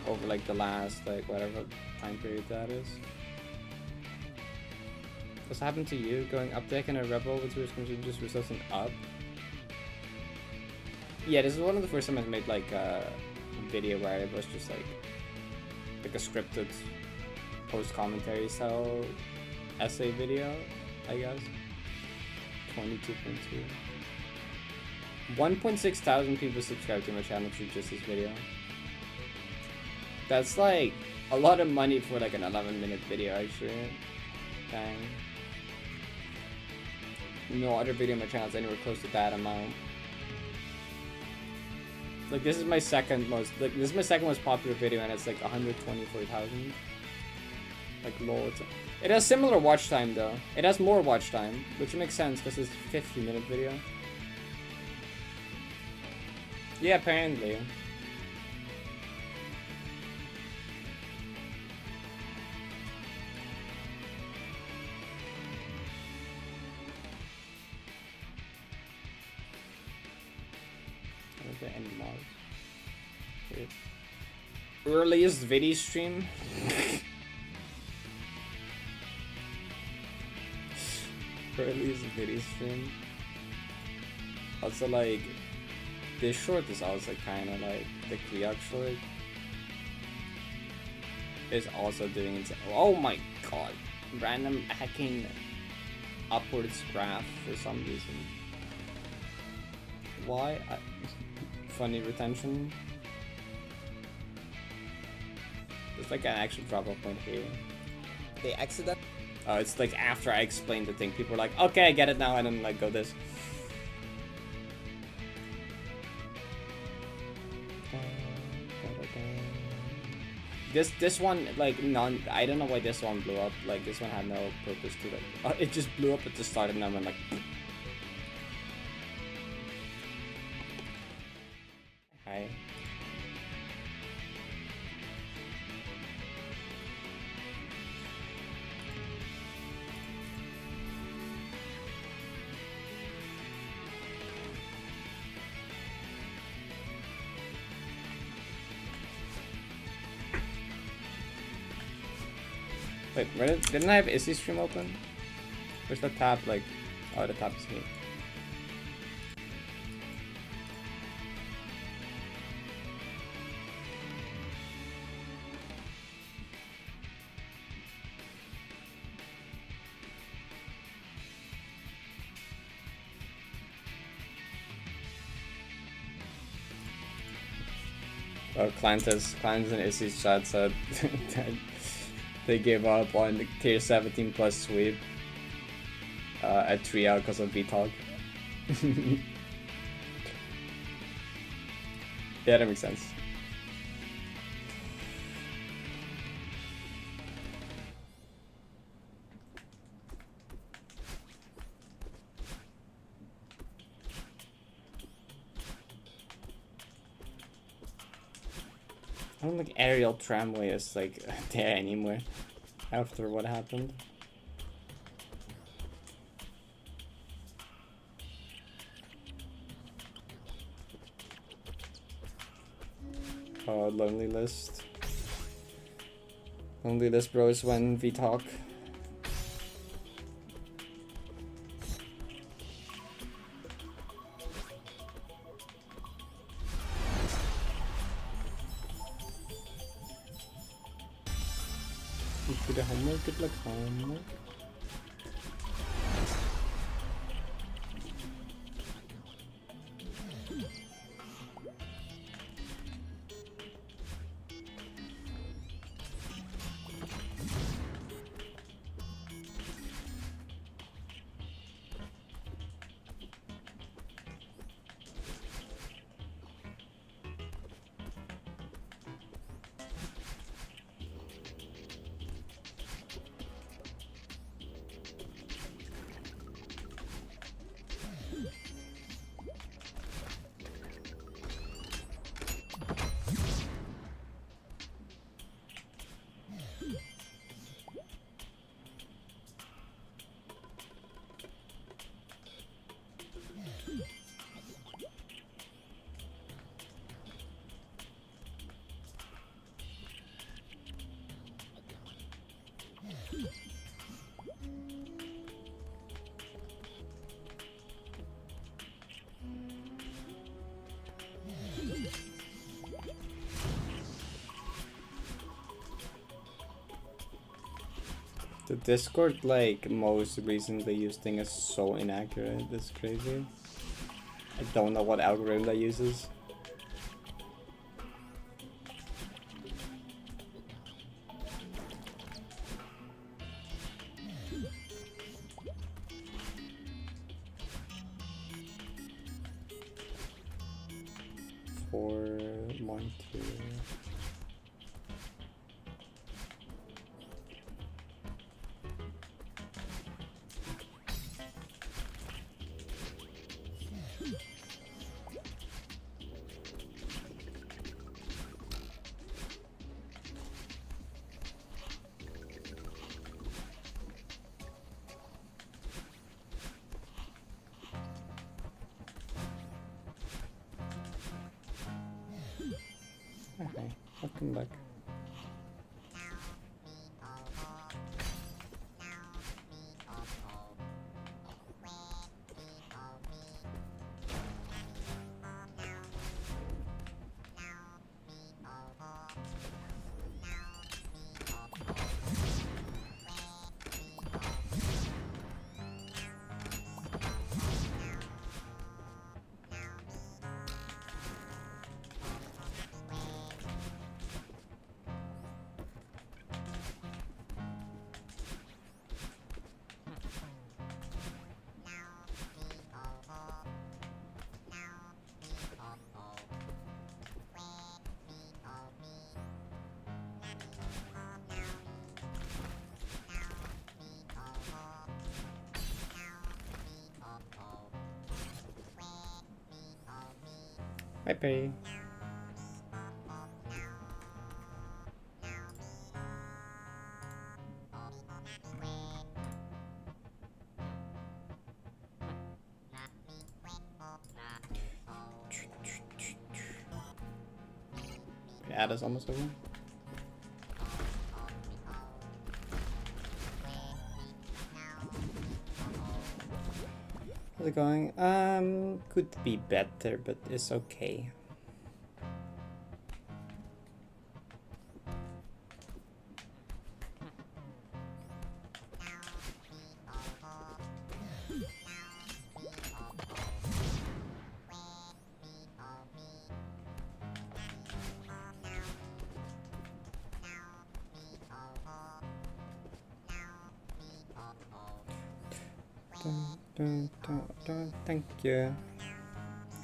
over like the last like whatever time period that is. What's happened to you? Going up deck in a rebel with your screen just results in up? Yeah, this is one of the first time I've made like a video where it was just like a scripted post commentary style essay video, I guess. 22.2. 1.6 thousand people subscribe to my channel through just this video. That's like a lot of money for like an 11-minute video actually. Dang. No other video on my channel is anywhere close to that amount. Like this is my second most popular video and it's like 124,000. Like lol. It has similar watch time though. It has more watch time, which makes sense because it's a 50-minute video. Yeah, apparently. Are there any mods? Weird. Earliest video stream? Earliest video stream? Also like this short is also kind of like the Kriok short is also doing it. Oh my god, random hacking upwards graph for some reason. Why? Funny retention. There's like an actual drop off point here. They accident. Oh, it's like after I explained the thing, people were like, okay, I get it now, and then like go this. This one like I don't know why this one blew up. Like this one had no purpose to it. It just blew up at the start and then went like. Hi. Wait, didn't I have Izzy stream open? Where's the tab? Like, oh, the tab is here. Oh, Clantis and Izzy's chat said that they gave up on the tier 17 plus sweep at 3 out because of VTOG. Yeah, that makes sense. I don't think aerial tramway is like there anymore after what happened. Oh, lonely list. Lonely list bros when we talk. Do the homework, good luck homework. The Discord, like, most recently used thing is so inaccurate, it's crazy. I don't know what algorithm that uses. For mine too. Okay, welcome back. Hi, Perry. Ad is almost over. How's it going? Could be better, but it's okay. Thank you.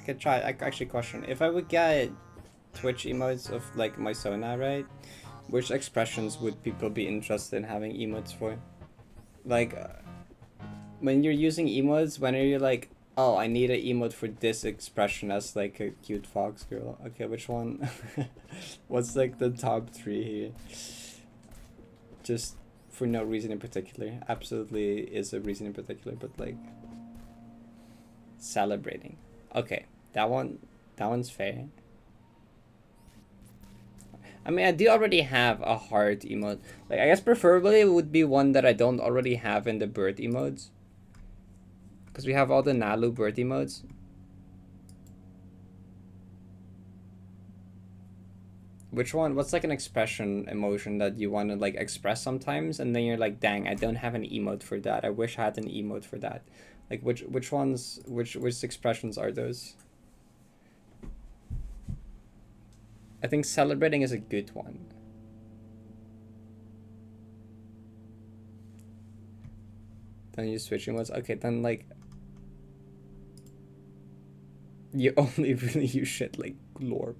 Okay, try. I actually question if I would get Twitch emotes of like my Sona, right? Which expressions would people be interested in having emotes for? Like, when you're using emotes, when are you like, oh, I need an emote for this expression as like a cute fox girl? Okay, which one? What's like the top 3 here? Just for no reason in particular. Absolutely is a reason in particular, but like celebrating. Okay, that one's fair. I mean, I do already have a heart emote. Like, I guess preferably it would be one that I don't already have in the bird emotes. Because we have all the Nalu bird emotes. Which one? What's like an expression emotion that you want to like express sometimes, and then you're like, dang, I don't have an emote for that. I wish I had an emote for that. Like which ones? Which expressions are those? I think celebrating is a good one. Then you switch emotes. Okay, then like you only really use shit like glorp.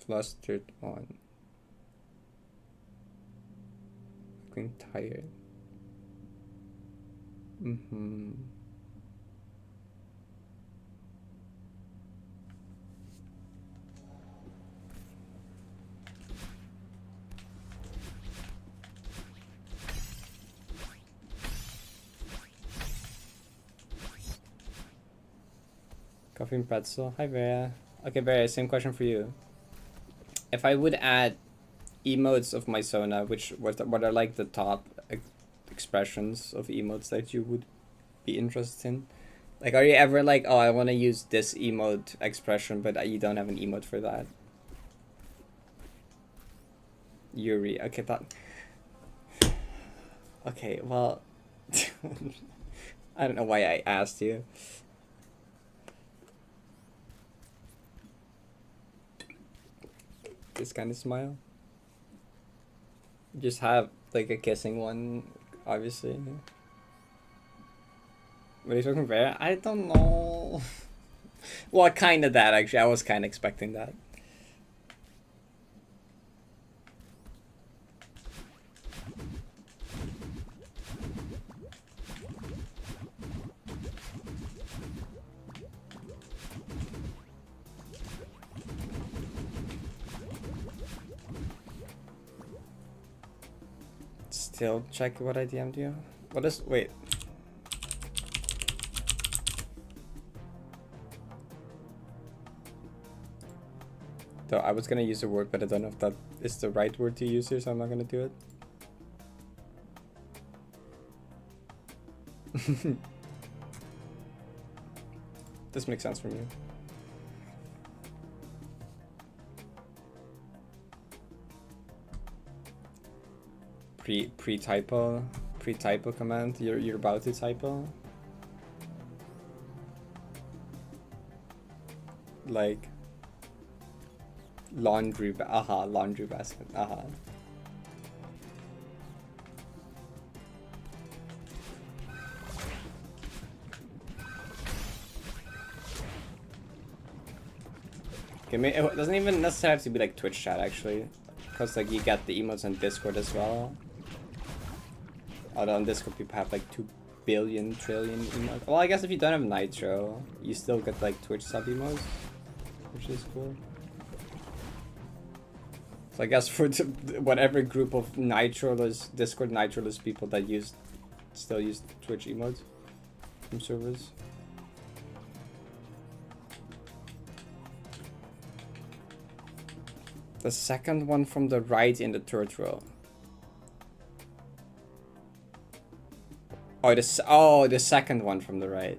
Flustered on. Fucking tired. Mm-hmm. Coffee and pretzel. Hi, Vera. Okay, Vera, same question for you. If I would add emotes of my Sona, what are like the top expressions of emotes that you would be interested in? Like, are you ever like, oh, I want to use this emote expression, but you don't have an emote for that? Yuri. Okay, that. Okay, well, I don't know why I asked you. This kind of smile. Just have like a kissing one, obviously. What are you talking about? I don't know. Well, kind of that actually. I was kind of expecting that. Still check what I DM'd you. What is? Wait. Though I was gonna use a word, but I don't know if that is the right word to use here, so I'm not gonna do it. This makes sense for me. Pre-typo command. You're about to typo. Like laundry basket. Okay, it doesn't even necessarily have to be like Twitch chat actually, because like you get the emotes on Discord as well. Although on Discord people have like 2 billion trillion emotes. Well, I guess if you don't have Nitro, you still get like Twitch sub emotes, which is cool. So I guess for whatever group of Nitroless, Discord Nitroless people that still use Twitch emotes from servers. The second one from the right in the third row. Oh, the second one from the right.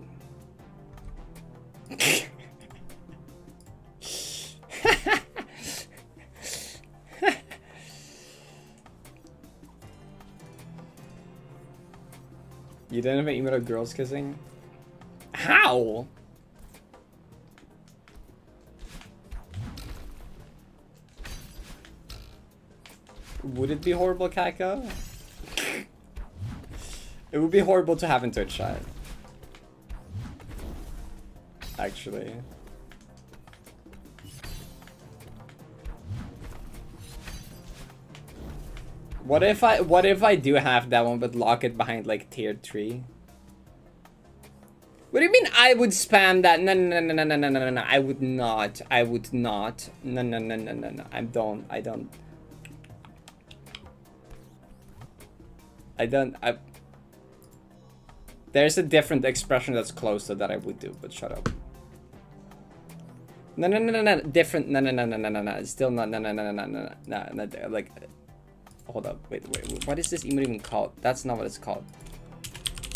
You didn't have an email of girls kissing? How? Would it be horrible, Kako? It would be horrible to have in Twitch chat. Actually. What if I do have that one but lock it behind like tier 3? What do you mean I would spam that? No, I would not. I would not. No. I don't. There's a different expression that's close to that I would do, but shut up. No. Different. No. Still not. No. Like, hold up. Wait. What is this emote even called? That's not what it's called.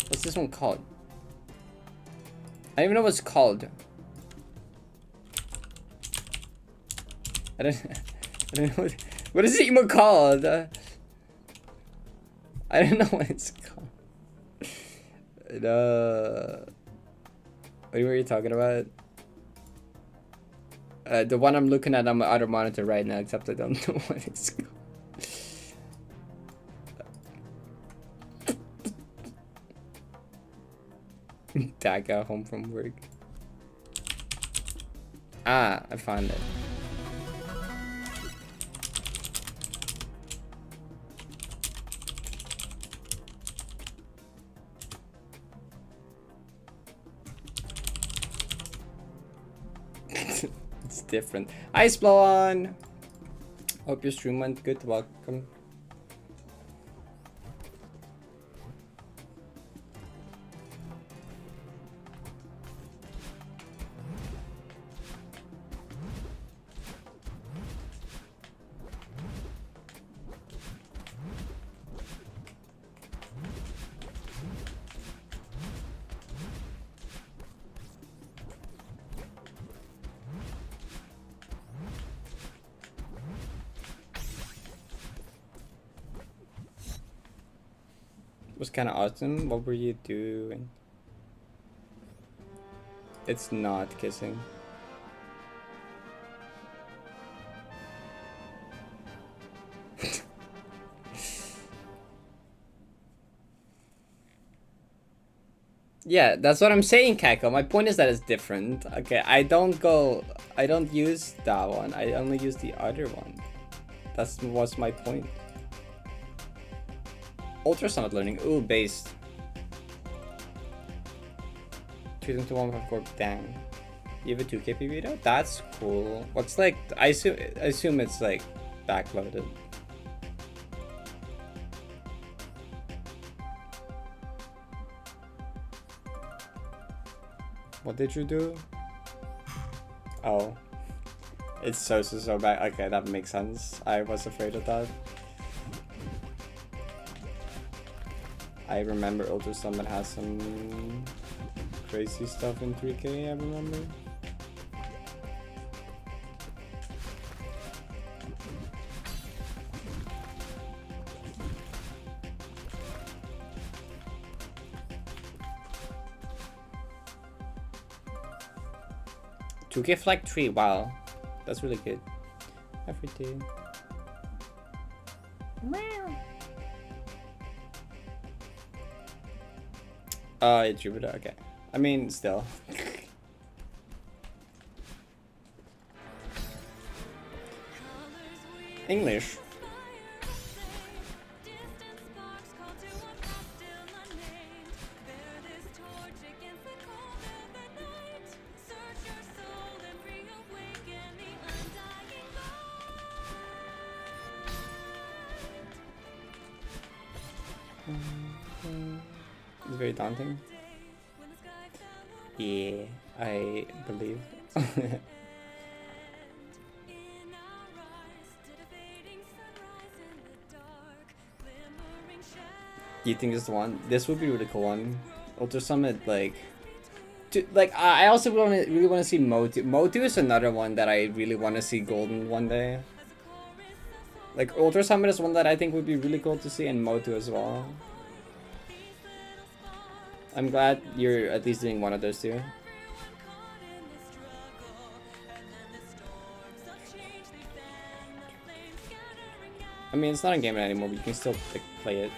What's this one called? I don't even know what it's called. I don't know what is the emote called? I don't know what it's called. What are you talking about? The one I'm looking at on my other monitor right now, except I don't know what it's called. Dad got home from work. Ah, I found it. It's different. Ice blow on. Hope your stream went good. Welcome. Was kind of awesome. What were you doing? It's not kissing. Yeah, that's what I'm saying, Kako. My point is that it's different. Okay, I don't use that one. I only use the other one. That was my point. Ultrasound learning. Ooh, based. 22154. Dang. You have a 2K video? That's cool. What's like? I assume it's like backloaded. What did you do? Oh, it's so bad. Okay, that makes sense. I was afraid of that. I remember Ultrasound has some crazy stuff in 3K, I remember. To give like 3, wow. That's really good. Every day. It's Jupiter, okay. I mean, still. English. It's very daunting. Yeah, I believe. You think is the one? This would be a really cool one. Ultra Summit, like... Like, I also really want to see Motu. Motu is another one that I really want to see golden one day. Like, Ultra Summit is one that I think would be really cool to see, and Motu as well. I'm glad you're at least doing one of those two. I mean, it's not a game anymore, but you can still like, play it.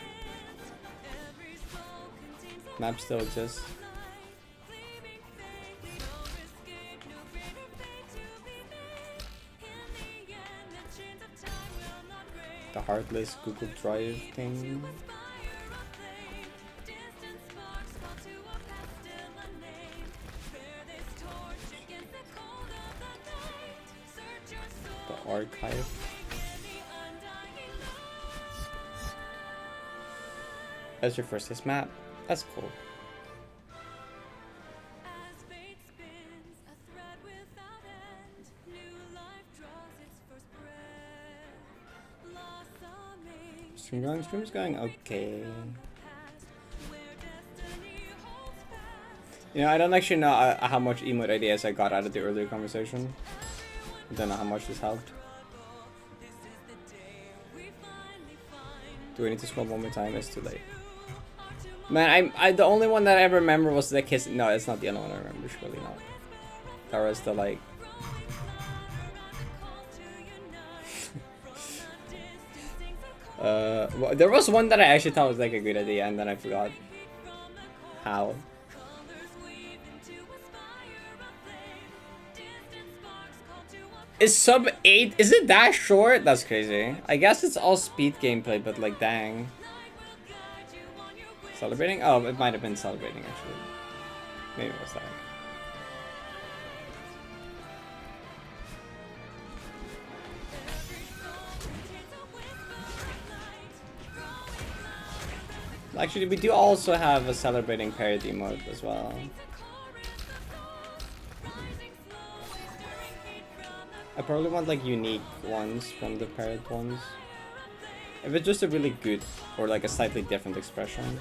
Map still exists. The Heartless Google Drive thing. The archive. That's your first his map. That's cool. Stream's going okay. You know, I don't actually know how much emote ideas I got out of the earlier conversation. I don't know how much this helped. Do I need to scroll one more time? It's too late. Man, I the only one that I remember was the kiss. No, it's not the only one I remember. Surely not. That was the like. Well, there was one that I actually thought was like a good idea, and then I forgot how. Is sub 8? Is it that short? That's crazy. I guess it's all speed gameplay, but like, dang. Celebrating? Oh, it might have been celebrating actually. Maybe it was that. Actually, we do also have a celebrating parody mode as well. I probably want like unique ones from the parrot ones. If it's just a really good or like a slightly different expression.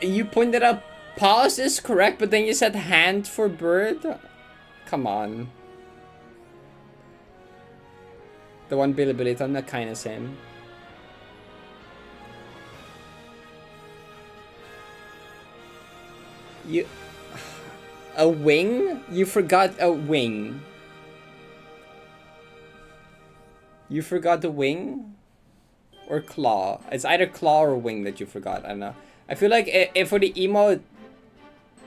You pointed out pause is correct, but then you said hand for bird. Come on. The one Billy Tom, that kind of same. You... A wing? You forgot a wing. You forgot the wing? Or claw? It's either claw or wing that you forgot, I don't know. I feel like if for the emote...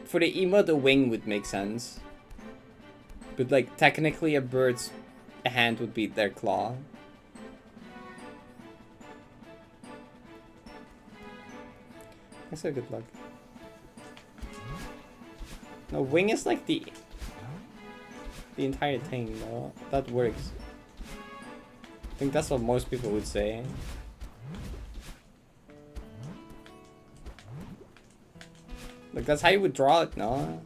For the emote, the wing would make sense. But like, technically a bird's hand would be their claw. I say good luck. No, wing is like the entire thing, though. That works. I think that's what most people would say. Like, that's how you would draw it, no?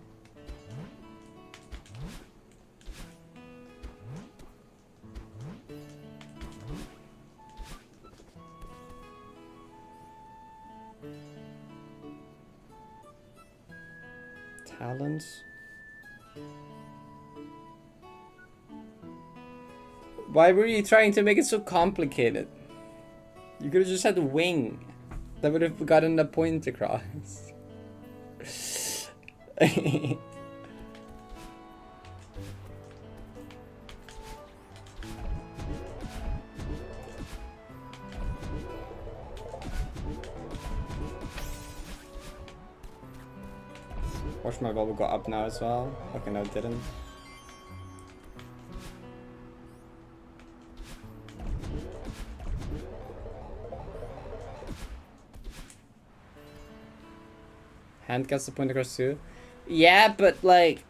Talents. Why were you trying to make it so complicated? You could have just said wing. That would have gotten the point across. Watch my bubble go up now as well. Okay, no, it didn't. Hand gets the point across too. Yeah, but like...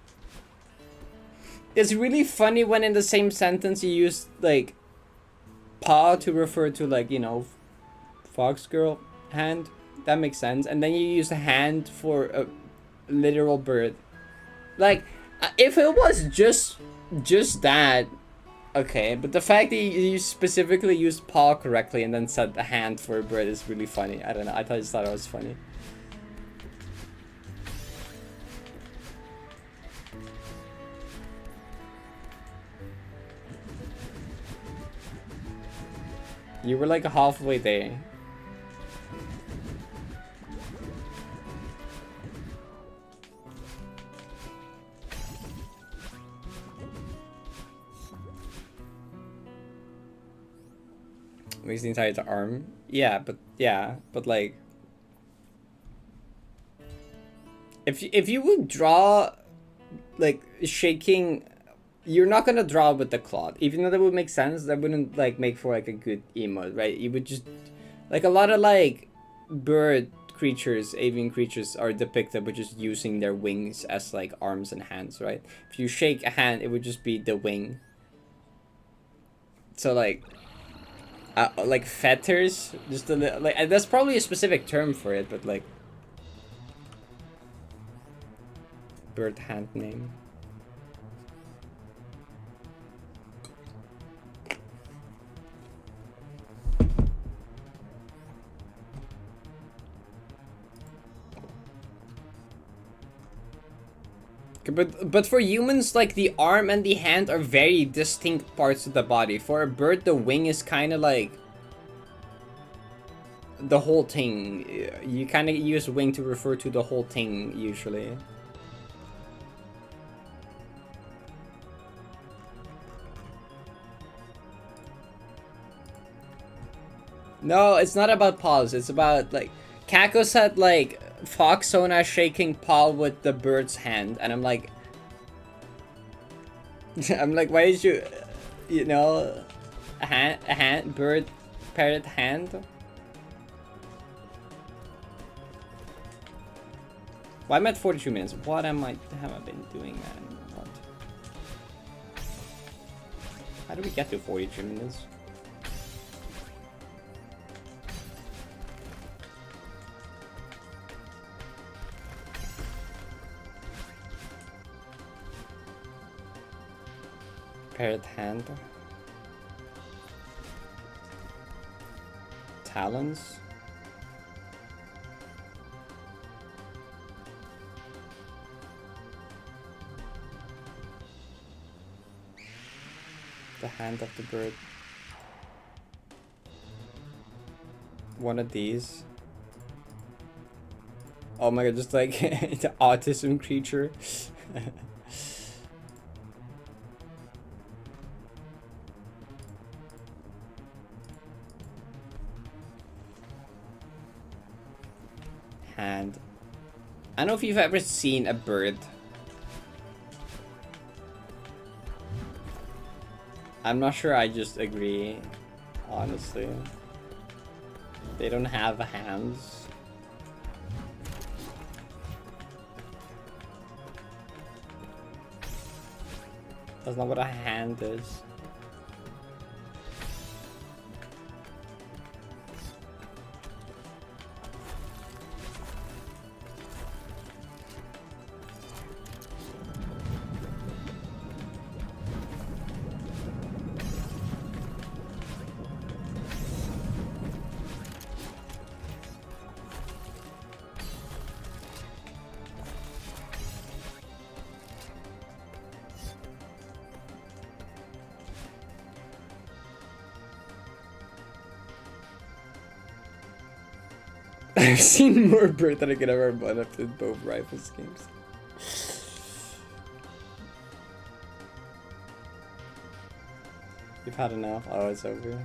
It's really funny when in the same sentence you use like... paw to refer to like, you know... fox girl hand. That makes sense. And then you use a hand for a literal bird. Like, If it was just that, okay. But the fact that you specifically used paw correctly and then said the hand for a bird is really funny. I don't know. I just thought it was funny. You were like halfway there. Makes the entire arm. Yeah, but like, if you would draw, like shaking, you're not gonna draw with the claw. Even though that would make sense, that wouldn't like make for like a good emote, right? You would just like a lot of like bird creatures, avian creatures are depicted with just using their wings as like arms and hands, right? If you shake a hand, it would just be the wing. So like fetters, just a little, like that's probably a specific term for it, but like bird hand name. But for humans, like the arm and the hand are very distinct parts of the body. For a bird, the wing is kind of like the whole thing. You kind of use wing to refer to the whole thing usually. No, it's not about paws. It's about like Kako said like Foxona shaking paw with the bird's hand, and I'm like, why did you know, a hand, bird, parrot hand? Well, I'm at 42 minutes. What have I been doing, man? What? How do we get to 42 minutes? Parrot hand. Talons. The hand of the bird. One of these. Oh my god, just like the autism creature. Hand. I don't know if you've ever seen a bird. I'm not sure, I just agree, honestly. They don't have hands. That's not what a hand is. I've seen more bird than I could ever run up in both rifles games. You've had enough. Oh, it's over.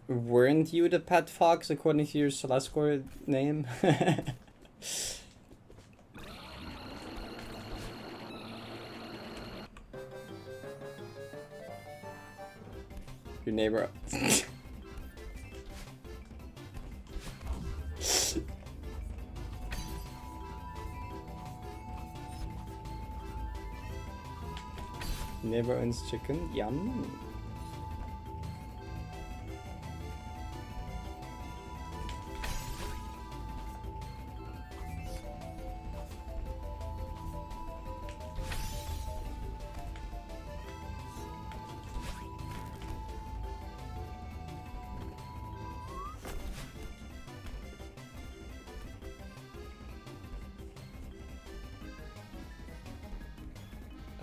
Weren't you the pet fox according to your Celeste name? Your neighbor. Never owns chicken. Yum.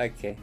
Okay.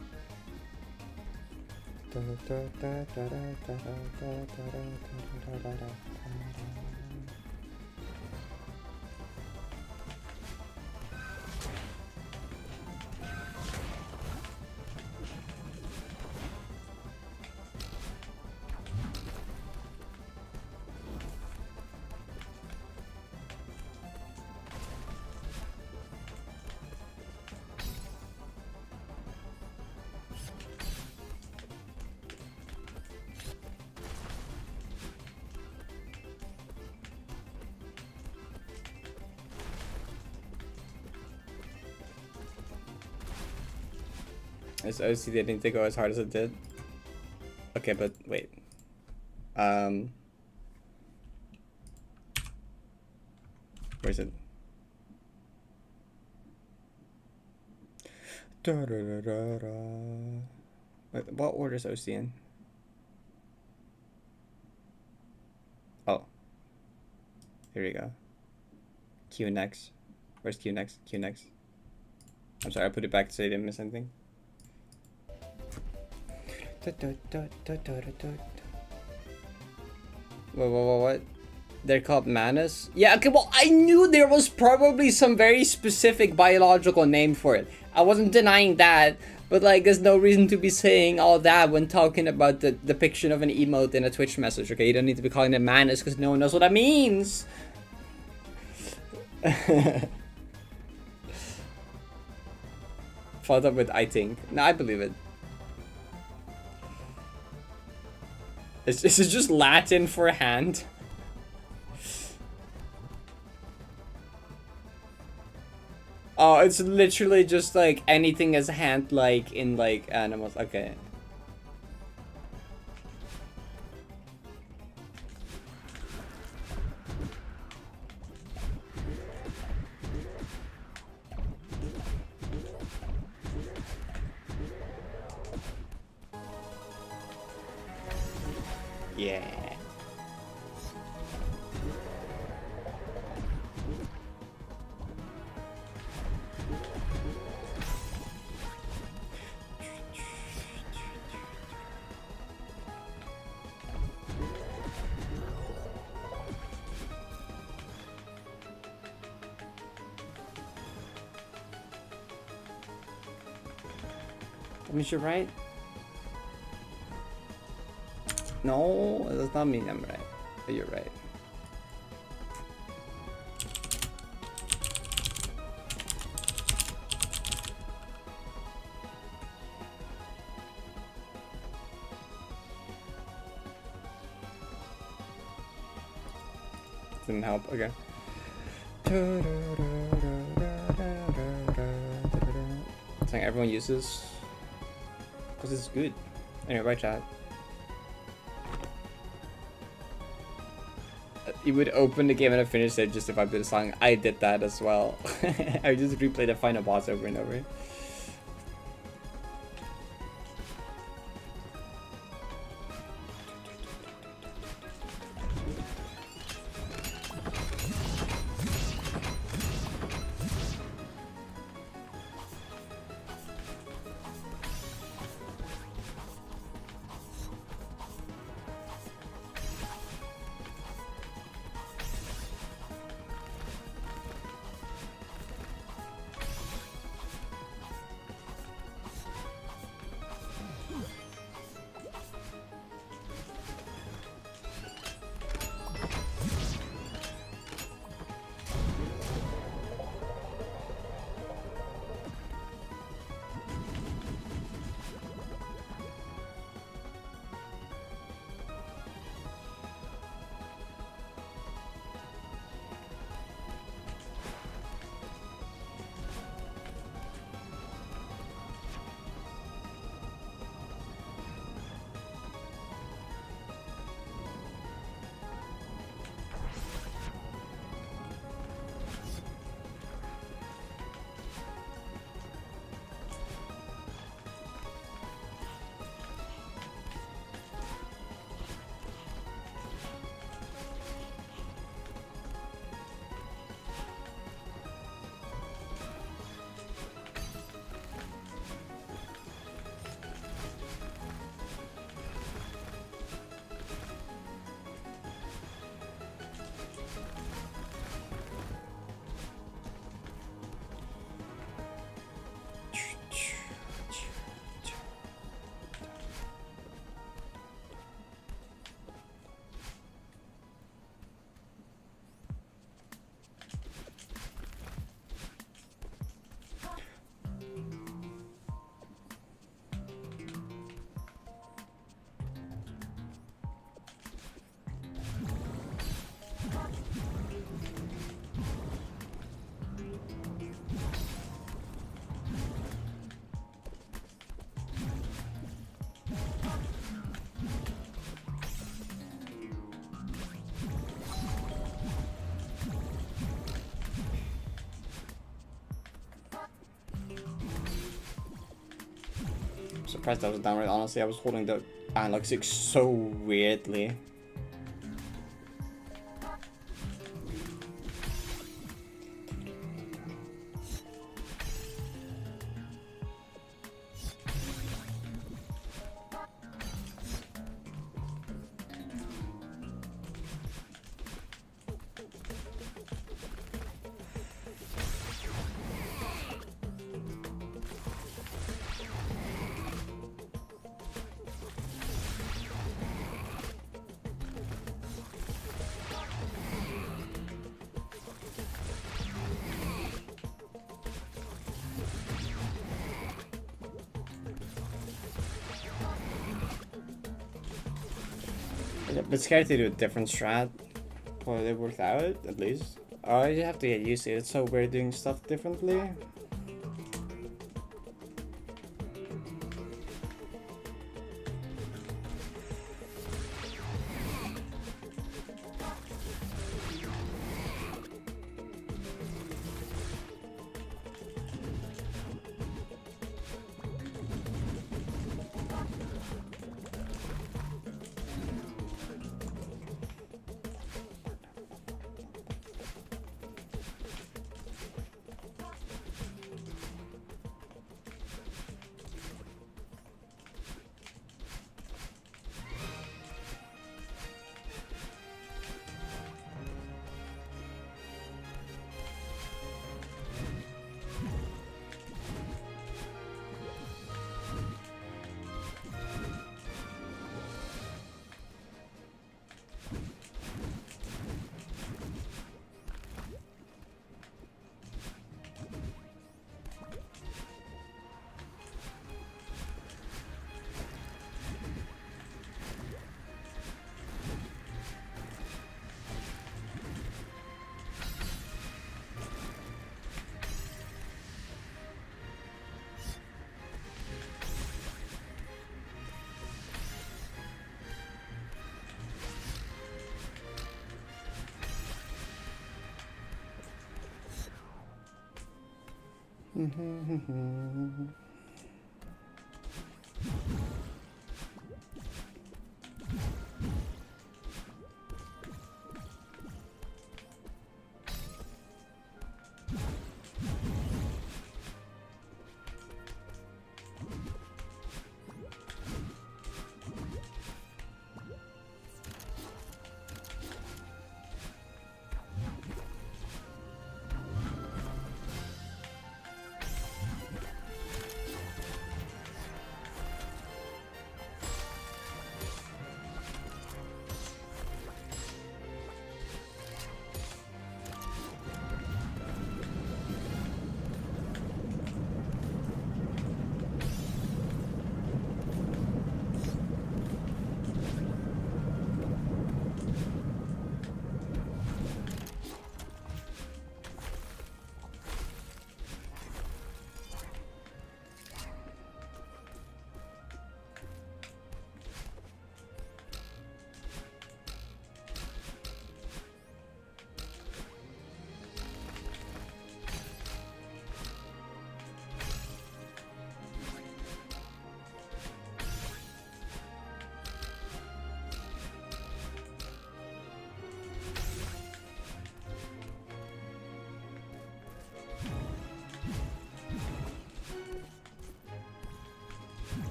This OC didn't go as hard as it did. Okay, but wait. Where's it? Wait, what order is OC in? Oh. Here we go. Q next. Where's Q next? Q next. I'm sorry, I put it back so I didn't miss anything. What? They're called manas? Yeah, okay, well, I knew there was probably some very specific biological name for it. I wasn't denying that, but like, there's no reason to be saying all that when talking about the depiction of an emote in a Twitch message, okay? You don't need to be calling it manas because no one knows what that means. Followed up with I think. No, I believe it. Is it just Latin for hand? Oh, it's literally just like anything as hand like in like animals. Okay. Yeah. That means you're right. No, it does not mean I'm right. But you're right. Didn't help. Okay. Something everyone uses because it's good. Anyway, bye chat. You would open the game and finish it just if I did a song. I did that as well. I just replayed the final boss over and over. surprised that was down right, honestly. I was holding the analog stick so weirdly. Yeah, but scared to do a different strat. Well, it worked out, at least. Oh, you have to get used to it. It's so weird doing stuff differently.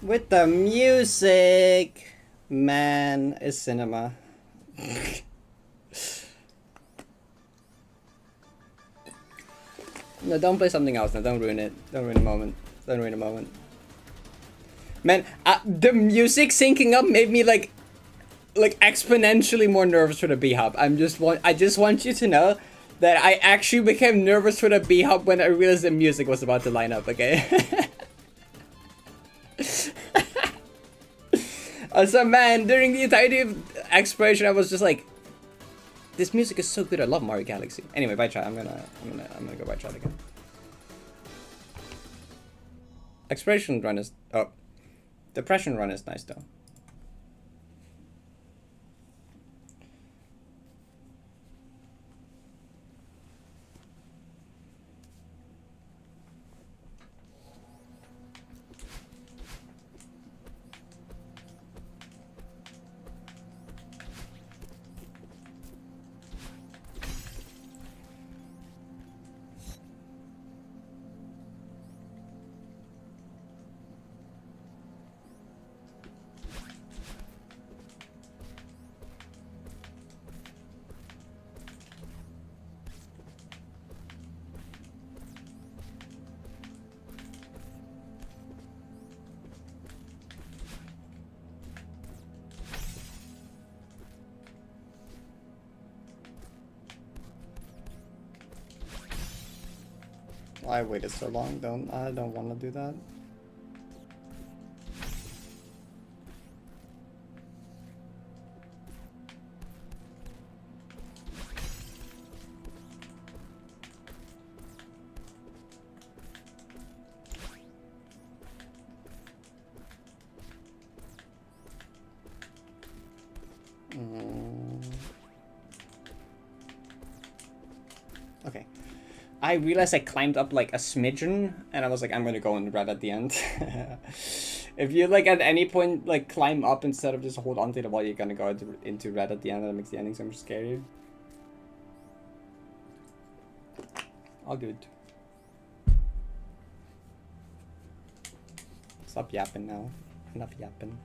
With the music, man, is cinema. No, don't play something else. No, don't ruin it. Don't ruin the moment. Don't ruin the moment. Man, the music syncing up made me like exponentially more nervous for the B-Hop. I just want you to know that I actually became nervous for the B-Hop when I realized the music was about to line up, okay? So man, during the entirety of exploration, I was just like, this music is so good. I love Mario Galaxy. Anyway, bye chat. I'm gonna go bye chat again. Exploration run is depression run is nice though. I waited so long. I don't want to do that. Okay. I realized I climbed up like a smidgen, and I was like, I'm gonna go in red at the end. If you like at any point like climb up instead of just hold on to the wall, you're gonna go into red at the end, and that makes the ending so much scarier. All good. Stop yapping now. Enough yapping.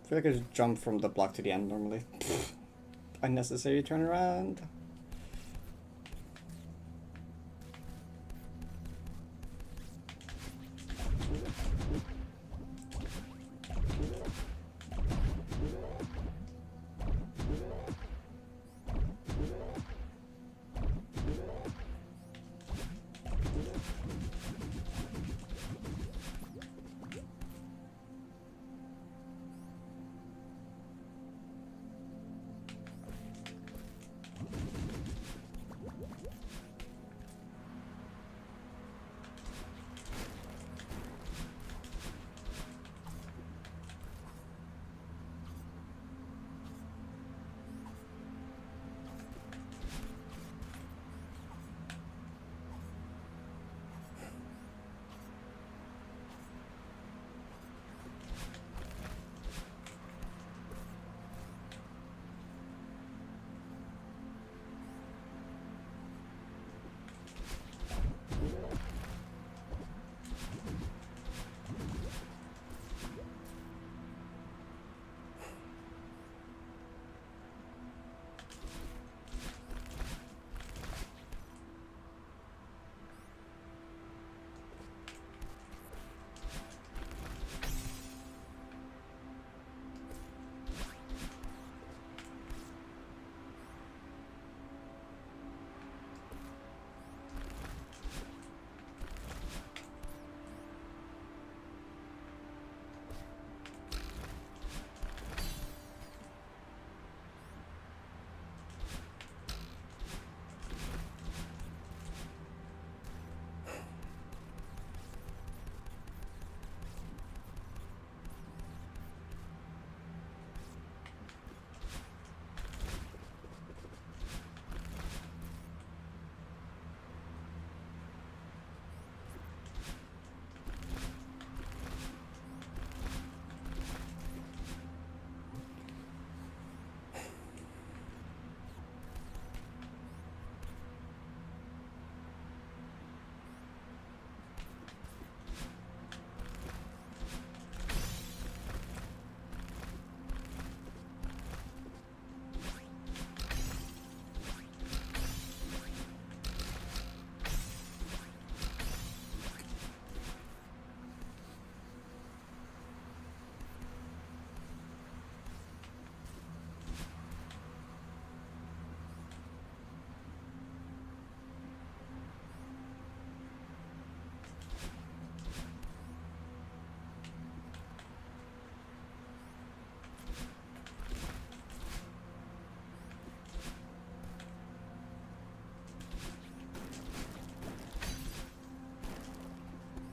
I feel like I just jump from the block to the end normally. Unnecessary turnaround.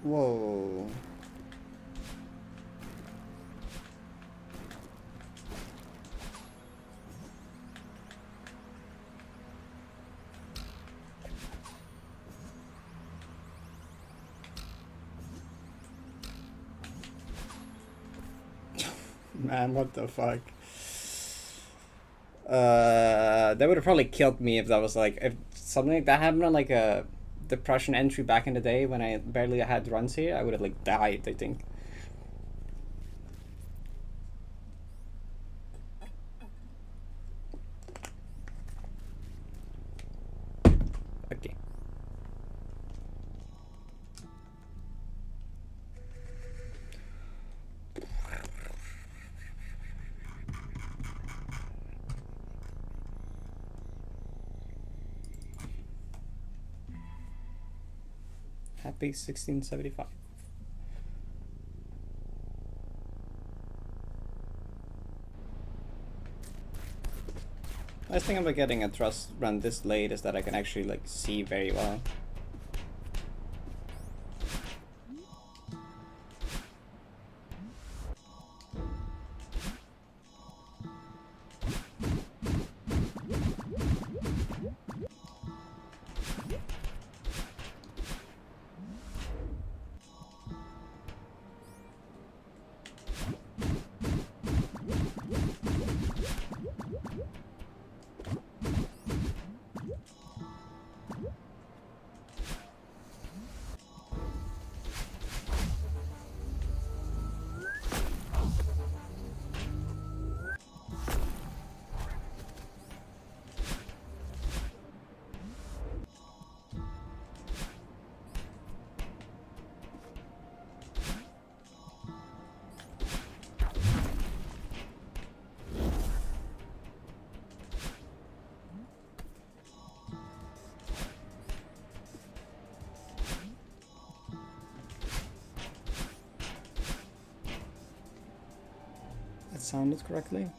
Whoa. Man, what the fuck? That would have probably killed me if that was like, if something like that happened on like a depression entry back in the day when I barely had runs here, I would have like died, I think. Okay. Happy 1675. Nice thing about getting a trust run this late is that I can actually like see very well. it sounded correctly.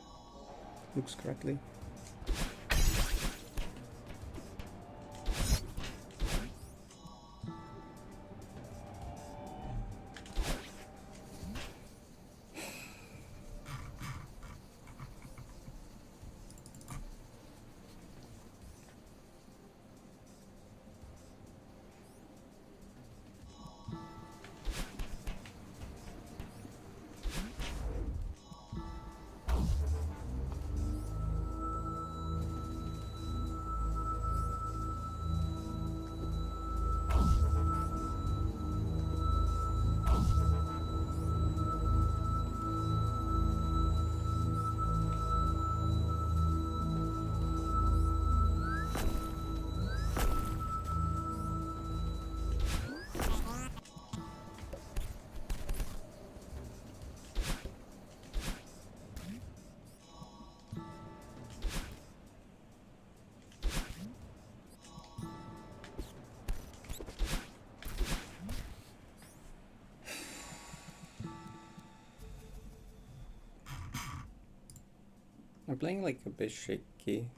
Looks correctly. I'm playing like a bit shaky.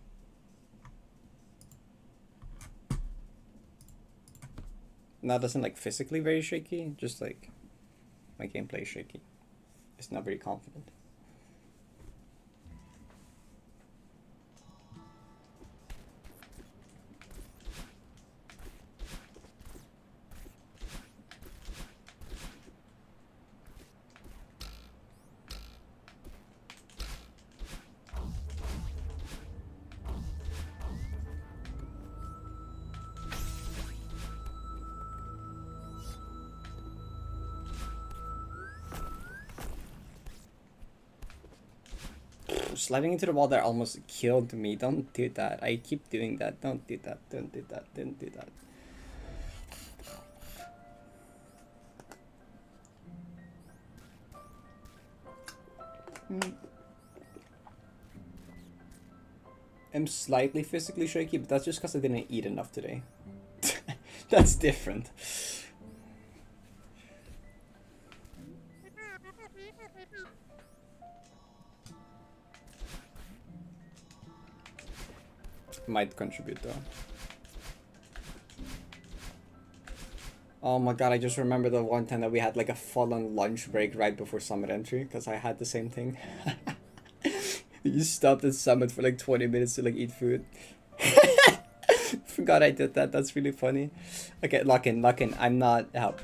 Not isn't like physically very shaky, just like my gameplay is shaky. It's not very confident. Sliding into the wall that almost killed me. Don't do that. I keep doing that. Don't do that. Don't do that. Don't do that. I'm slightly physically shaky, but that's just because I didn't eat enough today. That's different. Might contribute though. Oh my god, I just remember the one time that we had like a full-on lunch break right before summit entry, because I had the same thing. You stopped at summit for like 20 minutes to like eat food. Forgot I did that. That's really funny. Okay, lock in. I'm not help.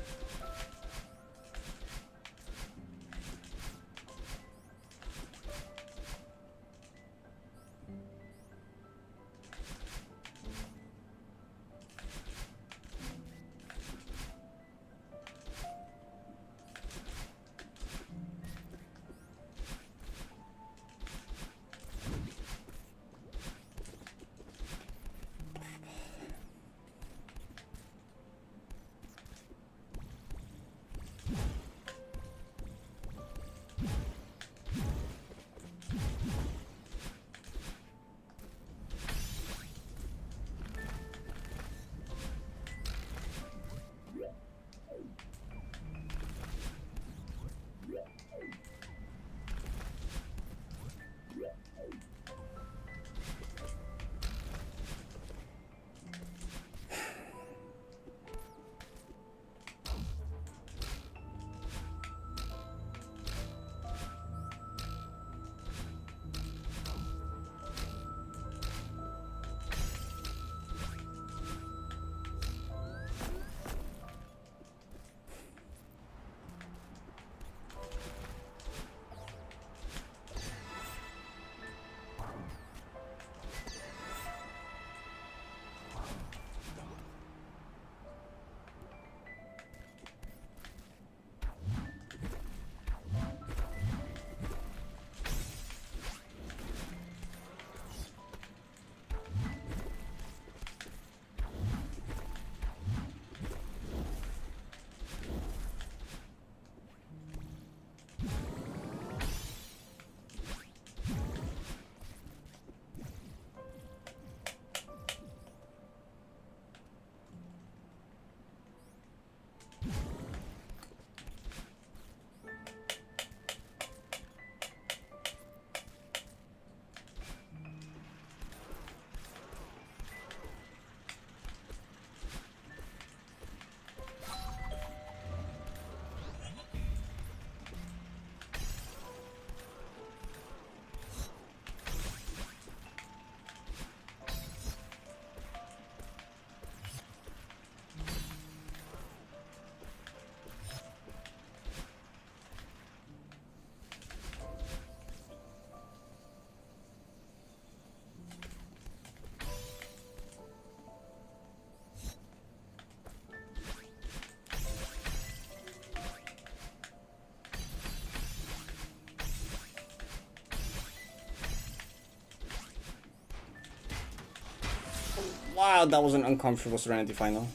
Wow, that was an uncomfortable Serenity final.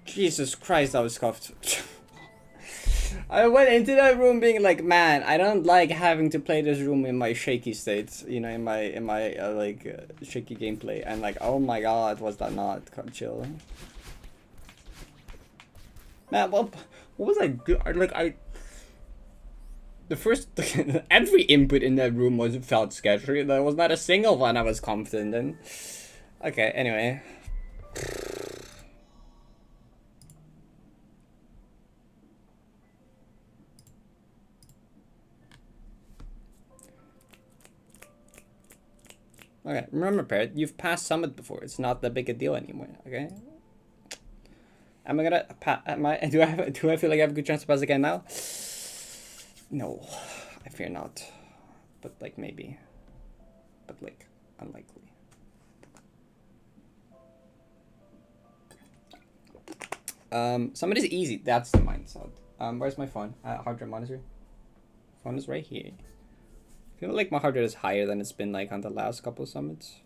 Jesus Christ, that was scuffed. I went into that room being like, man, I don't like having to play this room in my shaky state, you know, in my shaky gameplay, and like, oh my god, was that not chill? Man, what was I doing? The first, every input in that room felt sketchy. There was not a single one I was confident in. Okay, anyway. Okay, remember, Parrot, you've passed Summit before. It's not that big a deal anymore, okay? Am I gonna do I feel like I have a good chance to pass again now? No, I fear not. But like maybe. But like unlikely. Summit is easy. That's the mindset. Where's my phone? Hard drive monitor. Phone is right here. I feel like my heart rate is higher than it's been like on the last couple of summits.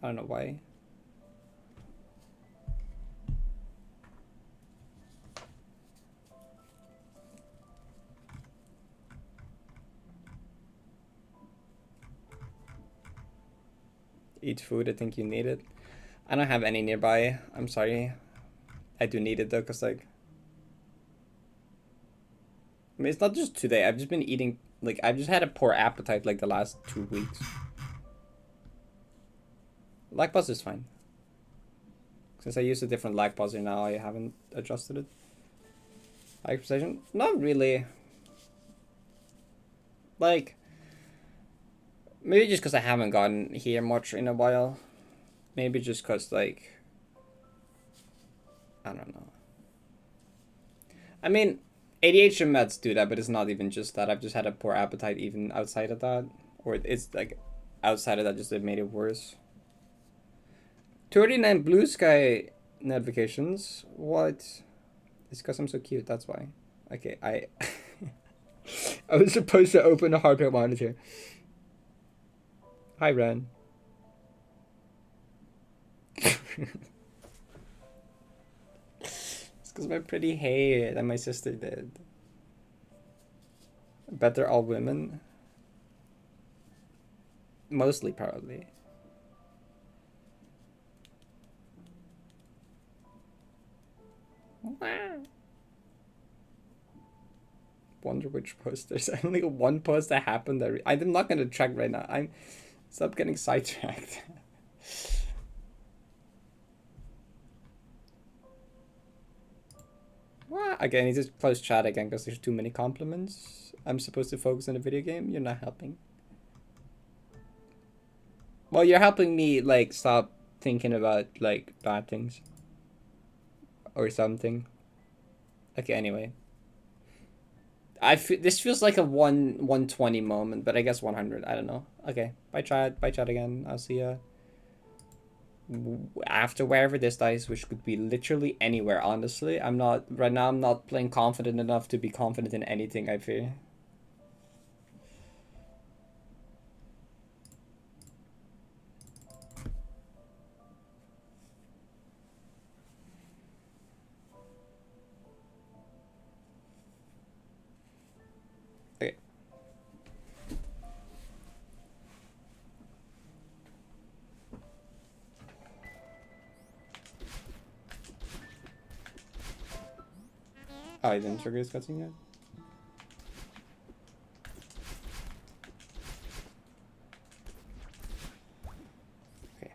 I don't know why. Eat food, I think you need it. I don't have any nearby. I'm sorry. I do need it though, cause like, I mean, it's not just today. I've just been eating, like, I've just had a poor appetite like the last 2 weeks. Lag pause is fine. Since I used a different lag pauser now, I haven't adjusted it. High precision? Not really. Like, maybe just because I haven't gotten here much in a while. Maybe just because, like, I don't know. I mean, ADHD meds do that, but it's not even just that. I've just had a poor appetite even outside of that. Or it's like, outside of that, just it made it worse. 39 blue sky notifications. What? It's because I'm so cute, that's why. Okay, I was supposed to open a hardware monitor. Hi, Ren. It's because my pretty hair that my sister did. Better all women? Mostly, probably. Wonder which post. There's only one post that happened. I'm not gonna check right now. Stop getting sidetracked. What? Again, he just close chat again because there's too many compliments. I'm supposed to focus on the video game. You're not helping. Well, you're helping me like stop thinking about like bad things or something. Okay, anyway. This feels like a 120 moment, but I guess 100. I don't know. Okay, bye chat. Bye chat again. I'll see ya after wherever this dies, which could be literally anywhere. Honestly, I'm not playing confident enough to be confident in anything. I fear. Okay. Oh, I didn't trigger his cutscene yet? Okay.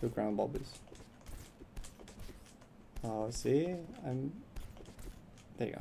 Two ground bulbs. Oh, see? There you go.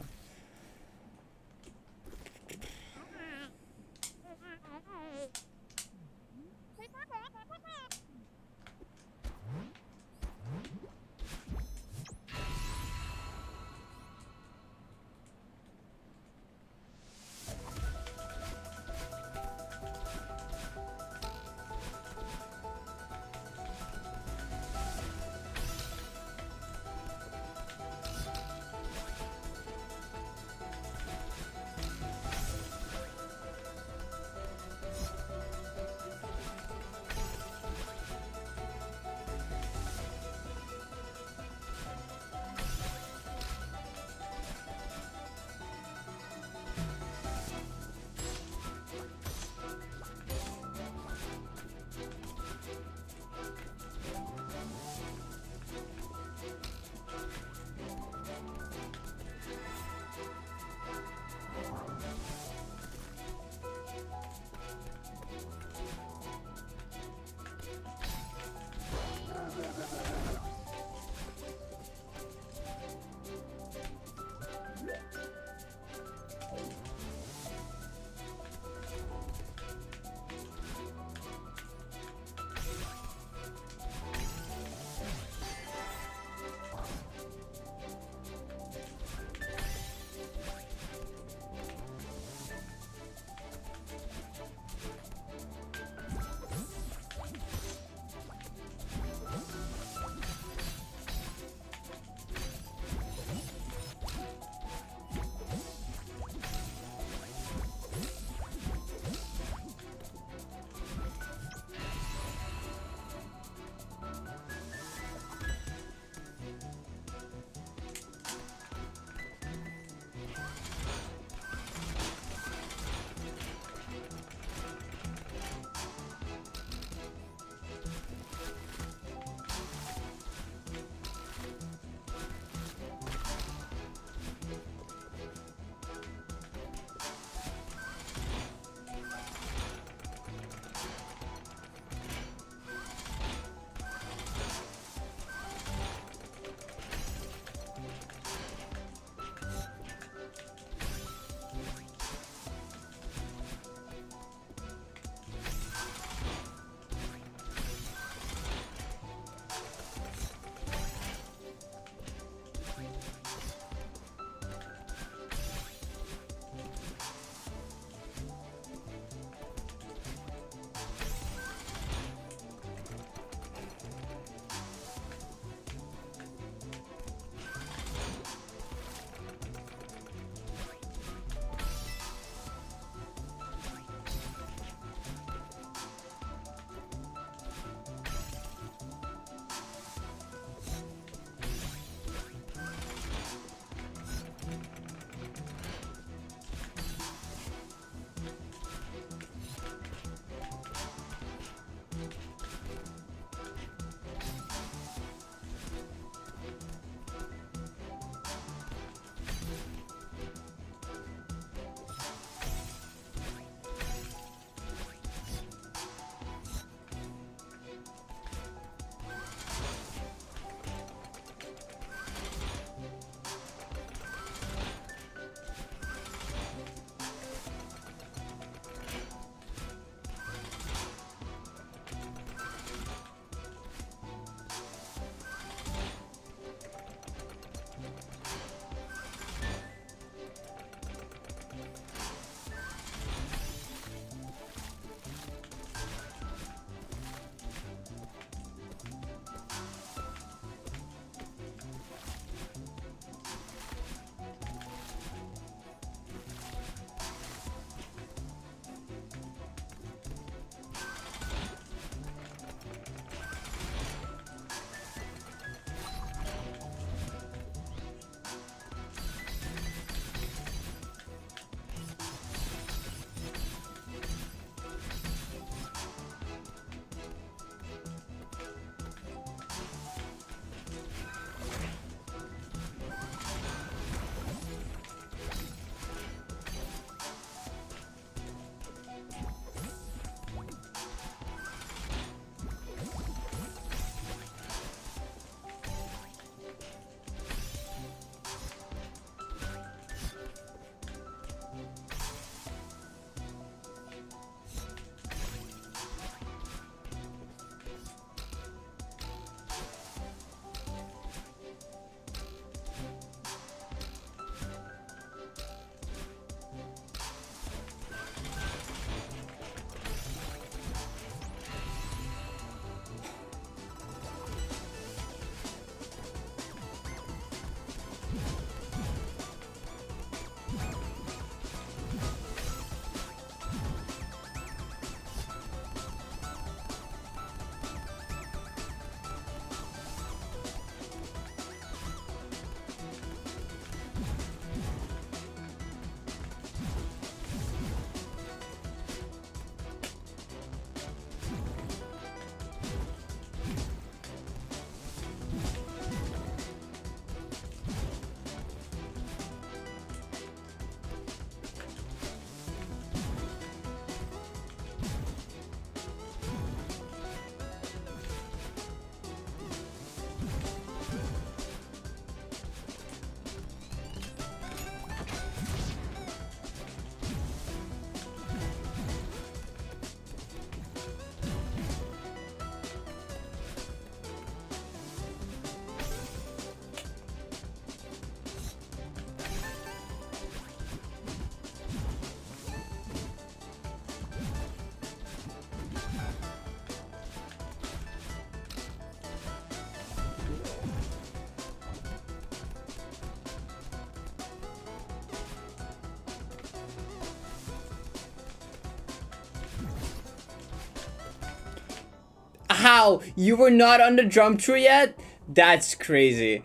How? You were not on the jump tree yet? That's crazy.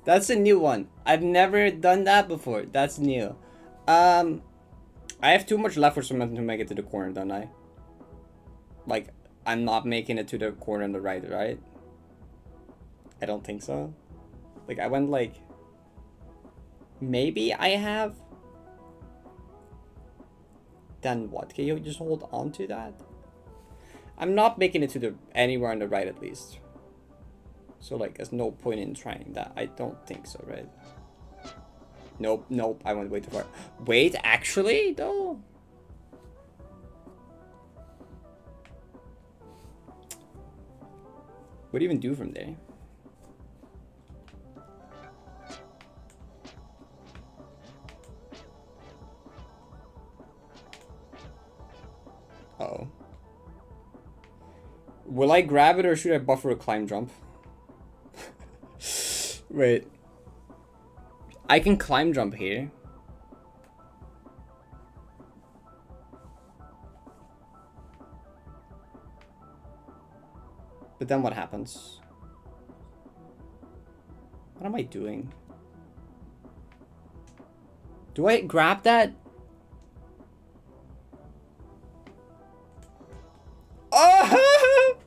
That's a new one. I've never done that before. That's new. I have too much left for someone to make it to the corner, don't I? Like, I'm not making it to the corner on the right, right? I don't think so. Like, I went like... Maybe I have... Then what? Can you just hold on to that? I'm not making it to the anywhere on the right at least. So like there's no point in trying that. I don't think so, right? Nope, nope, I went way too far. Wait, actually though? What do you even do from there? Uh-oh. Will I grab it or should I buffer a climb jump? Wait. I can climb jump here. But then what happens? What am I doing? Do I grab that? Oh!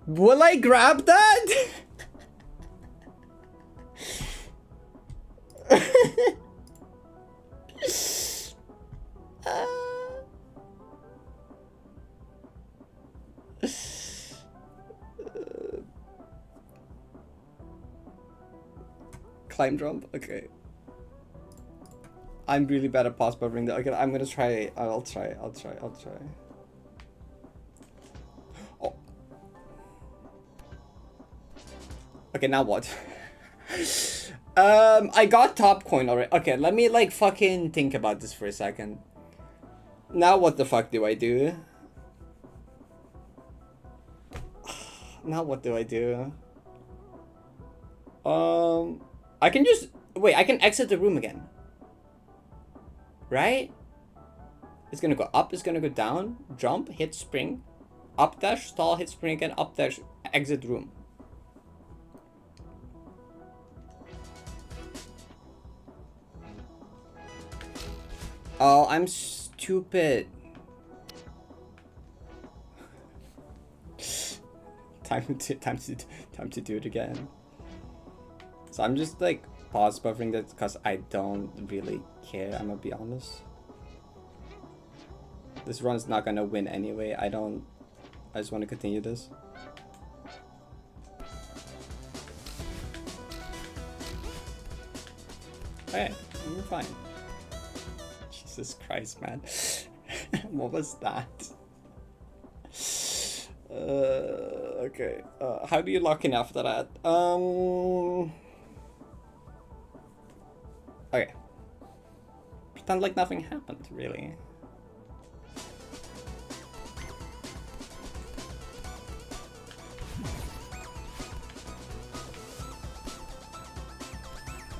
Will I grab that? Climb jump? Okay. I'm really bad at pause buffering that. Okay, I'm gonna try. I'll try. Oh. Okay, now what? I got top coin already. Okay, let me like fucking think about this for a second. Now what the fuck do I do? Now what do I do? I can just wait. I can exit the room again. Right? It's gonna go up, it's gonna go down, jump, hit spring, up dash, stall, hit spring again, up dash, exit room. Oh, I'm stupid. Time to do it again. So I'm just like pause buffering that because I don't really care, I'm gonna be honest. This run's not gonna win anyway. I just want to continue this. Okay, we're fine. Jesus Christ, man. What was that? Okay. How do you lock in after that? Okay. Pretend like nothing happened, really.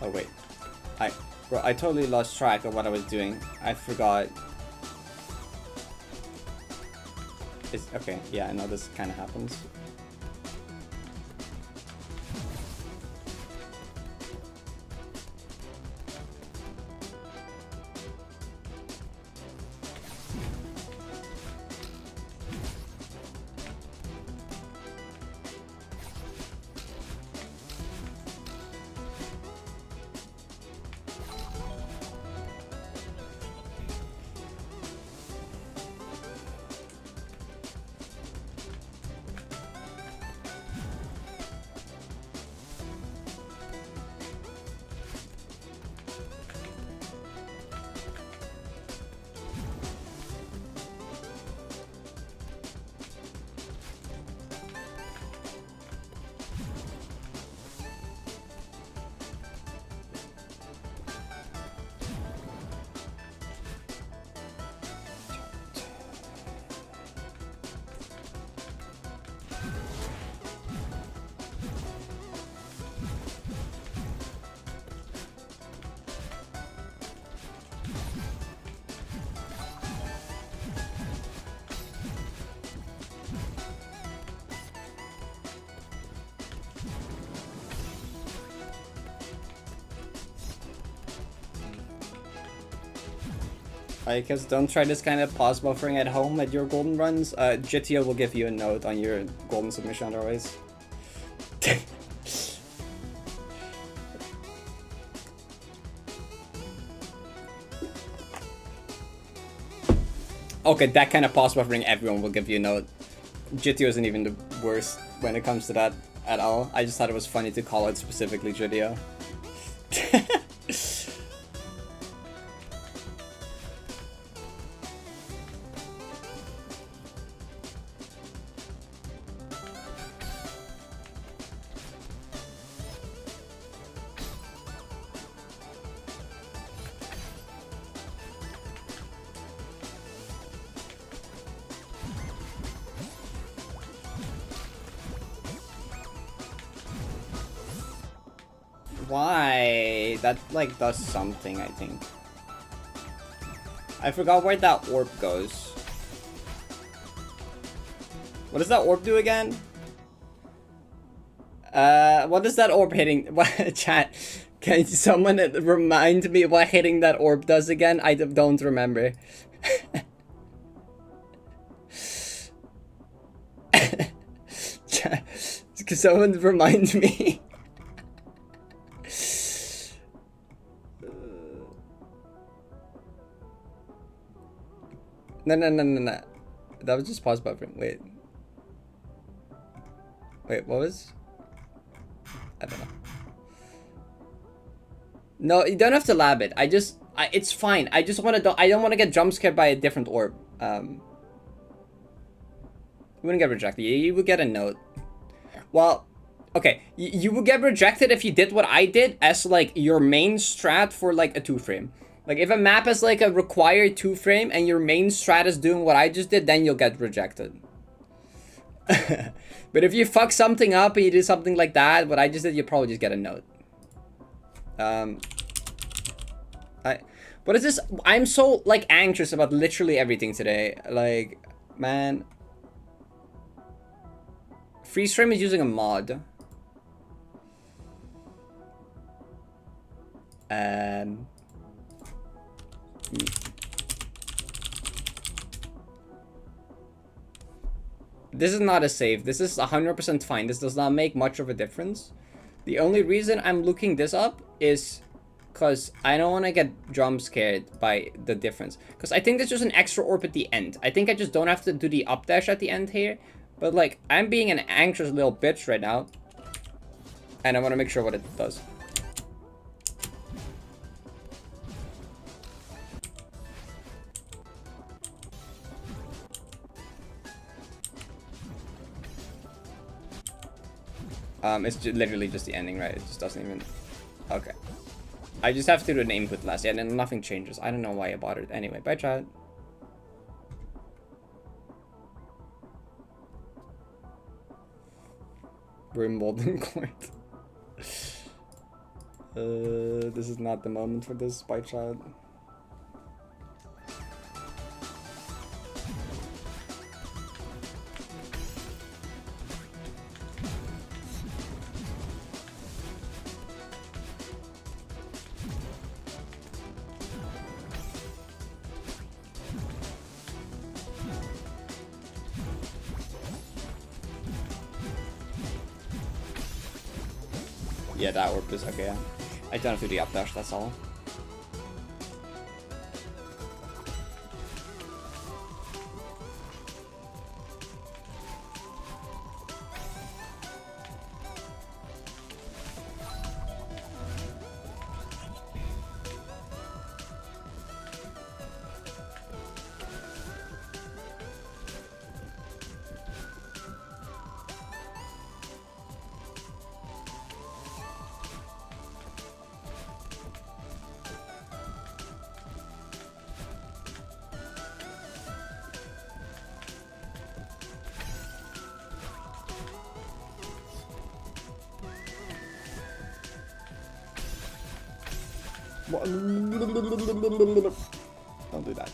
Oh wait. Bro, I totally lost track of what I was doing. I forgot. It's okay, yeah, I know this kind of happens. I guess don't try this kind of pause buffering at home at your golden runs. GTO will give you a note on your golden submission otherwise. Okay, that kind of pause buffering, everyone will give you a note. GTO isn't even the worst when it comes to that at all. I just thought it was funny to call it specifically GTO. Why? That, like, does something, I think. I forgot where that orb goes. What does that orb do again? What is that orb hitting? Chat, can someone remind me what hitting that orb does again? I don't remember. Chat, can someone remind me? No. That was just pause buffering. Wait, what was? I don't know. No, you don't have to lab it. It's fine. I just want to. I don't want to get jump scared by a different orb. You wouldn't get rejected. You would get a note. Well, okay. You would get rejected if you did what I did as like your main strat for like a 2-frame. Like, if a map has, like, a required 2-frame and your main strat is doing what I just did, then you'll get rejected. But if you fuck something up and you do something like that, what I just did, you probably just get a note. What is this? I'm so, like, anxious about literally everything today. Like, man. Freeze frame is using a mod. This is not a save. This is 100% fine. This does not make much of a difference. The only reason I'm looking this up is because I don't want to get jump scared by the difference. Because I think there's just an extra orb at the end. I think I just don't have to do the up dash at the end here. But like, I'm being an anxious little bitch right now. And I want to make sure what it does. It's literally just the ending, right? It just doesn't even... Okay. I just have to do an input last. Yeah, and then nothing changes. I don't know why I bothered. Anyway, bye, chat. Wimbledon court. This is not the moment for this, bye, chat. Yeah, that orb is okay. Yeah. I don't have to do the up dash, that's all. Don't do that.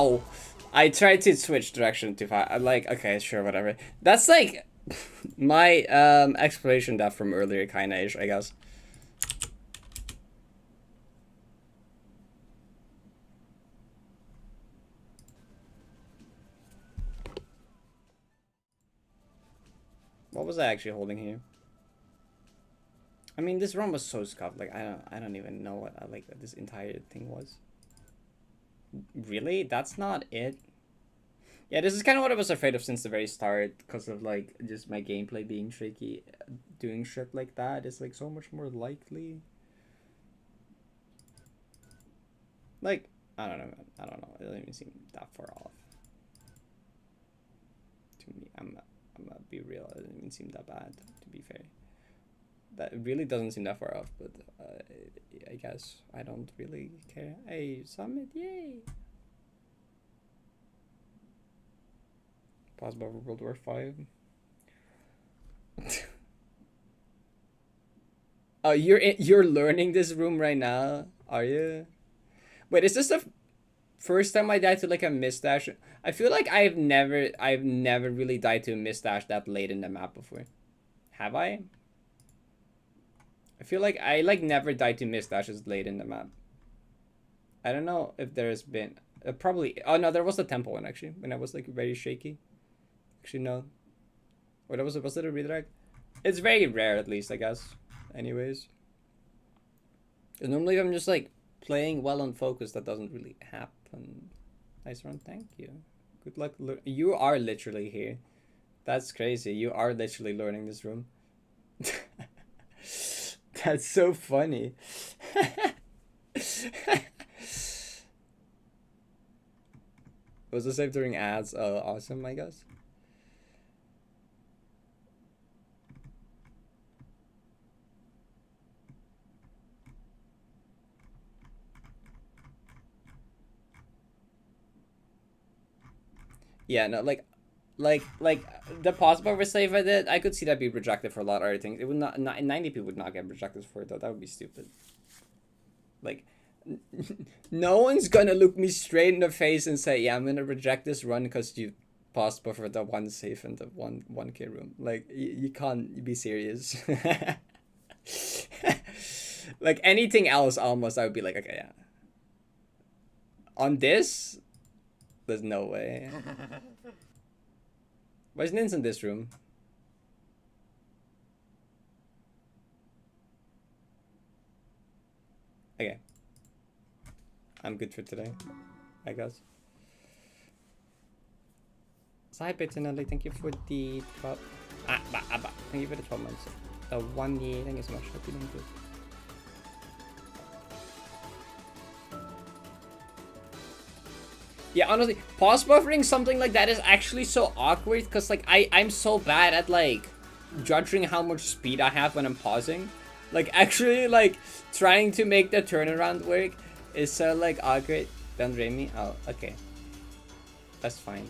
Ow! I tried to switch direction too far. I'm like, okay, sure, whatever. That's like my exploration depth from earlier kinda ish, I guess. What was I actually holding here? I mean, this run was so scuffed. Like, I don't even know what like this entire thing was. Really? That's not it? Yeah, this is kind of what I was afraid of since the very start, because of like just my gameplay being tricky. Doing shit like that is like so much more likely. Like, I don't know, man. I don't know. It doesn't even seem that far off. To me, I'm gonna be real. It doesn't even seem that bad, to be fair. That really doesn't seem that far off, but I guess I don't really care. Hey, Summit, yay! Possible for World War 5. Oh, you're learning this room right now, are you? Wait, is this the first time I died to like a misdash? I feel like I've never really died to a misdash that late in the map before. Have I? I feel like I like never died to misdashes late in the map. I don't know if there's been probably. Oh no, there was a temple one actually when I was like very shaky. Actually no. Or that was it a redirect? It's very rare at least, I guess. Anyways. Normally I'm just like playing well on focus, that doesn't really happen. Nice run, thank you. Good luck. You are literally here. That's crazy. You are literally learning this room. That's so funny. Was the save during ads awesome, I guess? Yeah, no, like the possible save I did, I could see that be rejected for a lot of other things. It would not 90 people would not get rejected for it though. That would be stupid. Like, no one's gonna look me straight in the face and say, "Yeah, I'm gonna reject this run because you paused for the one save in the 1K room." Like, you can't be serious. Like anything else, almost I would be like, okay, yeah. On this. There's no way. Why is Nins in this room? Okay. I'm good for today, I guess. So hi Petinelli, thank you for the 12. Thank you for the 12 months. 1 year, thank you so much. Hope you're doing good. Yeah, honestly, pause buffering something like that is actually so awkward because like I'm so bad at like judging how much speed I have when I'm pausing. Like actually like trying to make the turnaround work is so like awkward. Don't rate me. Oh, okay. That's fine.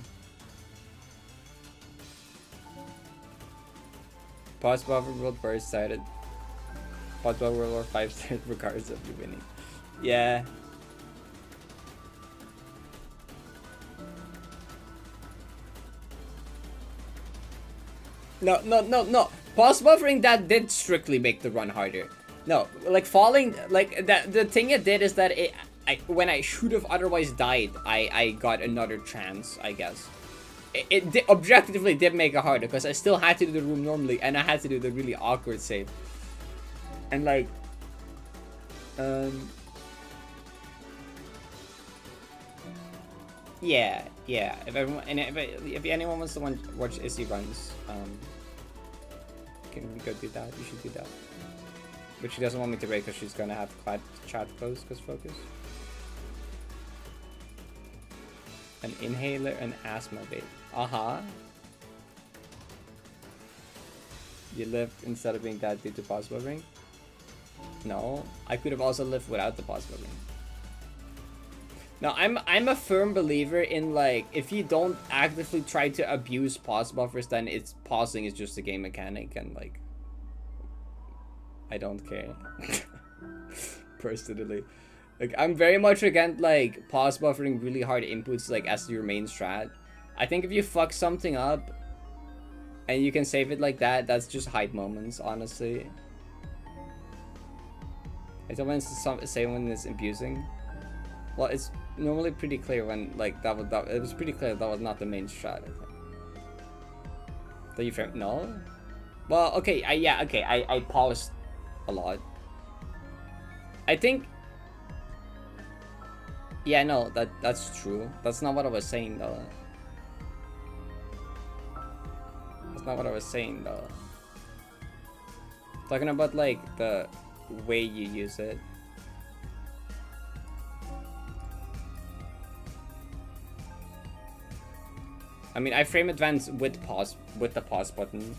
Pause buffer World War started. Pause buffer World War 5 started regardless of you winning. Yeah. No. Pause buffering that did strictly make the run harder. No, like falling, like that. The thing it did is that when I should have otherwise died, I got another chance, I guess. It objectively did make it harder because I still had to do the room normally and I had to do the really awkward save. And like, yeah. If everyone and if anyone wants to watch Issy runs, can we go do that? You should do that. But she doesn't want me to rate because she's gonna have chat closed because focus. An inhaler and asthma bait. You lived instead of being dead due to pause buffering? No, I could have also lived without the pause buffering. No, I'm a firm believer in like if you don't actively try to abuse pause buffers, then it's pausing is just a game mechanic and like I don't care. Personally. Like, I'm very much against, like, pause buffering really hard inputs, like, as your main strat. I think if you fuck something up, and you can save it like that, that's just hype moments, honestly. I don't want to say when it's abusing. Well, it's normally pretty clear when, like, it was pretty clear that was not the main strat, I think. That you frame? No? Well, okay, I paused a lot. I think... Yeah, no, that's true. That's not what I was saying, though. That's not what I was saying, though. Talking about, like, the way you use it. I mean, I frame advance with pause, with the pause button,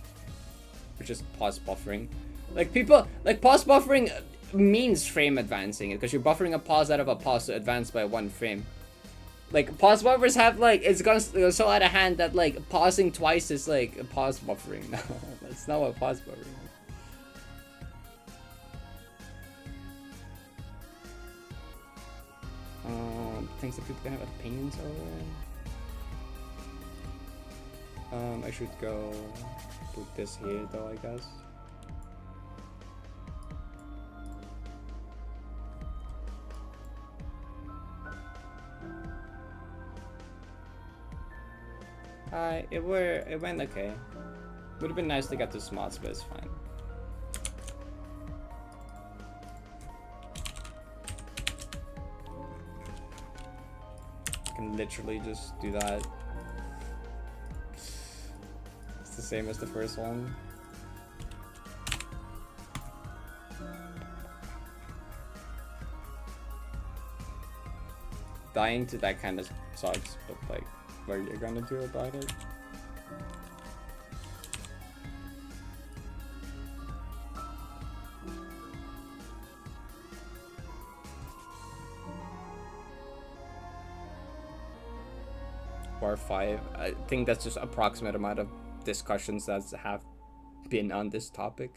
which is pause buffering. Like, people, like, pause buffering means frame advancing it, because you're buffering a pause out of a pause to advance by 1 frame. Like, pause buffers have, like, it's gone so out of hand that, like, pausing twice is, like, a pause buffering. No, that's not what pause buffering is. Things that people can have opinions over. I should go put this here, though, I guess. It went okay. Would have been nice to get the smarts, but it's fine. I can literally just do that. It's the same as the first one. Dying to that kind of sucks, but like, what are you gonna do about it? War 5. I think that's just approximate amount of discussions that have been on this topic.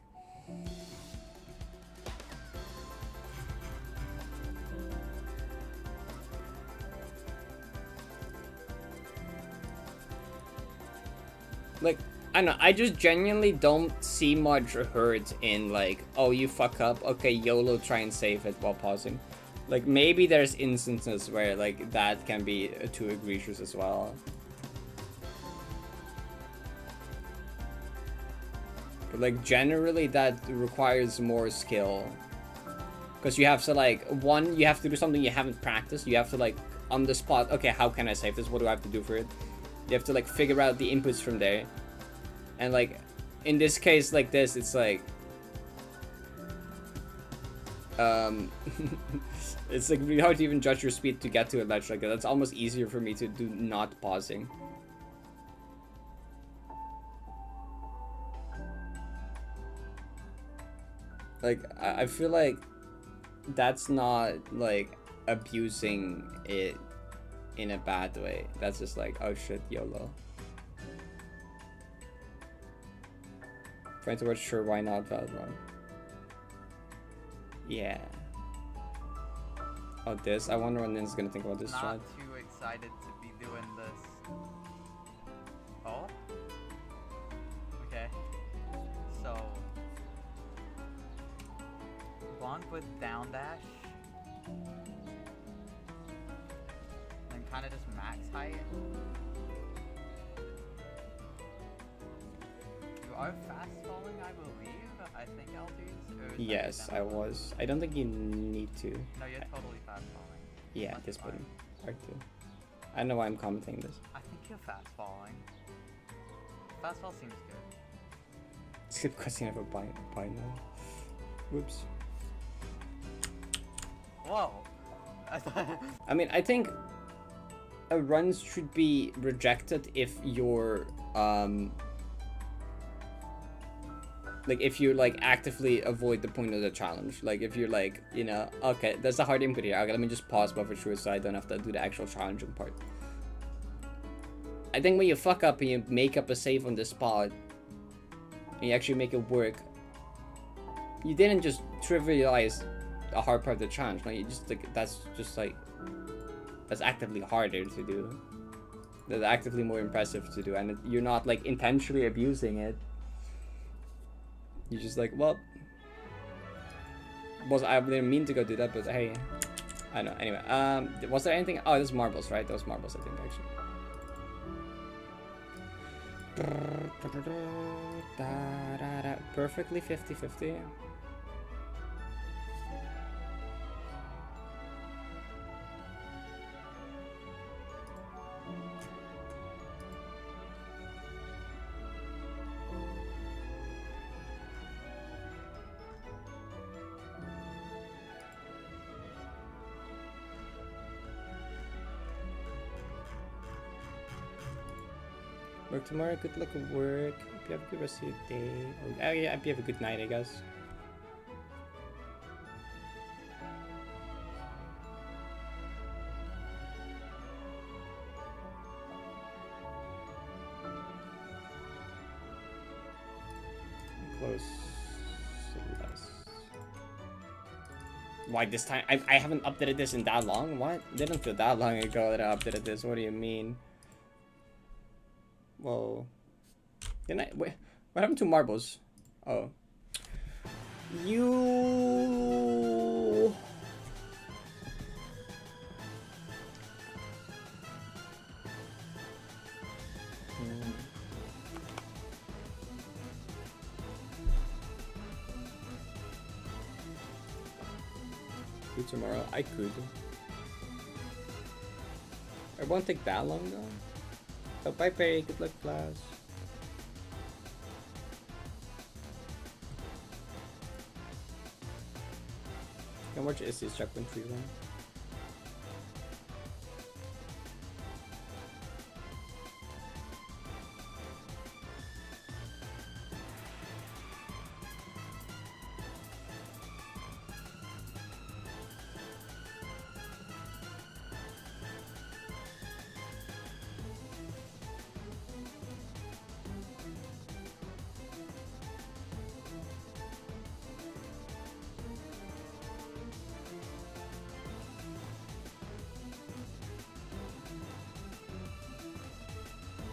Like, I don't know, I just genuinely don't see much hurt in, like, oh, you fuck up, okay, YOLO, try and save it while pausing. Like, maybe there's instances where, like, that can be too egregious as well. But, like, generally that requires more skill. Because you have to, like, one, you have to do something you haven't practiced. You have to, like, on the spot, okay, how can I save this? What do I have to do for it? You have to, like, figure out the inputs from there. And, like, in this case like this, it's like... it's, like, really hard to even judge your speed to get to a ledge like that. That's almost easier for me to do not pausing. Like, I feel like that's not, like, abusing it in a bad way. That's just like, oh shit, YOLO. Trying to watch, sure, why not, Valorant? Yeah. Oh, this? I wonder what Nin's gonna think about this Not strat. too excited to be doing this. Oh? Okay. So... Blanc with down dash. And kind of just max height. You are fast falling, I believe. I think LTs. Yes, I was. I don't think you need to. No, you're totally fast falling. Yeah, That's this fine. button. R2. I don't know why I'm commenting this. I think you're fast falling. Fast fall seems good. Skip question of a buy now. Whoops. Whoa. I mean, I think a run should be rejected if you're like, if you, like, actively avoid the point of the challenge. Like, if you're like, you know, okay, there's a hard input here, okay, let me just pause buffer through so I don't have to do the actual challenging part. I think when you fuck up and you make up a save on the spot and you actually make it work, you didn't just trivialize a hard part of the challenge. No, you just like that's actively harder to do. That's actively more impressive to do, and you're not like intentionally abusing it. You're just like, well, I didn't mean to go do that, but hey, I don't know. Anyway, was there anything? Oh, there's marbles, right? Those marbles, I think, actually. Perfectly 50-50. Work tomorrow, good luck at work. Hope you have a good rest of your day. Oh yeah, hope you have a good night, I guess. Close. Celeste. Why this time? I haven't updated this in that long? What? It didn't feel that long ago that I updated this. What do you mean? Whoa. Didn't I? Wait, what happened to marbles? Oh. You. Do tomorrow? I could. It won't take that long though. So bye Perry, good luck class. How much is this checkpoint free run?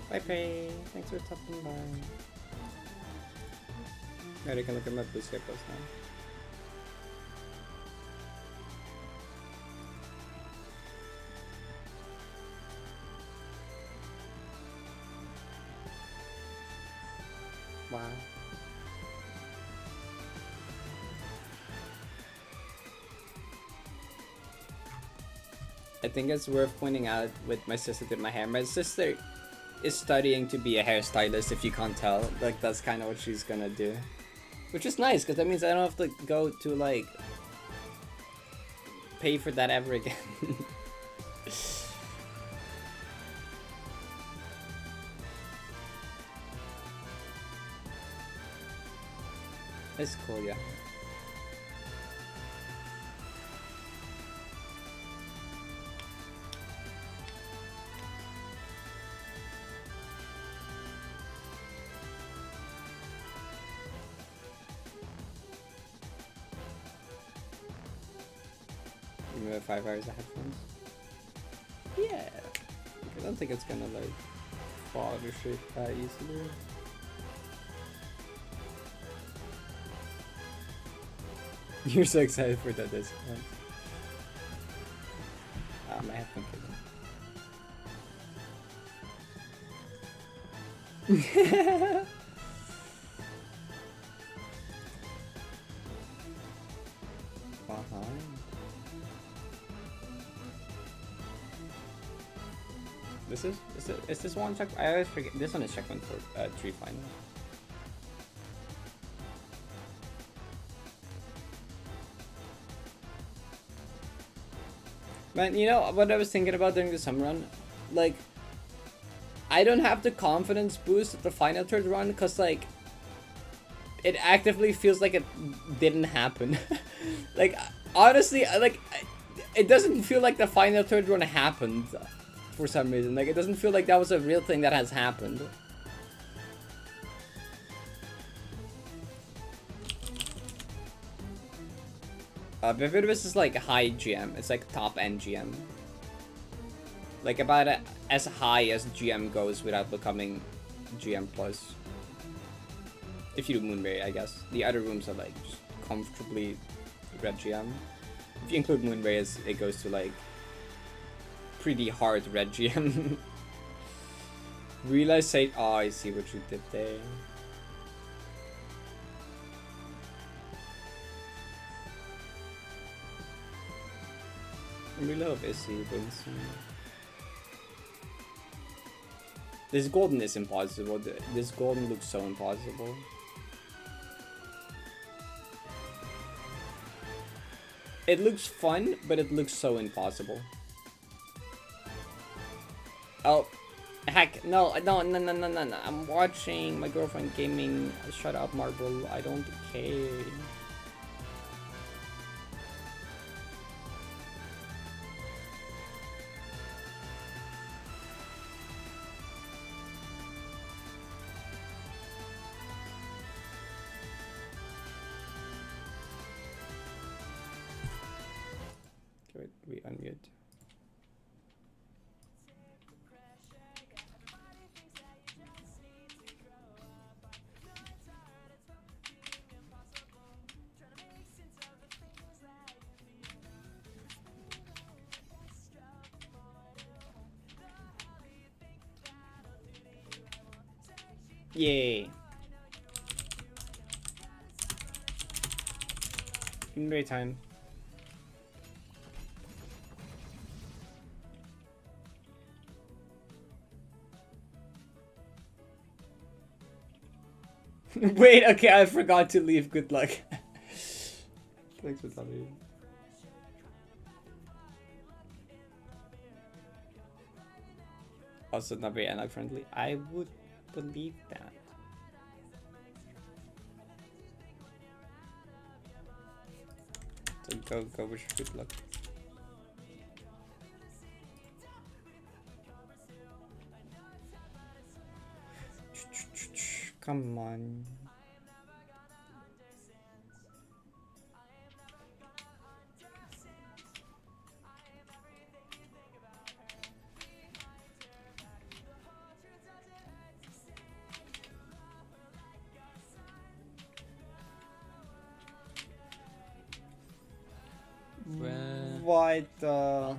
Bye, Prey. Thanks for stopping by. Alright, I can look at my blue sky post now. Wow. I think it's worth pointing out what my sister did my hair. My sister is studying to be a hairstylist, if you can't tell. Like, that's kind of what she's gonna do. Which is nice, because that means I don't have to go to, like, pay for that ever again. It's cool, yeah. You have 5 hours of headphones? Yeah. I don't think it's gonna like fall or shit that easily. You're so excited for that discount. My headphone kid. Is this one check? I always forget. This one is checkpoint for 3 final. Man, you know what I was thinking about during the summer run? Like, I don't have the confidence boost at the final third run because, like, it actively feels like it didn't happen. Like, honestly, like, it doesn't feel like the final third run happened for some reason. Like, it doesn't feel like that was a real thing that has happened. Vividus is like high GM. It's like top end GM. Like about as high as GM goes without becoming GM plus. If you do Moonray, I guess. The other rooms are like just comfortably red GM. If you include Moonray, it goes to like pretty hard red GM. Realize say, oh, I see what you did there. I really hope Issy wins. This golden is impossible. This golden looks so impossible. It looks fun, but it looks so impossible. Oh, heck, no. I'm watching my girlfriend gaming. Shut up, Marble. I don't care. Wait, we unmute. Yay. Great time. Wait, okay, I forgot to leave. Good luck. Thanks for telling me. Also not very analog friendly. I would believe that. So go wish you good luck. Come on. What the?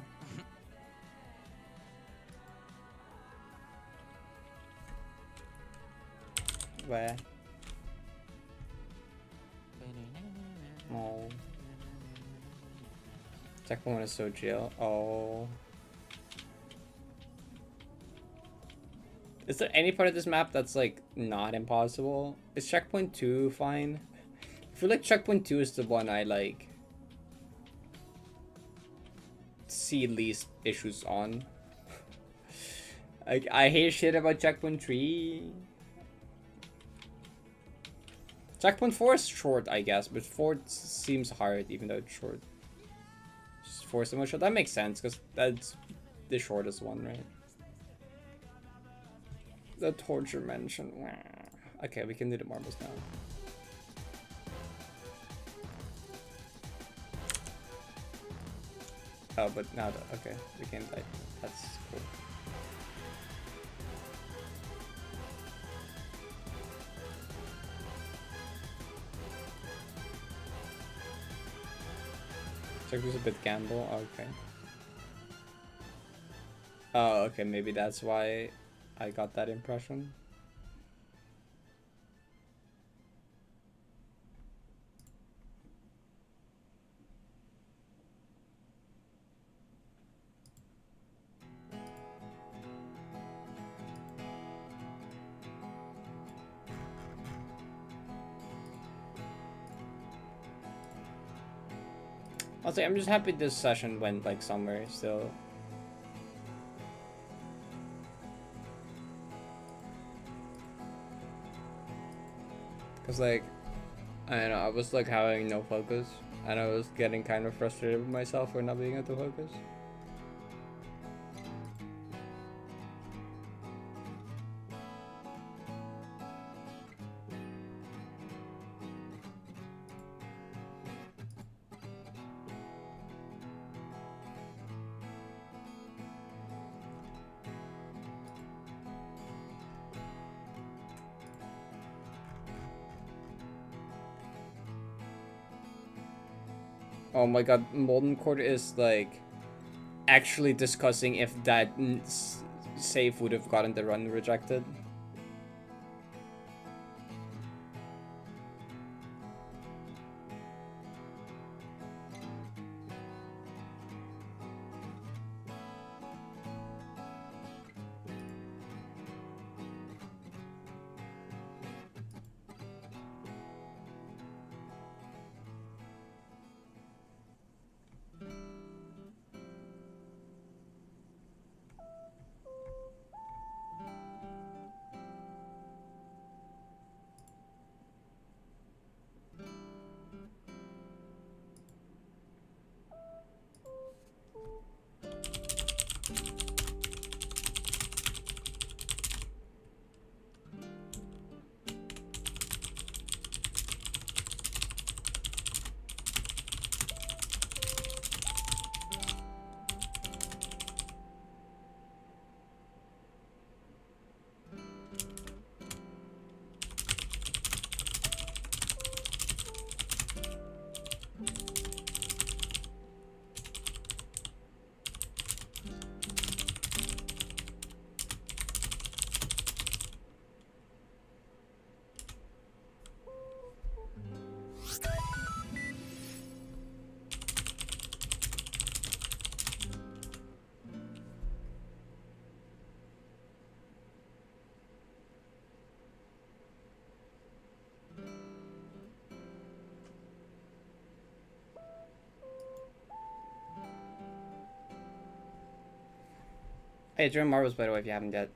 Where? Oh. Checkpoint is so chill. Oh. Is there any part of this map that's like not impossible? Is checkpoint 2 fine? I feel like checkpoint 2 is the one I like see least issues on. Like I hate shit about checkpoint 3. Checkpoint 4 is short, I guess, but 4 seems hard even though it's short. Just 4 is the most short. That makes sense because that's the shortest one, right? The torture mansion. Okay, we can do the marbles now. Oh, but now that, okay, we can like, that's cool. Check was a bit gamble, okay. Oh, okay, maybe that's why I got that impression. I'll say I'm just happy this session went like somewhere still. Cause like, I don't know, I was like having no focus and I was getting kind of frustrated with myself for not being able to focus. Oh my god, Molten Core is like actually discussing if that save would have gotten the run rejected. Hey, join Marbles by the way if you haven't yet.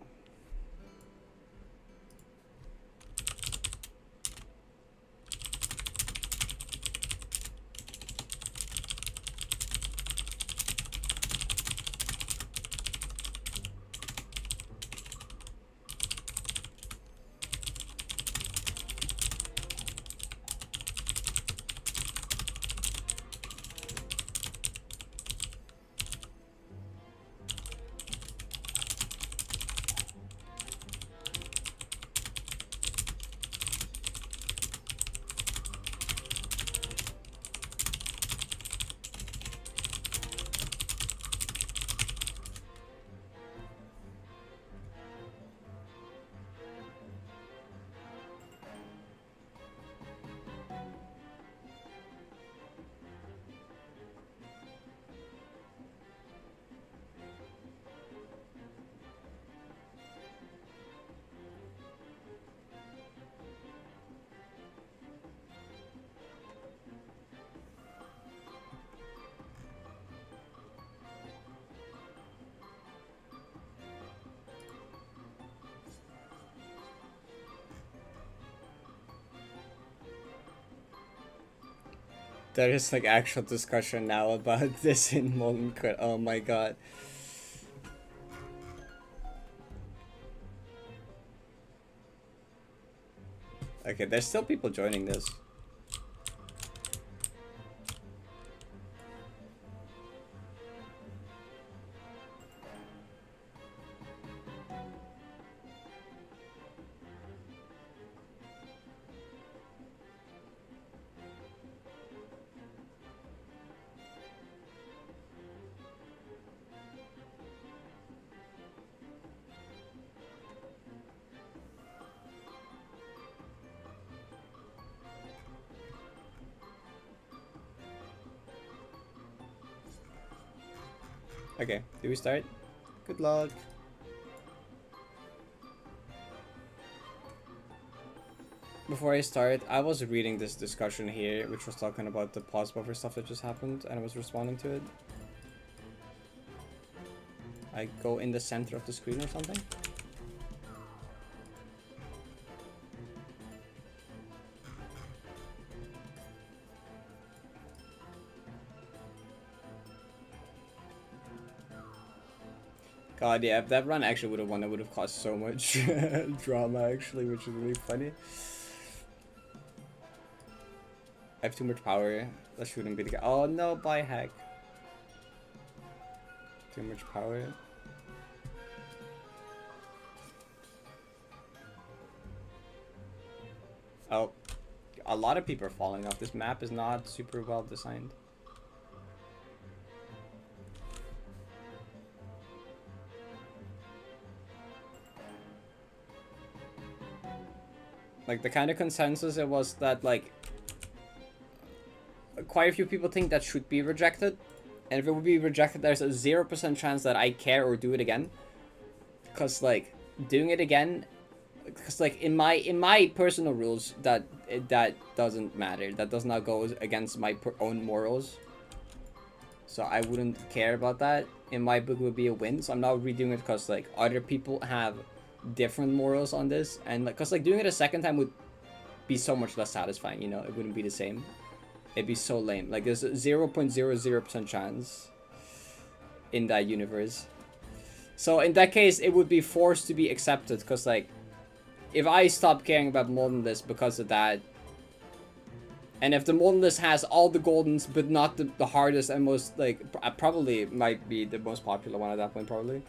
There is like actual discussion now about this in Molten Core. Oh my god. Okay, there's still people joining this. Okay, do we start? Good luck. Before I start, I was reading this discussion here, which was talking about the pause buffer stuff that just happened, and I was responding to it. I go in the center of the screen or something. God, yeah, if that run actually would have won, it would have caused so much drama, actually, which is really funny. I have too much power. Let's shoot him be the guy. Oh no, by hack. Too much power. Oh, a lot of people are falling off. This map is not super well designed. Like, the kind of consensus it was that, like, quite a few people think that should be rejected. And if it would be rejected, there's a 0% chance that I care or do it again. Because, like, doing it again... Because, like, in my personal rules, that doesn't matter. That does not go against my own morals. So I wouldn't care about that. In my book, it would be a win. So I'm not redoing it because, like, other people have different morals on this. And, like, because, like, doing it a second time would be so much less satisfying, you know? It wouldn't be the same. It'd be so lame. Like, there's a 0.00% chance in that universe. So in that case, it would be forced to be accepted. Because, like, if I stop caring about Molten List because of that, and if the Molten List has all the Goldens, but not the hardest and most, like, probably might be the most popular one at that point, probably,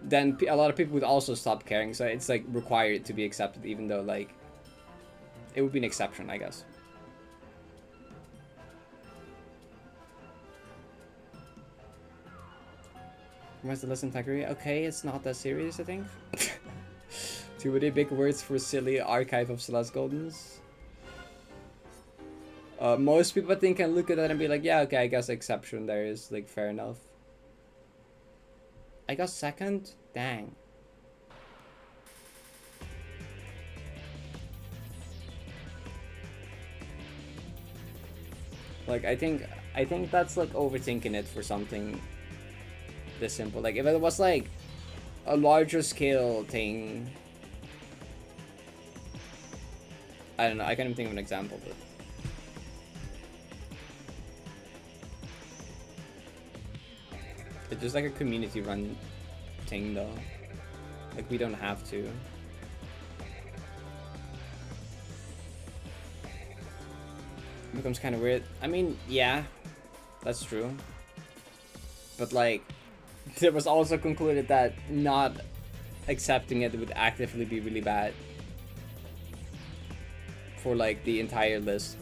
then a lot of people would also stop caring. So it's, like, required to be accepted, even though, like, it would be an exception, I guess. Where's the list integrity? Okay, it's not that serious, I think. Too many big words for silly archive of Celeste Goldens. Most people, I think, can look at that and be like, yeah, okay, I guess exception there is, like, fair enough. I got second? Dang. Like, I think that's, like, overthinking it for something this simple. Like, if it was, like, a larger scale thing... I don't know, I can't even think of an example, but... It's just like a community run thing, though. Like, we don't have to. It becomes kind of weird. I mean, yeah, that's true. But, like, it was also concluded that not accepting it would actively be really bad. For, like, the entire list.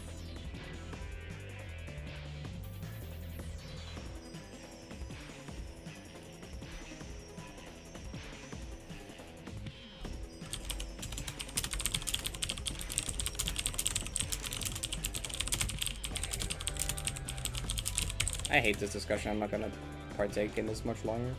I hate this discussion. I'm not gonna partake in this much longer.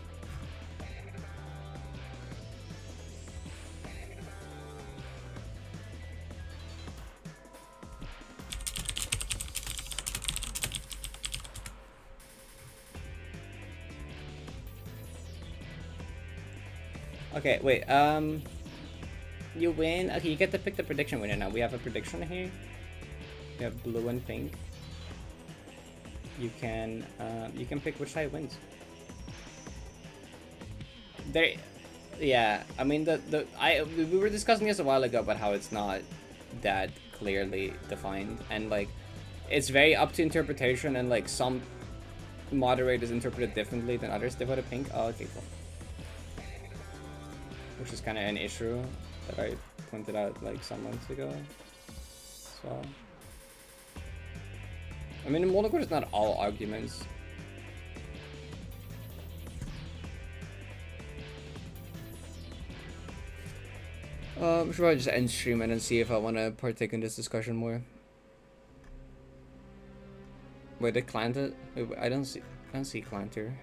Okay, wait, you win. Okay, you get to pick the prediction winner now. We have a prediction here. We have blue and pink. You can pick which side wins. There, yeah. I mean, we were discussing this a while ago about how it's not that clearly defined, and like, it's very up to interpretation, and like some moderators interpret it differently than others. They voted pink. Oh, okay, cool. Which is kind of an issue that I pointed out like some months ago. So. I mean, in Monocore, it's not all arguments. Should probably just end stream and then see if I want to partake in this discussion more. Wait, did Clanter? Wait, I don't see Clanter.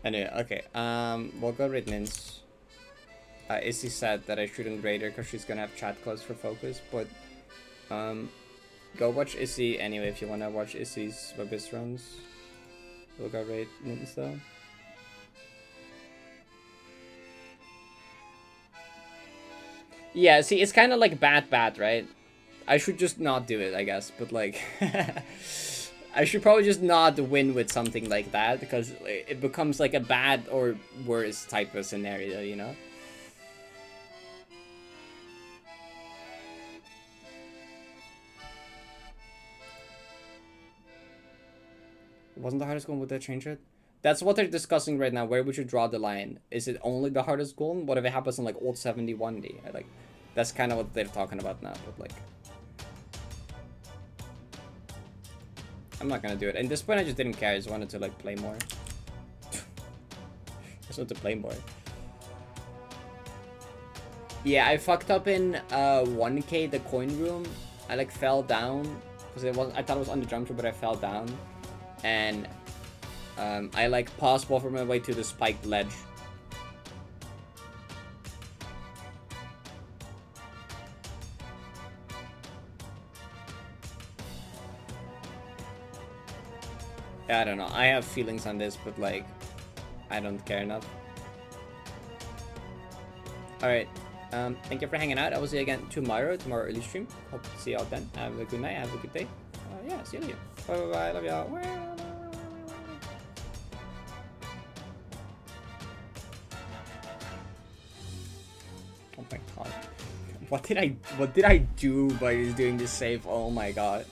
Anyway, okay, we'll go rate Nins. Issy said that I shouldn't rate her because she's gonna have chat closed for focus, but go watch Issy anyway if you wanna watch Issy's Webis runs. We'll go rate Nins though. Yeah, see, it's kind of like bad, right? I should just not do it, I guess. But like, I should probably just not win with something like that because it becomes like a bad or worse type of scenario, you know? Wasn't the hardest goal with that change it? That's what they're discussing right now. Where would you draw the line? Is it only the hardest goal? What if it happens on like old 71D? Like, that's kind of what they're talking about now. But like, I'm not gonna do it. And at this point, I just didn't care. I just wanted to like play more. Just wanted to play more. Yeah, I fucked up in 1K, the coin room. I like fell down because I thought it was on the jumper, but I fell down. And I like paused ball for my way to the spiked ledge. Yeah, I don't know. I have feelings on this, but like, I don't care enough. Alright. Thank you for hanging out. I will see you again tomorrow early stream. Hope to see y'all then. Have a good night. Have a good day. Yeah, see you later. Bye bye bye. Love y'all. Oh my god. What did I do by doing this save? Oh my god.